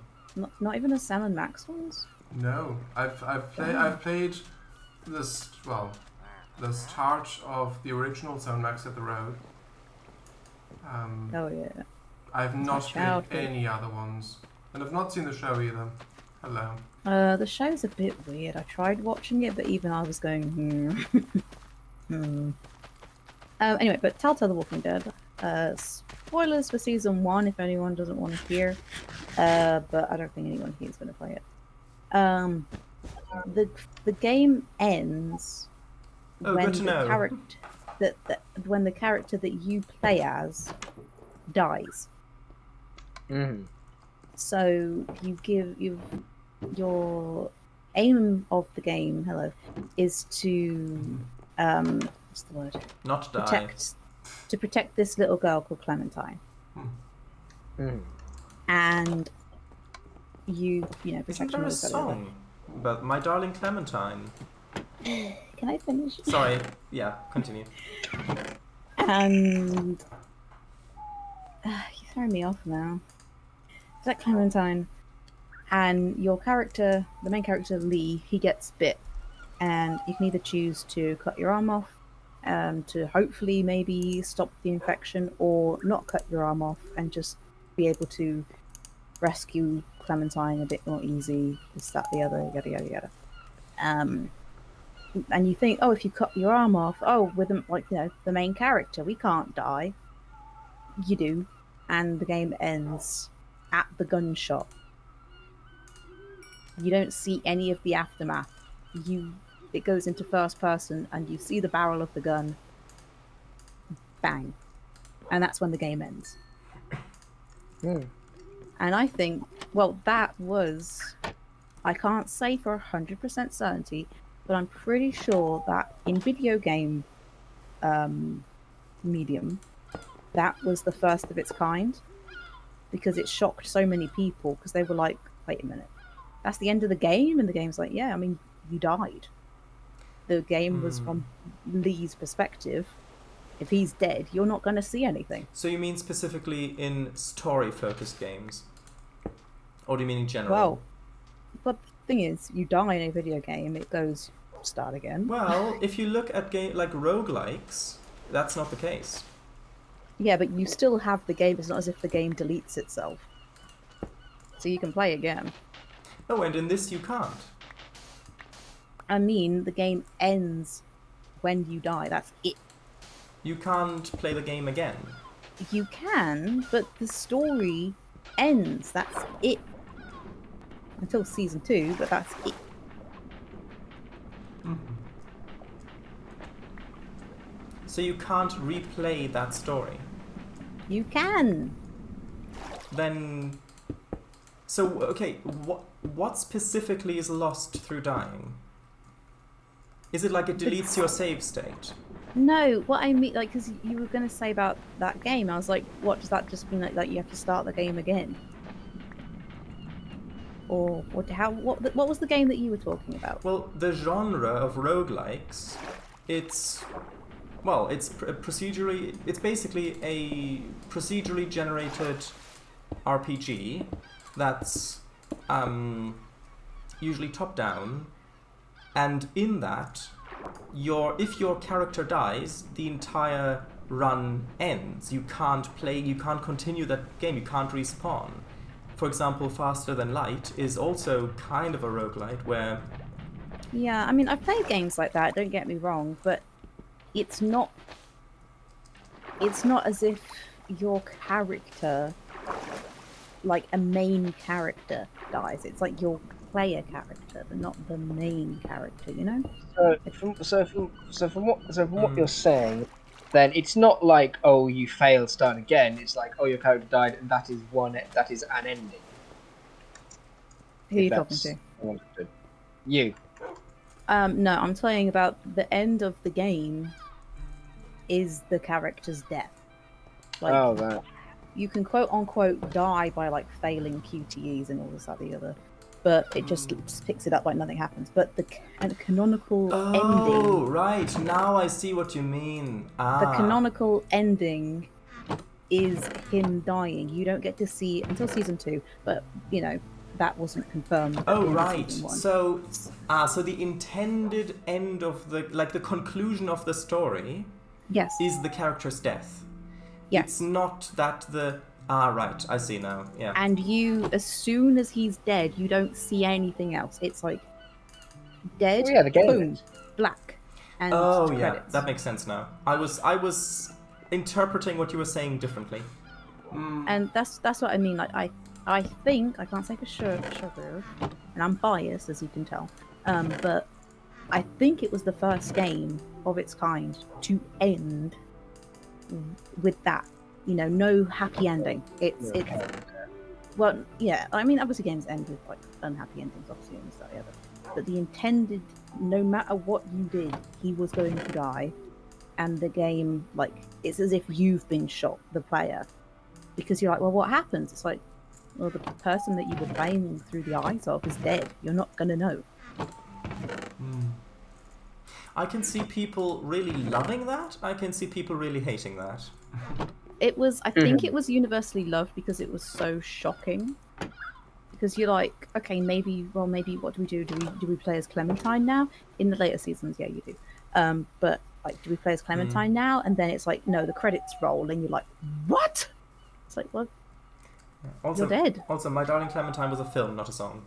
Not even the Sam and Max ones. No, I've played this the start of the original Sam Max at the Road. Oh yeah. I've not my played childhood. any other ones, and I've not seen the show either. Hello. The show's a bit weird. I tried watching it, but even I was going, anyway, but Telltale The Walking Dead. Spoilers for season 1 if anyone doesn't want to hear. But I don't think anyone here is going to play it. The game ends Oh, when good to the know. character when the character that you play as dies. Mm. So your aim of the game, is to what's the word? Not die. Protect this little girl called Clementine. Mm. And you know, Isn't protection there a rules, song about My Darling Clementine? Can I finish? Sorry, yeah, continue. And you're throwing me off now. Is that Clementine? And your character, the main character Lee, he gets bit, and you can either choose to cut your arm off, to hopefully maybe stop the infection, or not cut your arm off and just be able to rescue Clementine a bit more easy. This, that, the other, yada yada yada. And you think, oh, if you cut your arm off, with the main character, we can't die. You do, and the game ends at the gunshot. You don't see any of the aftermath. It goes into first person, and you see the barrel of the gun. Bang, and that's when the game ends. Mm. And I think, that was, I can't say for 100% certainty, but I'm pretty sure that in video game medium, that was the first of its kind, because it shocked so many people, because they were like, wait a minute, that's the end of the game? And the game's like, yeah, I mean, you died. The game was from Lee's perspective. If he's dead, you're not going to see anything. So you mean specifically in story-focused games? Or do you mean in general? Well, but the thing is, you die in a video game, it goes, start again. Well, if you look at like roguelikes, that's not the case. Yeah, but you still have the game. It's not as if the game deletes itself. So you can play again. Oh, and in this you can't. I mean, the game ends when you die. That's it. You can't play the game again. You can, but the story ends. That's it. Until season 2, but that's it. So you can't replay that story. You can. Then... So, okay, what specifically is lost through dying? Is it like it deletes your save state? No, what I mean, like, because you were going to say about that game, I was like, what does that just mean? Like you have to start the game again? Or what was the game that you were talking about? Well, the genre of roguelikes, it's basically a procedurally generated RPG that's usually top-down, and in that, if your character dies, the entire run ends. You can't continue that game, you can't respawn. For example, Faster Than Light is also kind of a roguelite where... Yeah, I mean, I've played games like that, don't get me wrong, but it's not as if your character, like a main character, dies. It's like your player character, but not the main character, you know? So from what you're saying, then it's not like, oh, you failed, start again. It's like, oh, your character died, and that is an ending. Who are you talking to? Understood. You. No, I'm telling you about the end of the game is the character's death. Like, Oh, that. you can quote unquote die by like failing QTEs and all this, that, the other, but it just picks it up like nothing happens. But the canonical ending. Oh, right. Now I see what you mean. The canonical ending is him dying. You don't get to see until season 2, but you know that wasn't confirmed. Oh, in right. season 1. So the intended end of the conclusion of the story. Yes. Is the character's death. Yes. It's not that the... right, I see now, yeah. And you, as soon as he's dead, you don't see anything else. It's like, dead, the game boom, black, and yeah, credits. that makes sense now. I was interpreting what you were saying differently. And that's what I mean. Like, I think, I can't say for sure, and I'm biased, as you can tell, but I think it was the first game of its kind to end with that, you know, no happy ending. It's well, yeah. I mean, obviously games end with like unhappy endings, obviously, and stuff, yeah. But the intended, no matter what you did, he was going to die, and the game, like, it's as if you've been shot, the player, because you're like, well, what happens? It's like, well, the person that you were playing through the eyes of is dead. You're not gonna know. I can see people really loving that. I can see people really hating that. It was, I think it was universally loved because it was so shocking. Because you're like, okay, maybe what do we do? Do we play as Clementine now? In the later seasons, yeah, you do. But like, do we play as Clementine now? And then it's like, no, the credits roll, and you're like, what? It's like, well, also, you're dead. Also, My Darling Clementine was a film, not a song.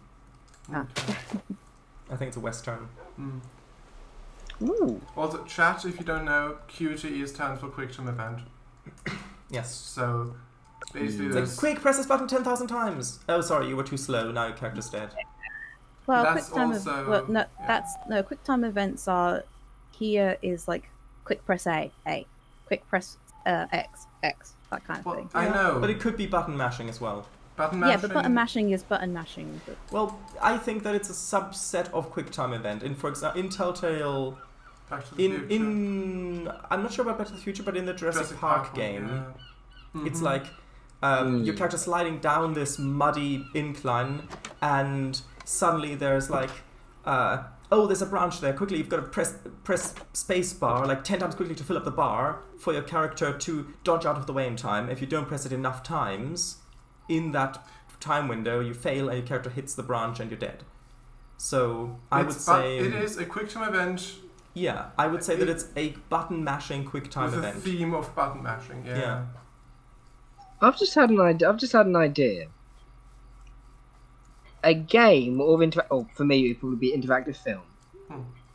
Ah. I think it's a Western. Ooh. Also, chat, if you don't know, QTE stands for Quick Time Event. Yes. So, basically It's there's... like, quick, press this button 10,000 times. Oh, sorry, you were too slow. Now your character's dead. Well, That's quick time also- well, no, yeah. that's no quick time events are here is like quick press A, quick press X, that kind of Well, thing. I know. But it could be button mashing as well. Button mashing... Yeah, but button mashing is button mashing. But... Well, I think that it's a subset of QuickTime event. For example, in Telltale, Back to the Future. I'm not sure about Back to the Future, but in the Jurassic Park one, game, yeah. it's like your character sliding down this muddy incline, and suddenly there's like, oh, there's a branch there. Quickly, you've got to press space bar like 10 times quickly to fill up the bar for your character to dodge out of the way in time. If you don't press it enough times, in that time window, you fail and your character hits the branch and you're dead. So I would say it is a quick time event. Yeah, I would say that it's a button mashing quick time with event. a theme of button mashing. Yeah. I've just had an idea. A game or for me it would be interactive film.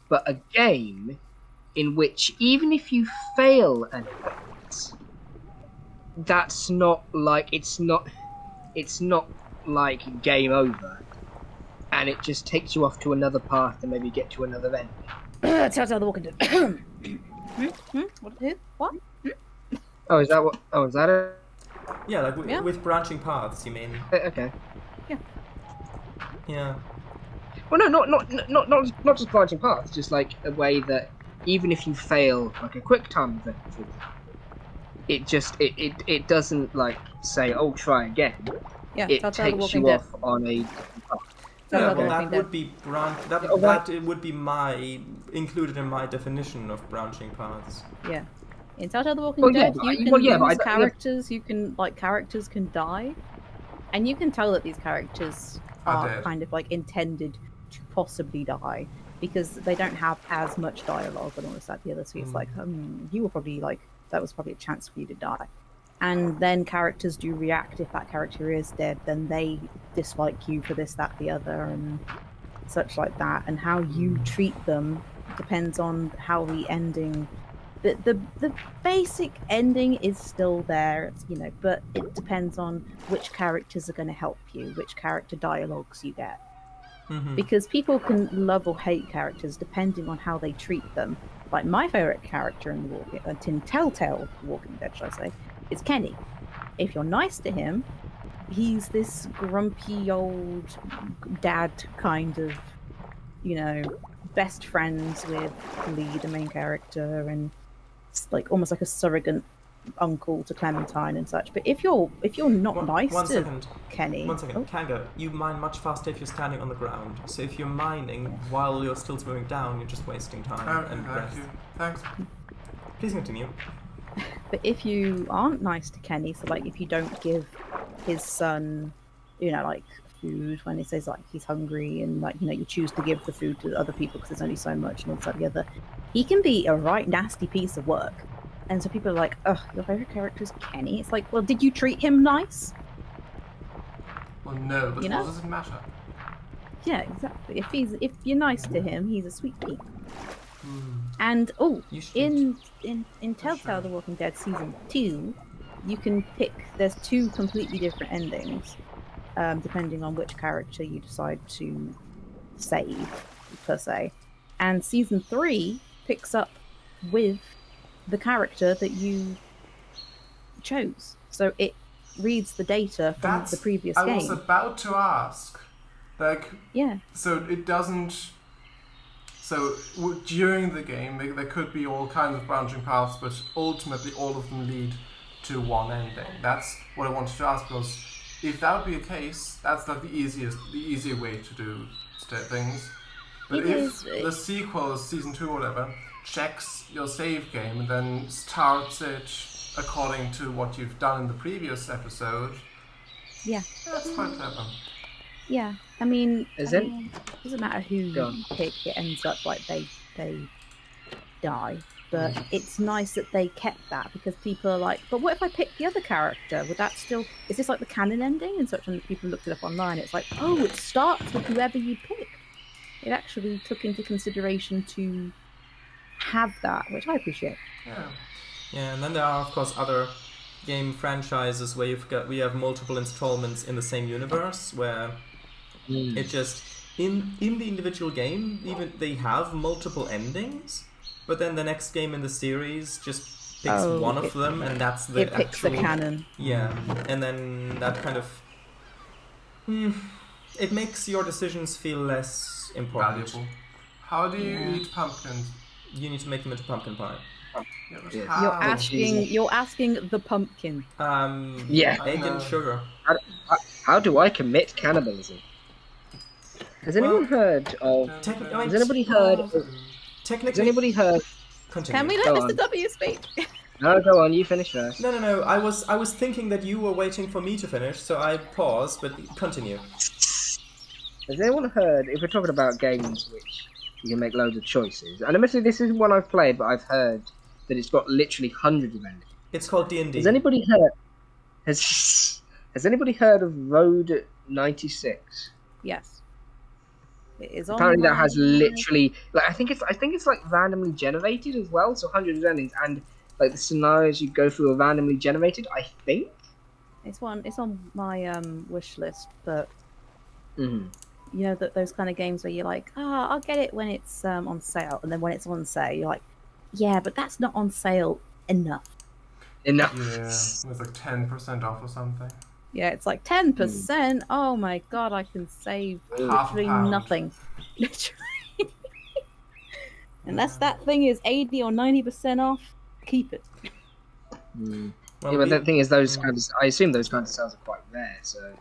But a game in which even if you fail an event, that's not like it's not like game over, and it just takes you off to another path to maybe get to another end. Telltale The Walking Dead. What? Oh, is that what? Oh, is that it? Yeah, like Yeah. with branching paths, you mean? Okay. Yeah. Well, no, not just branching paths. Just like a way that even if you fail, like a quick time event, for example, it doesn't like say, "Oh, try again." Yeah, It Telltale The takes Walking you Dead. off on a. Yeah, The well, Walking that Dead. would be that it would be included in my definition of branching paths. Yeah. In Telltale The Walking Well, yeah, Dead, but you I- can well, yeah, but I lose don't- yeah. characters. You can characters can die, and you can tell that these characters Are are dead. kind of like intended to possibly die because they don't have as much dialogue and all this that the other. So it's like, you were probably like that was probably a chance for you to die, and then characters do react if that character is dead. Then they dislike you for this, that, the other, and such like that. And how you treat them depends on how the ending. The basic ending is still there, but it depends on which characters are going to help you, which character dialogues you get. because people can love or hate characters depending on how they treat them. Like my favorite character in Telltale Walking Dead, should I say, is Kenny. If you're nice to him, he's this grumpy old dad kind of, best friends with Lee, the main character, and like almost like a surrogate uncle to Clementine and such. But if you're not nice to Kenny... One second. Kango, you mine much faster if you're standing on the ground. So if you're mining while you're still swimming down, you're just wasting time and breath. Thanks. Please continue. But if you aren't nice to Kenny, so like if you don't give his son, like food when he says like he's hungry, and like you choose to give the food to other people because there's only so much and all that together, he can be a right nasty piece of work. And so people are like, "Oh, your favorite character is Kenny." It's like, well, did you treat him nice? Well, no, but what does it matter? Yeah, exactly. If you're nice to him, he's a sweet pea. And in Telltale: The Walking Dead Season 2, you can pick. There's 2 completely different endings, depending on which character you decide to save, per se. And Season 3 picks up with the character that you chose. So it reads the data from the previous game. I was about to ask. So it doesn't... So during the game, there could be all kinds of branching paths, but ultimately all of them lead to one ending. That's what I wanted to ask, because if that would be the case, that's like the easier way to do things. But if the sequel, Season 2 or whatever, checks your save game and then starts it according to what you've done in the previous episode, that's quite clever. Yeah, I mean, it doesn't matter who you pick, it ends up like they die. But it's nice that they kept that, because people are like, but what if I pick the other character? Would that still... Is this like the canon ending? And such, and people looked it up online. It's like, oh, it starts with whoever you pick. It actually took into consideration to have that, which I appreciate. Yeah, and then there are, of course, other game franchises where we have multiple installments in the same universe, where it just in the individual game, even they have multiple endings, but then the next game in the series just picks one of them, and that's the it picks the canon. Yeah, and then that kind of it makes your decisions feel less important. Valuable. How do you eat pumpkins? You need to make them into pumpkin pie. You're asking the pumpkin. Egg and sugar. How do I commit cannibalism? Has anyone heard of? Has anybody heard? Has anybody heard? Continue. Can we let Mr. W speak? No, go on. You finish first. No. I was thinking that you were waiting for me to finish, so I paused. But continue. Has anyone heard? If we're talking about games which you can make loads of choices, and admittedly this isn't one I've played, but I've heard that it's got literally hundreds of endings. It's called D&D. Has anybody heard? Has anybody heard of Road 96? Yes. It is apparently that has literally I think it's like randomly generated as well, so hundreds of endings, and like the scenarios you go through are randomly generated, I think. It's on my wish list, but those kind of games where you're like, I'll get it when it's on sale, and then when it's on sale you're like, yeah, but that's not on sale enough. Yeah, it's like 10% off or something. Yeah, it's like 10%. Oh my god, I can save literally nothing. Literally. Unless that thing is 80 or 90% off, keep it. Well, but the thing is, I assume those kinds of sales are quite rare, so...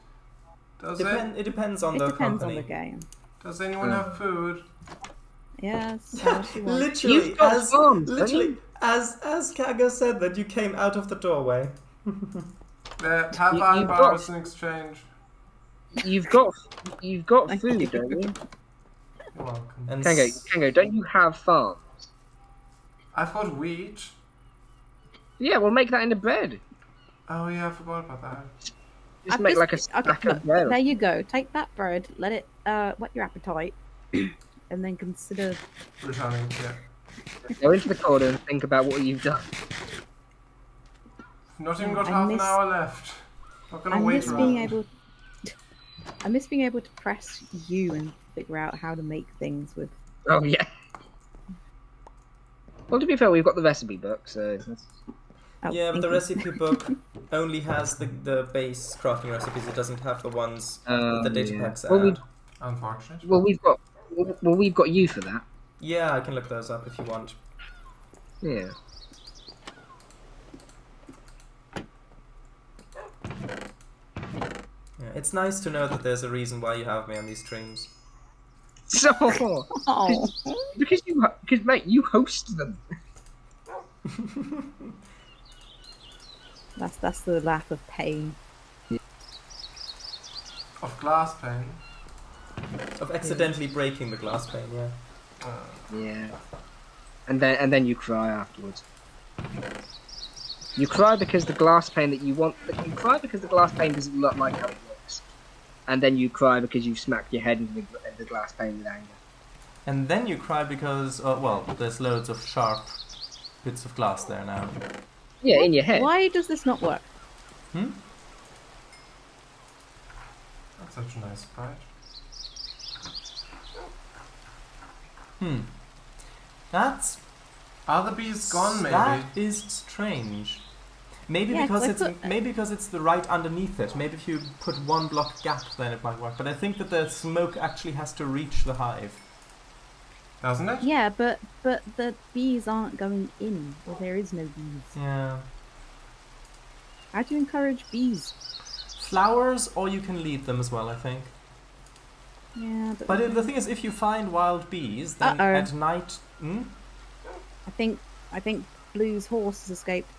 It depends on the company. It depends on the game. Does anyone have food? Yes. Literally, as Kaga said that you came out of the doorway. Have bars in exchange. You've got food, don't you? You're welcome. Kango, don't you have farms? I've got wheat. Yeah, we'll make that into bread. Oh yeah, I forgot about that. Just make like a stack of bread. There you go. Take that bread, let it whet your appetite, and then consider returning. Yeah. Go into the corner and think about what you've done. Not even got half an hour left. Not gonna wait around. I miss being able to press U and figure out how to make things with. Oh yeah. Well, to be fair, we've got the recipe book, so. Oh, Yeah, but thank the you. recipe book only has the base crafting recipes. It doesn't have the ones that the data Yeah. packs Well, add. Unfortunate. Well, we've got you for that. Yeah, I can look those up if you want. Yeah. Yeah, it's nice to know that there's a reason why you have me on these streams. So, Oh. because mate, you host them. That's the laugh of pain. Of glass pane. Of accidentally breaking the glass pane, yeah. Yeah. And then you cry afterwards. You cry because the glass pane that you want. You cry because the glass pane doesn't look like how it looks. And then you cry because you smacked your head into the glass pane with anger. And then you cry because, well, there's loads of sharp bits of glass there now. Yeah, in your head. Why does this not work? Hmm? That's such a nice sprite. That's... Are the bees gone, maybe? That is strange. Maybe Yeah, because 'cause I it's maybe because it's the right underneath it. Maybe if you put one block gap, then it might work. But I think that the smoke actually has to reach the hive. Doesn't it? Yeah, but the bees aren't going in. Well, there is no bees. Yeah. How do you encourage bees? Flowers, or you can lead them as well, I think. Yeah, But the thing is, if you find wild bees, then at night... Hmm? I think Blue's horse has escaped.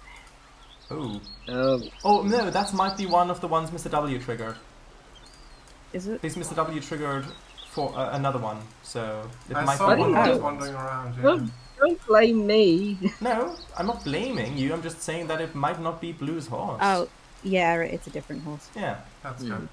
Oh. Oh. Oh, no, that might be one of the ones Mr. W triggered. Is it? Because Mr. W triggered for another one, so it I might saw be one one that of was the ones. wandering around. Yeah. Don't blame me. No, I'm not blaming you, I'm just saying that it might not be Blue's horse. Oh, yeah, it's a different horse. Yeah. That's good.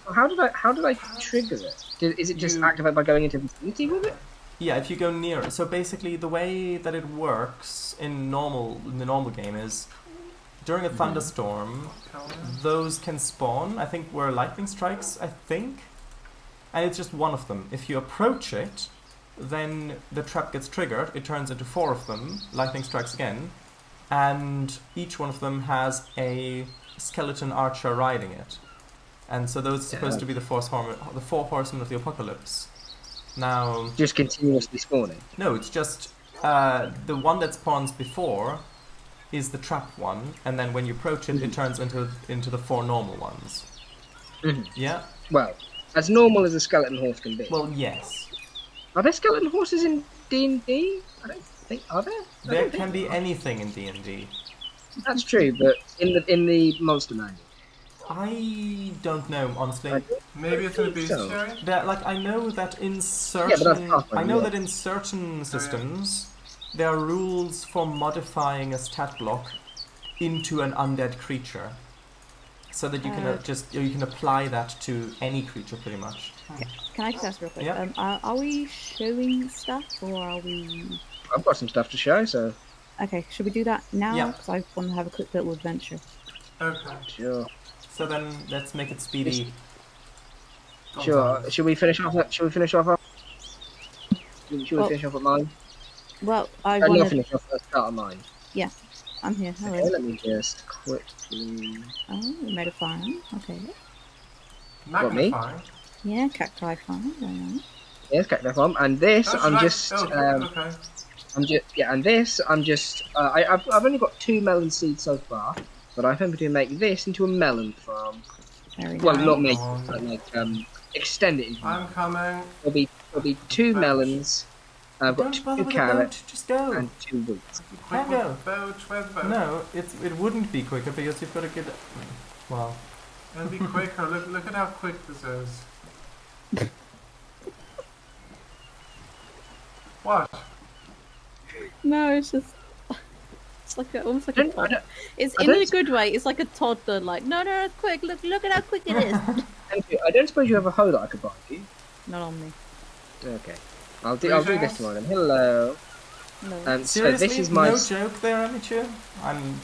How did I trigger it? Is it just activate by going into vicinity with it? Yeah, if you go near it. So basically the way that it works in the normal game is during a thunderstorm, those can spawn, I think where lightning strikes, I think. And it's just one of them. If you approach it, then the trap gets triggered, it turns into 4 of them, lightning strikes again, and each one of them has a skeleton archer riding it. And so those are supposed to be the 4 horsemen of the apocalypse. Now... Just continuously spawning? No, it's just the one that spawns before is the trap one, and then when you approach it, it turns into the 4 normal ones. Mm-hmm. Yeah? Well, as normal as a skeleton horse can be. Well, yes. Are there skeleton horses in D&D? I don't think... Are there? There can be anything in D&D. That's true, but in the monster manual. I don't know, honestly. Maybe it's in the bestiary? Like, I know that in certain... that in certain systems, there are rules for modifying a stat block into an undead creature. So that you can you can apply that to any creature, pretty much. Okay. Can I just ask real quick? Yeah. Are we showing stuff, or are we... I've got some stuff to show, so... Okay, should we do that now? Yeah. Because I want to have a quick little adventure. Okay. Sure. So then, let's make it speedy. Sure. Should we finish off? Should we finish off at mine? Well, I Not want to... finish off. Let's start at mine. Yeah, I'm here. Hello. Okay, let me just quickly... Oh, we made a farm. Okay. Magnifying. Yeah, cacti farm. Very nice. Yes, cacti farm. And this, Oh, I'm should I- just... okay. I've only got 2 melon seeds so far, but I'm hoping to make this into a melon farm. Very Well, nice. not make it, but like extend it. Into I'm coming. There'll be 2 melons. I've got Don't bother 2 with the boat, carrots just go. and 2 wheats. Quick Tango. with the boat, where's the boat? No, it wouldn't be quicker because you've got to get... Well... It'll be quicker. Look at how quick this is. What? No, it's just... It's like almost like a toddler. It's in a good way. It's like a toddler. Like, no, quick! Look at how quick it is. Thank you. I don't suppose you have a hoe that I could buy you. Not on me. Okay. I'll do this tomorrow then. Hello. No. So Seriously, this is my no joke there, Emichu. I'm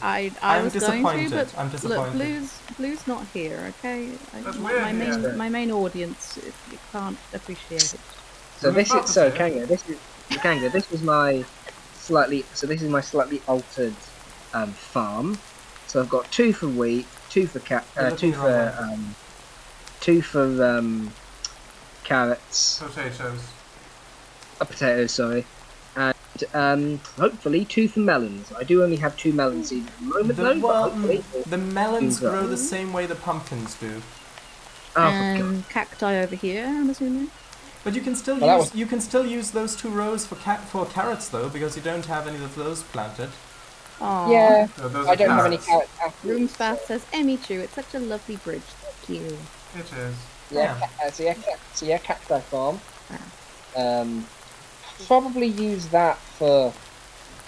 I I'm was going to, disappointed. but I'm disappointed. look, Blue's not here. Okay, That's weird, yeah. my main audience it can't appreciate it. so Rune's this is so prophecy. Kango. This is my slightly altered farm. So I've got 2 for wheat, 2 for You're looking two the wrong for way. 2 for carrots, Potatoes. potatoes, sorry, and hopefully 2 for melons. I do only have 2 melon seeds at the moment, though. But hopefully, the melons Soon grow grow. the same way the pumpkins do. oh, for God. And cacti over here, I'm assuming. But you can still Well, that you can still use those 2 rows for carrots though, because you don't have any of those planted. Aww. Yeah, No, those I are don't have any carrots. carrots. Roomspath says, Emichu, it's such a lovely bridge. Thank you. It is. Yeah, cacti farm. Probably use that for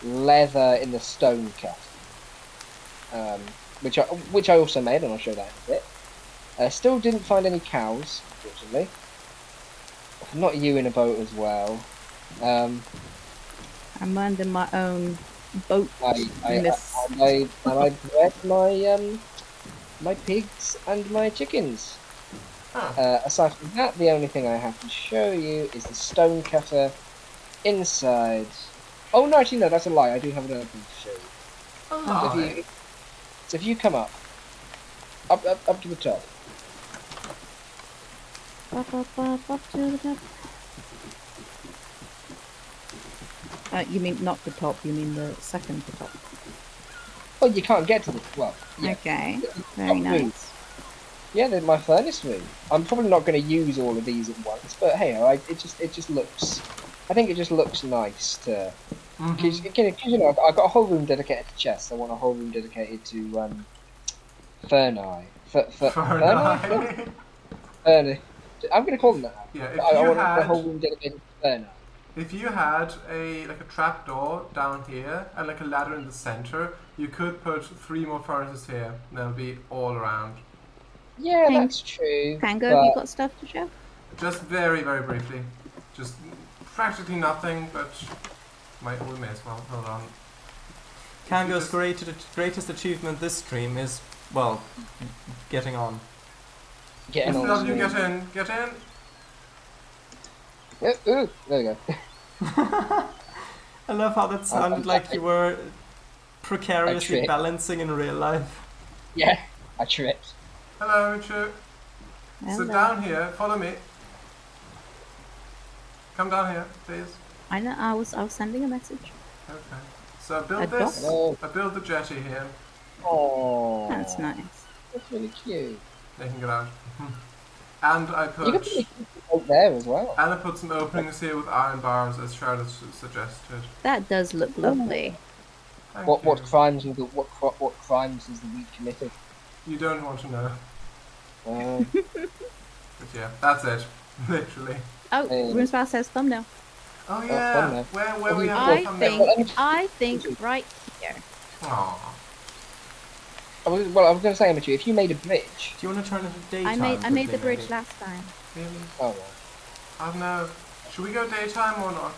leather in the stone cut, which I also made, and I'll show that in a bit. Still didn't find any cows, unfortunately. Not you in a boat as well. I'm minding my own boat. I miss. bred my pigs and my chickens. Huh. Aside from that, the only thing I have to show you is the stone cutter inside. Oh no, actually no, that's a lie. I do have another thing to show you. Oh, So if you come up to the top. Up to the top. You mean not the top, you mean the second to top. Oh, you can't get to the yeah. Okay, The very top room. nice. Yeah, they're my furnace room. I'm probably not going to use all of these at once, but hey, it just looks. I think it just looks nice to. Because you know, I've got a whole room dedicated to chests. I want a whole room dedicated to Ferni. Ferni. Ferni. I'm going to call them that. Yeah, I want a whole room dedicated to Ferni. if you had a trap door down here and like a ladder in the center, you could put 3 more furnaces here. And they'll be all around. Yeah, Thank- that's true. Kango, but have you got stuff to show? Just very, very briefly. Just practically nothing, but we may as well. Hold on. Kango's greatest achievement this stream is, well, getting on. getting on. Mr. W, get in. Get in. Ooh, there we go. I love how that sounded like you were I precariously tripped. balancing in real life. Yeah, I tripped. Hello, Emichu. So Hello. down here, follow me. Come down here, please. I know. I was sending a message. Okay. So I built A this. dog? I built the jetty here. Oh, That's nice. That's really cute. They can get out. And I You put could put out there as well. and I put some openings here with iron bars, as Charlotte suggested. That does look lovely. Thank What you. crimes has the week committed? You don't want to know, Um, but yeah, that's it. Literally. Oh, Roomspath says thumbnail. Oh fun yeah. there. Where we have I the thumbnail. think right here. Aw. I was going to say, Emichu, if you made a bridge. Do you want to turn it to daytime? I made the quickly, bridge maybe? last time. Really? Oh, no. I don't know. Should we go daytime or not?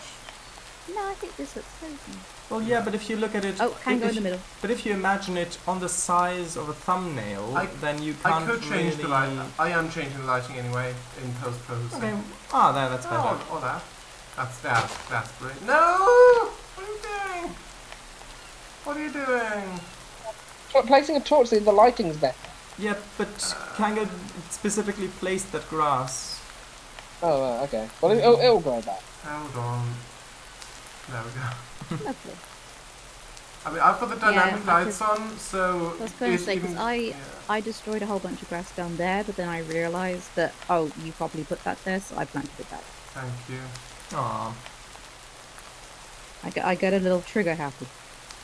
No, I think this looks cozy. Well, yeah, but if you look at it... Oh, can go if in the middle. But if you imagine it on the size of a thumbnail, I- then you I can't could change really... the light. I am changing the lighting anyway in post-processing. Okay, there, that's better. Oh, all that. That's great. No! What are you doing? What are you doing? Placing a torch in the lighting's better. Yeah, but Kango specifically placed that grass. Oh, right, okay. Well, it'll grow back. Hold on. There we go. Lovely. I mean, I've put the dynamic Yeah, lights on, so I was going to it's say, because even- I destroyed a whole bunch of grass down there, but then I realised that, oh, you probably put that there, so I planted it back. Thank you. Aww. I got a little trigger happy.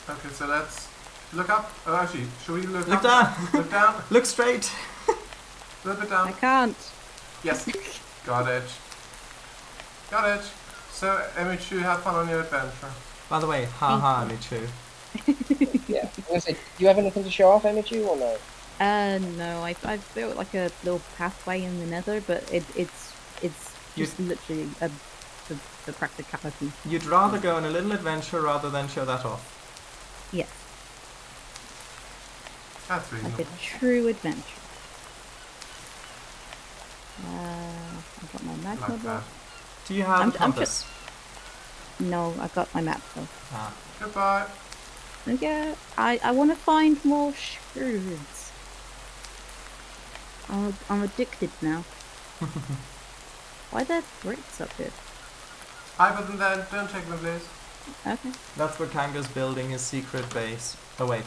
Okay, so let's look up. Oh, actually, should we look Look up? down! Look down. Look straight! A little bit I down. can't. Yes. Got it. Got it. So, Emichu, have fun on your adventure. By the way, haha, Emichu. Yeah. I was going to say, do you have anything to show off, Emichu, or no? No, I've built like a little pathway in the nether, but it's just literally a the practicality. You'd rather go on a little adventure rather than show that off. Yes, That's like reasonable. a true adventure. I've got my magma Like that. block. Do you have I'm a compass? No, I got my map though. Ah. Goodbye. Yeah, I want to find more shrooms. I'm addicted now. Why are there bricks up here? Hi, but then don't take them, please. Okay. That's where Kango's building his secret base. Oh wait.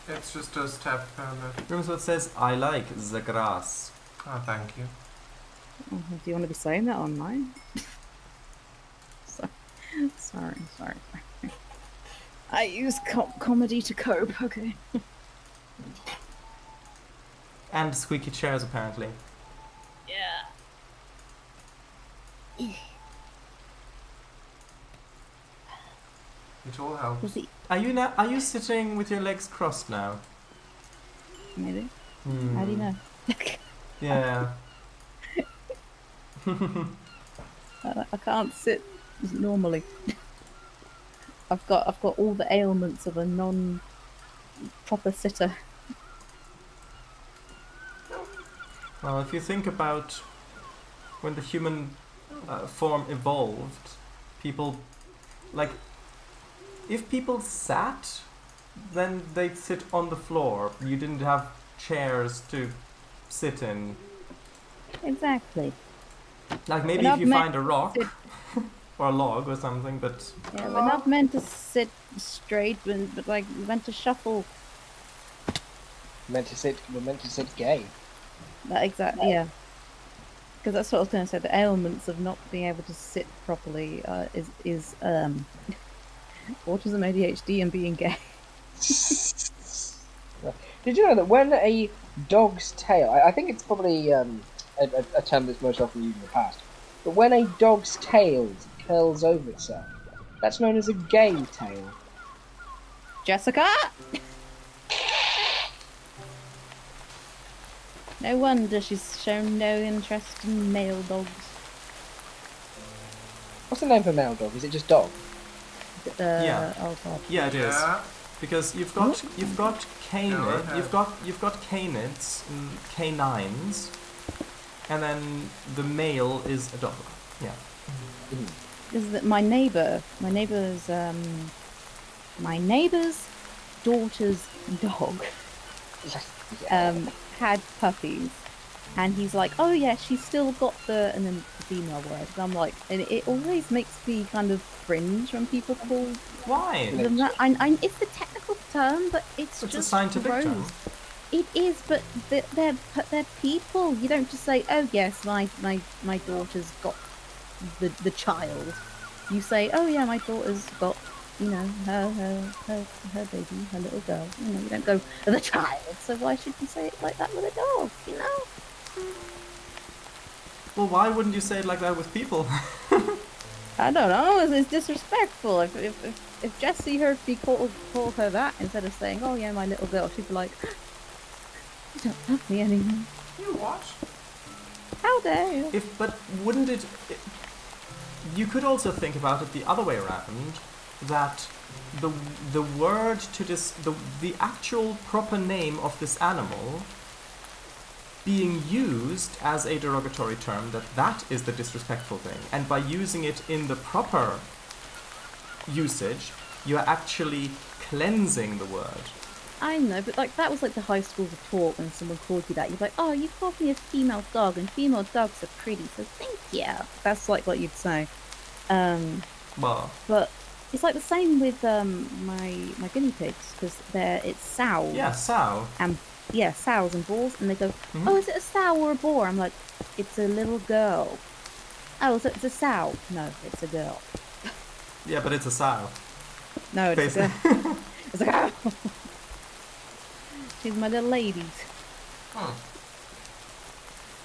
It's just a step permit. Remember what it says? I like the grass. Oh, thank you. Oh, do you want to be saying that online? Sorry. I use comedy to cope. Okay. And squeaky chairs apparently. Yeah. It all helps. Was he? Are you sitting with your legs crossed now? Maybe. Hmm. How do you know? Yeah. I can't sit normally. I've got all the ailments of a non-proper sitter. Well, if you think about when the human form evolved, people, like, if people sat, then they'd sit on the floor. You didn't have chairs to sit in. Exactly. Like, maybe We're if you not find a rock sit- or a log or something, but Yeah, we're not meant to sit straight, but like we're meant to shuffle. We're meant to sit gay. That exactly. Yeah. Because that's what I was going to say. The ailments of not being able to sit properly is autism, ADHD, and being gay. Did you know that when a dog's tail, I think it's probably a term that's most often used in the past, but when a dog's tail curls over itself, that's known as a gay tail. Jessica. No wonder she's shown no interest in male dogs. What's the name for a male dog? Is it just dog? Yeah. Oh god. yeah, it is. Yeah. Because you've got canid, Go ahead. you've got canids, canines, and then the male is a dog. Yeah. This is that my neighbor's daughter's dog had puppies, and he's like, oh yeah, she's still got the, and then the female word. And I'm like, and it always makes me kind of cringe when people call Why? them that. It's the technical term, but it's It's just a scientific gross. term. It is, but they're people. You don't just say, oh yes, my daughter's got the child. You say, oh yeah, my daughter's got, you know, her baby, her little girl. You know, you don't go the child. So why should you say it like that with a dog? You know? Well, why wouldn't you say it like that with people? I don't know. It's disrespectful. If Jessie heard me call her that instead of saying, oh yeah, my little girl, she'd be like, you don't love me anymore. You what? How dare you? But wouldn't it? You could also think about it the other way around. That the word to this, the actual proper name of this animal being used as a derogatory term, that is the disrespectful thing. And by using it in the proper usage, you're actually cleansing the word. I know, but like that was like the high school talk when someone called you that. You're like, oh, you called me a female dog, and female dogs are pretty, so thank you. That's like what you'd say. Well, But it's like the same with my guinea pigs, because it's sows. yeah, sow. And yeah, sows and boars, and they go, Mhm. oh, is it a sow or a boar? I'm like, it's a little girl. Oh, so it's a sow? No, it's a girl. Yeah, but it's a sow. No, it's a Basically. girl. It's a girl. She's my little lady. Hmm.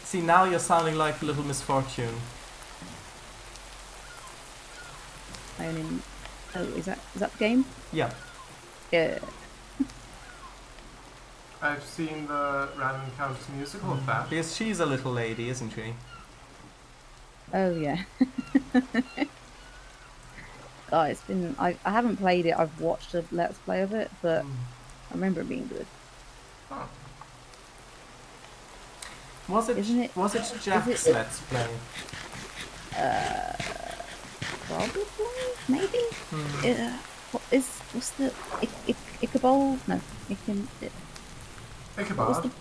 See, now you're sounding like Little Misfortune. I mean, oh, is that the game? Yeah. Yeah. I've seen the Random Encounters musical of that. Because she's a little lady, isn't she? Oh yeah. Oh, it's been. I haven't played it. I've watched a let's play of it, but I remember it being good. Oh. Was it Isn't it- Jack's it- Let's Play? Probably, maybe. What's the Ichabod? No, Ichabod?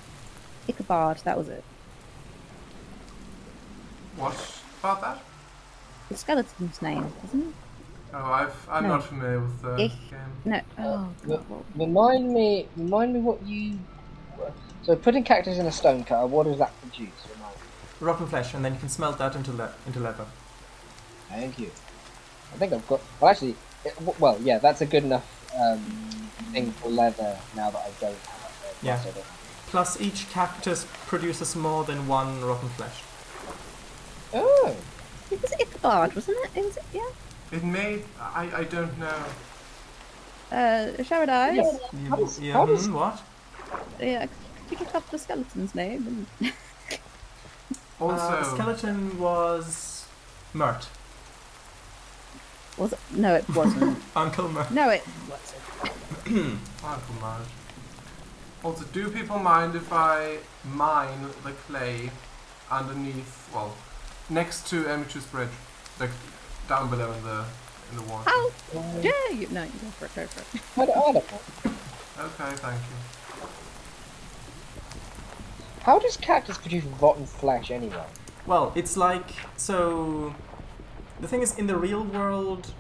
Ichabod. That was it. What about that? The skeleton's name, isn't it? Oh, I'm No. not familiar with the Ich- game. No. Oh, God, what- Remind me what you. So putting cactus in a stone cutter, what does that produce? Remind me. Rotten flesh, and then you can smelt that into leather. Thank you. I think I've got. Well, actually, well, yeah, that's a good enough thing for leather. Now that I don't have it. Yeah. Plus, each cactus produces more than one rotten flesh. Oh. It was Ichabod, wasn't it? Was it? Yeah. It may... I don't know. Sharadise. Yes. How does- What? Yeah. Could you look up the skeleton's name? Also... The skeleton was Mert. Was it? No, it wasn't. Uncle Mert. No, it wasn't. Uncle Marge. Also, do people mind if I mine the clay underneath, well, next to Emichu's bridge? Like, down below in the water. How dare you? No, you go for it. Go for it. I don't know. Okay, thank you. How does cactus produce rotten flesh anyway? Well, it's like, so the thing is, in the real world,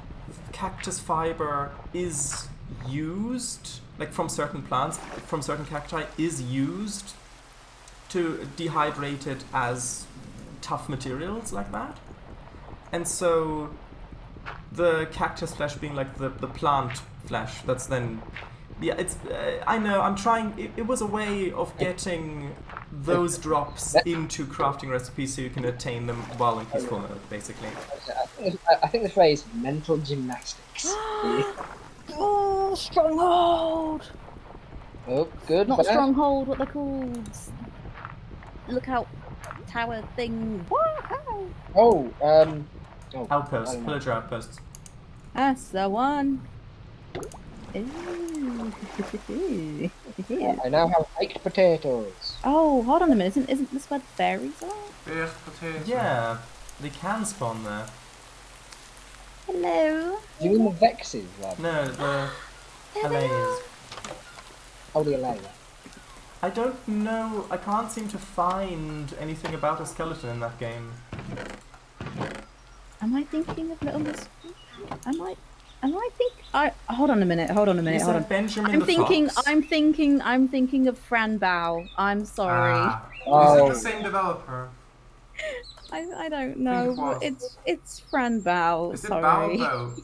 cactus fiber is used, like from certain plants, from certain cacti, is used to dehydrate it as tough materials like that. And so the cactus flesh being like the plant flesh, that's then, yeah, it's, I know, I'm trying, it was a way of getting those drops into crafting recipes so you can attain them while in peaceful mode, basically. I think the phrase mental gymnastics. Oh, stronghold! Oh, good. Not bad. stronghold. What they're called? Lookout tower thing. Wow. Oh, Outposts, I don't know. pillager outposts. That's the one. Ooh. I now have baked potatoes. Oh, hold on a minute. Isn't this where the fairies are? Baked potato. Yeah, they can spawn there. Hello. Do you mean the vexes, lad? No, the allays. Oh, the allay. I don't know, I can't seem to find anything about a skeleton in that game. Am I thinking of Little Miss? Hold on a minute. You Hold said on. Benjamin I'm the thinking. Fox. I'm thinking of Fran Bao. I'm sorry. Ah, Oh. is it the same developer? I don't know. it was. It's Fran Bao. Is it sorry. Balbo?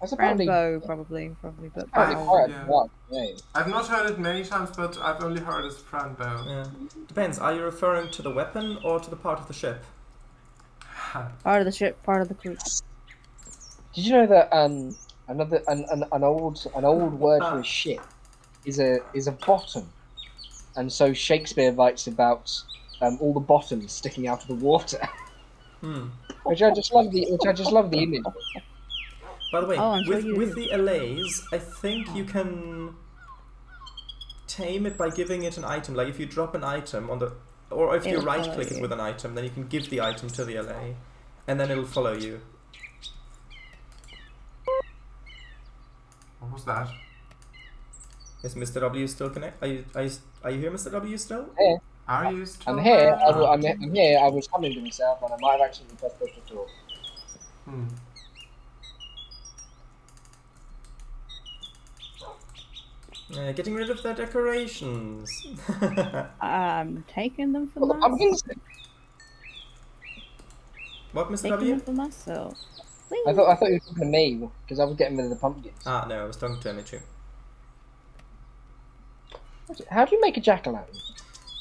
That's Fran probably Bao, probably, but probably Oh, quite yeah. a lot. Yeah. I've not heard it many times, but I've only heard it's Franbo. Yeah. Depends, are you referring to the weapon or to the part of the ship? part of the ship, part of the crew. Did you know that an old word for a ship is a bottom, and so Shakespeare writes about all the bottoms sticking out of the water, Hmm. which I just love the image. By the way, Oh, I'm sure you with do. the allays, I think you can tame it by giving it an item. Like if you drop an item on the, or if you It'll right follow click it you. with an item, then you can give the item to the allay, and then it'll follow you. What was that? Is Mr. W still connect? Are you here, Mr. W still? Yeah, Are you still I'm here. there? I'm here. I was humming to myself, and I might have actually pressed push to talk. Hmm. Getting rid of their decorations. I'm taking them for Well, I'm myself. instant. What, Mr. Taking W? them for myself. I thought you were talking to me because I was getting rid of the pumpkins. Ah, no, I was talking to Emichu. How do you make a jack-o'-lantern?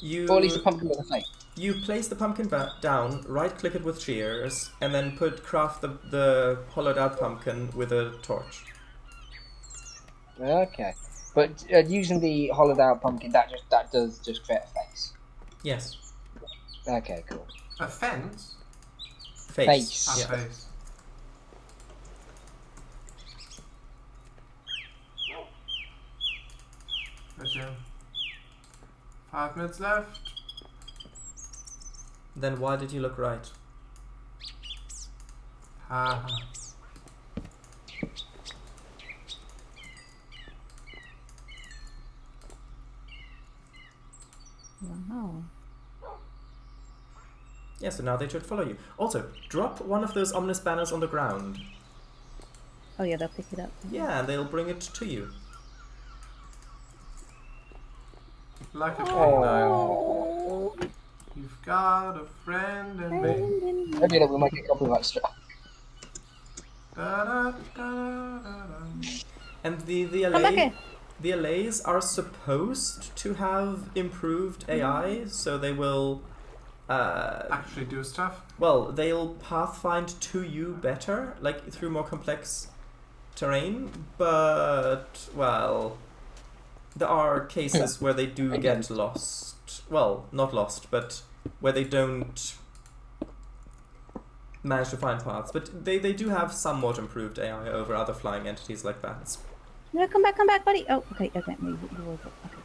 You Or at least a pumpkin with a face? You place the pumpkin down, right-click it with shears, and then craft the hollowed-out pumpkin with a torch. Okay, but using the hollowed-out pumpkin, that does just create a face. Yes. Okay, cool. A fence? Face. Ah, Yeah. face. Gotcha. 5 minutes left. Then why did you look right? Haha. Wow. Yeah, so now they should follow you. Also, drop one of those ominous banners on the ground. Oh yeah, they'll pick it up. Yeah, and they'll bring it to you. Like a king Oh. now. You've got a friend in me. Maybe that we might get a copy of that strap. Da, da, da, da, da. And the Come back here. the allays are supposed to have improved AI, so they will Actually do stuff. well, they'll pathfind to you better, like through more complex terrain, but well, there are cases where they do get lost. Well, not lost, but where they don't manage to find paths. But they do have somewhat improved AI over other flying entities like bats. No, come back, buddy. Oh, okay. No, you will go. Okay.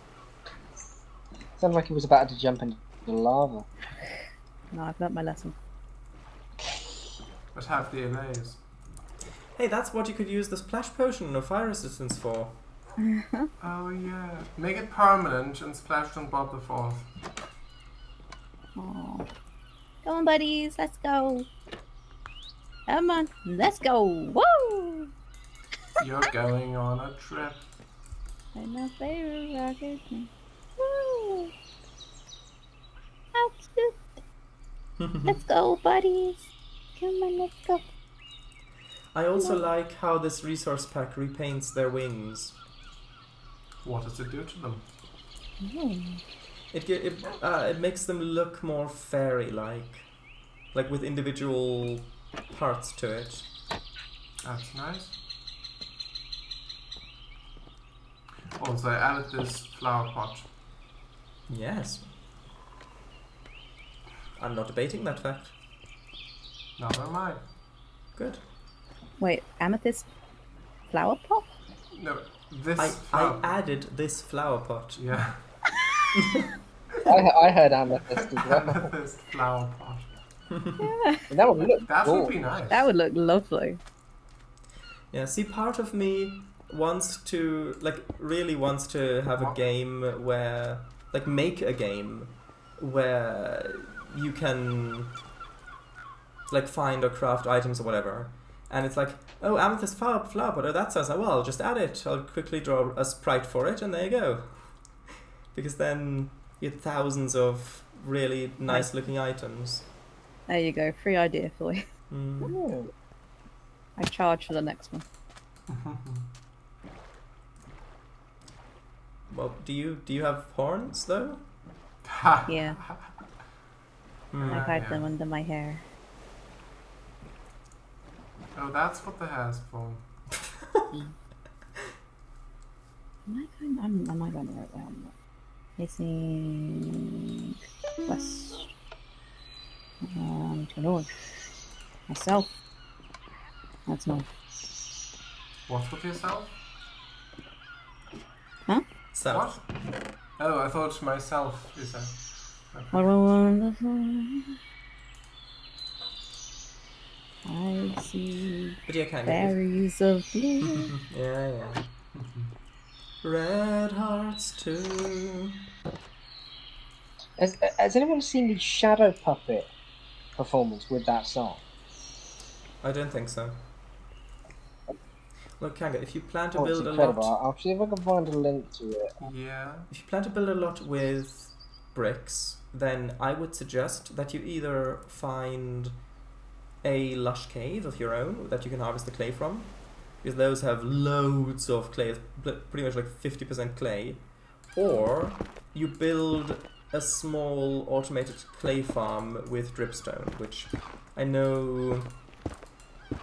Sounded like he was about to jump into the lava. No, I've learnt my lesson. But have the allays. Hey, that's what you could use the splash potion of fire resistance for. Oh yeah. Make it permanent and splash on Bob the Fourth. Oh. Come on, buddies. Let's go. Come on. Let's go. Woo! You're going on a trip. And my favorite rocket. Woo! How cute. Let's go, buddies. Come on, let's go. I also like how this resource pack repaints their wings. What does it do to them? It makes them look more fairy-like, like with individual parts to it. That's nice. Also, I added this flower pot. Yes. I'm not debating that fact. Neither am I. Good. Wait, amethyst flower pot? No, this I flower. added this flower pot. Yeah, I heard amethyst as well. this flower pot. And that would look That cool. would be nice. That would look lovely. Yeah, see, part of me wants to, like, really wants to have a game where, like, make a game where you can, like, find or craft items or whatever. And it's like, oh, amethyst flower pot, oh, that sounds like, well, I'll just add it. I'll quickly draw a sprite for it, and there you go. Because then you have thousands of really nice-looking items. There you go. Free idea for you. Mm. Ooh. I charge for the next one. Well, do you have horns, though? Yeah, Hmm. I hide yeah. them under my hair. Oh, that's what the hair's for. Am I going the right way? I'm not. Facing west. To north. Myself. That's north. What's with yourself? South. What? Oh, I thought myself, you said. What a wonderful. I see But yeah, kind of. berries of blue. Yeah. Red hearts too. Has anyone seen the Shadow Puppet performance with that song? I don't think so. Look, Kanga, if you plan to Oh, it's build a incredible. lot, I'll see if I can find a link to it. Yeah. if you plan to build a lot with bricks, then I would suggest that you either find a lush cave of your own that you can harvest the clay from, because those have loads of clay, pretty much like 50% clay, or you build a small automated clay farm with dripstone, which I know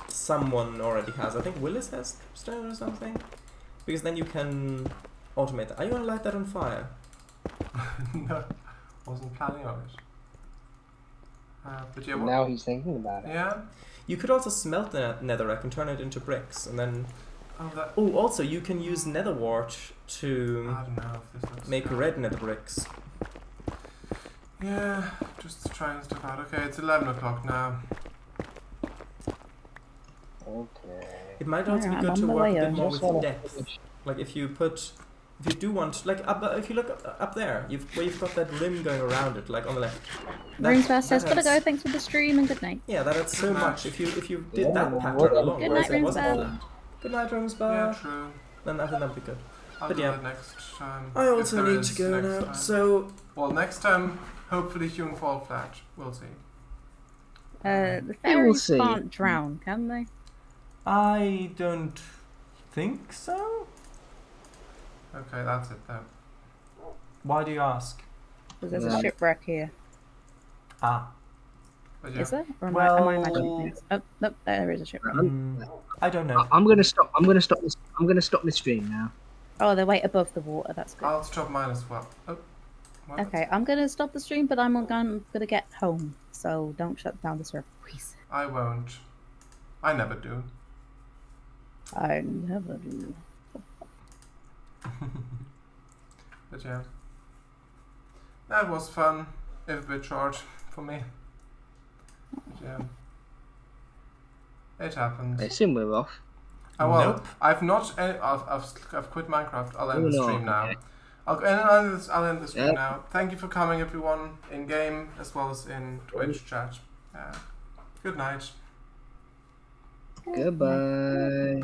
someone already has. I think Willis has dripstone or something, because then you can automate that. Are you gonna light that on fire? No, wasn't planning on it. But yeah, Now he's thinking about it. yeah. You could also smelt the netherrack and turn it into bricks, and then. That. Oh, also you can use nether wart to I don't know if this looks make good. red nether bricks. Yeah, just trying stuff out. Okay, it's 11 o'clock now. Okay. It might also be Alright, good I'm to on the work a way bit up. more Just with wanna depth. finish. Like if you do want, like if you look up there, where you've got that rim going around it, like on the left. Roomsfast says, gotta adds- go, thanks for the stream and good night. Yeah, that adds so Good night. much. If you did Yeah, that well, pattern what- along, Good whereas night, it wasn't Roomsfast. flat. Good night, Roomsfast. Yeah, true. Then I think that'd be good. I'll But do yeah. that next time. I if also there need is to go next now. time. So Well, next time, hopefully Hume fall flat. We'll see. The will fairies see. can't drown, can they? I don't think so. Okay, that's it though. Why do you ask? Because there's a Right. shipwreck here. Ah. Is there? Or am I Well- imagining things? Oh, nope, there is a shipwreck. I don't know. I'm gonna stop. I'm gonna stop this. I'm gonna stop this stream now. Oh, they're way above the water, that's good. I'll stop mine as well. Oh. What? Okay, I'm gonna stop the stream, but I'm gonna get home, so don't shut down the server, please. I won't. I never do. I never do. But yeah. That was fun. If a bit short for me. But yeah. It happens. I assume we're off. Oh well, Nope. I've not. I've quit Minecraft. I'll end Oh, the no, stream now. okay. I'll end the stream Yeah. now. Thank you for coming, everyone, in game as well as in Twitch chat. Good night. Goodbye.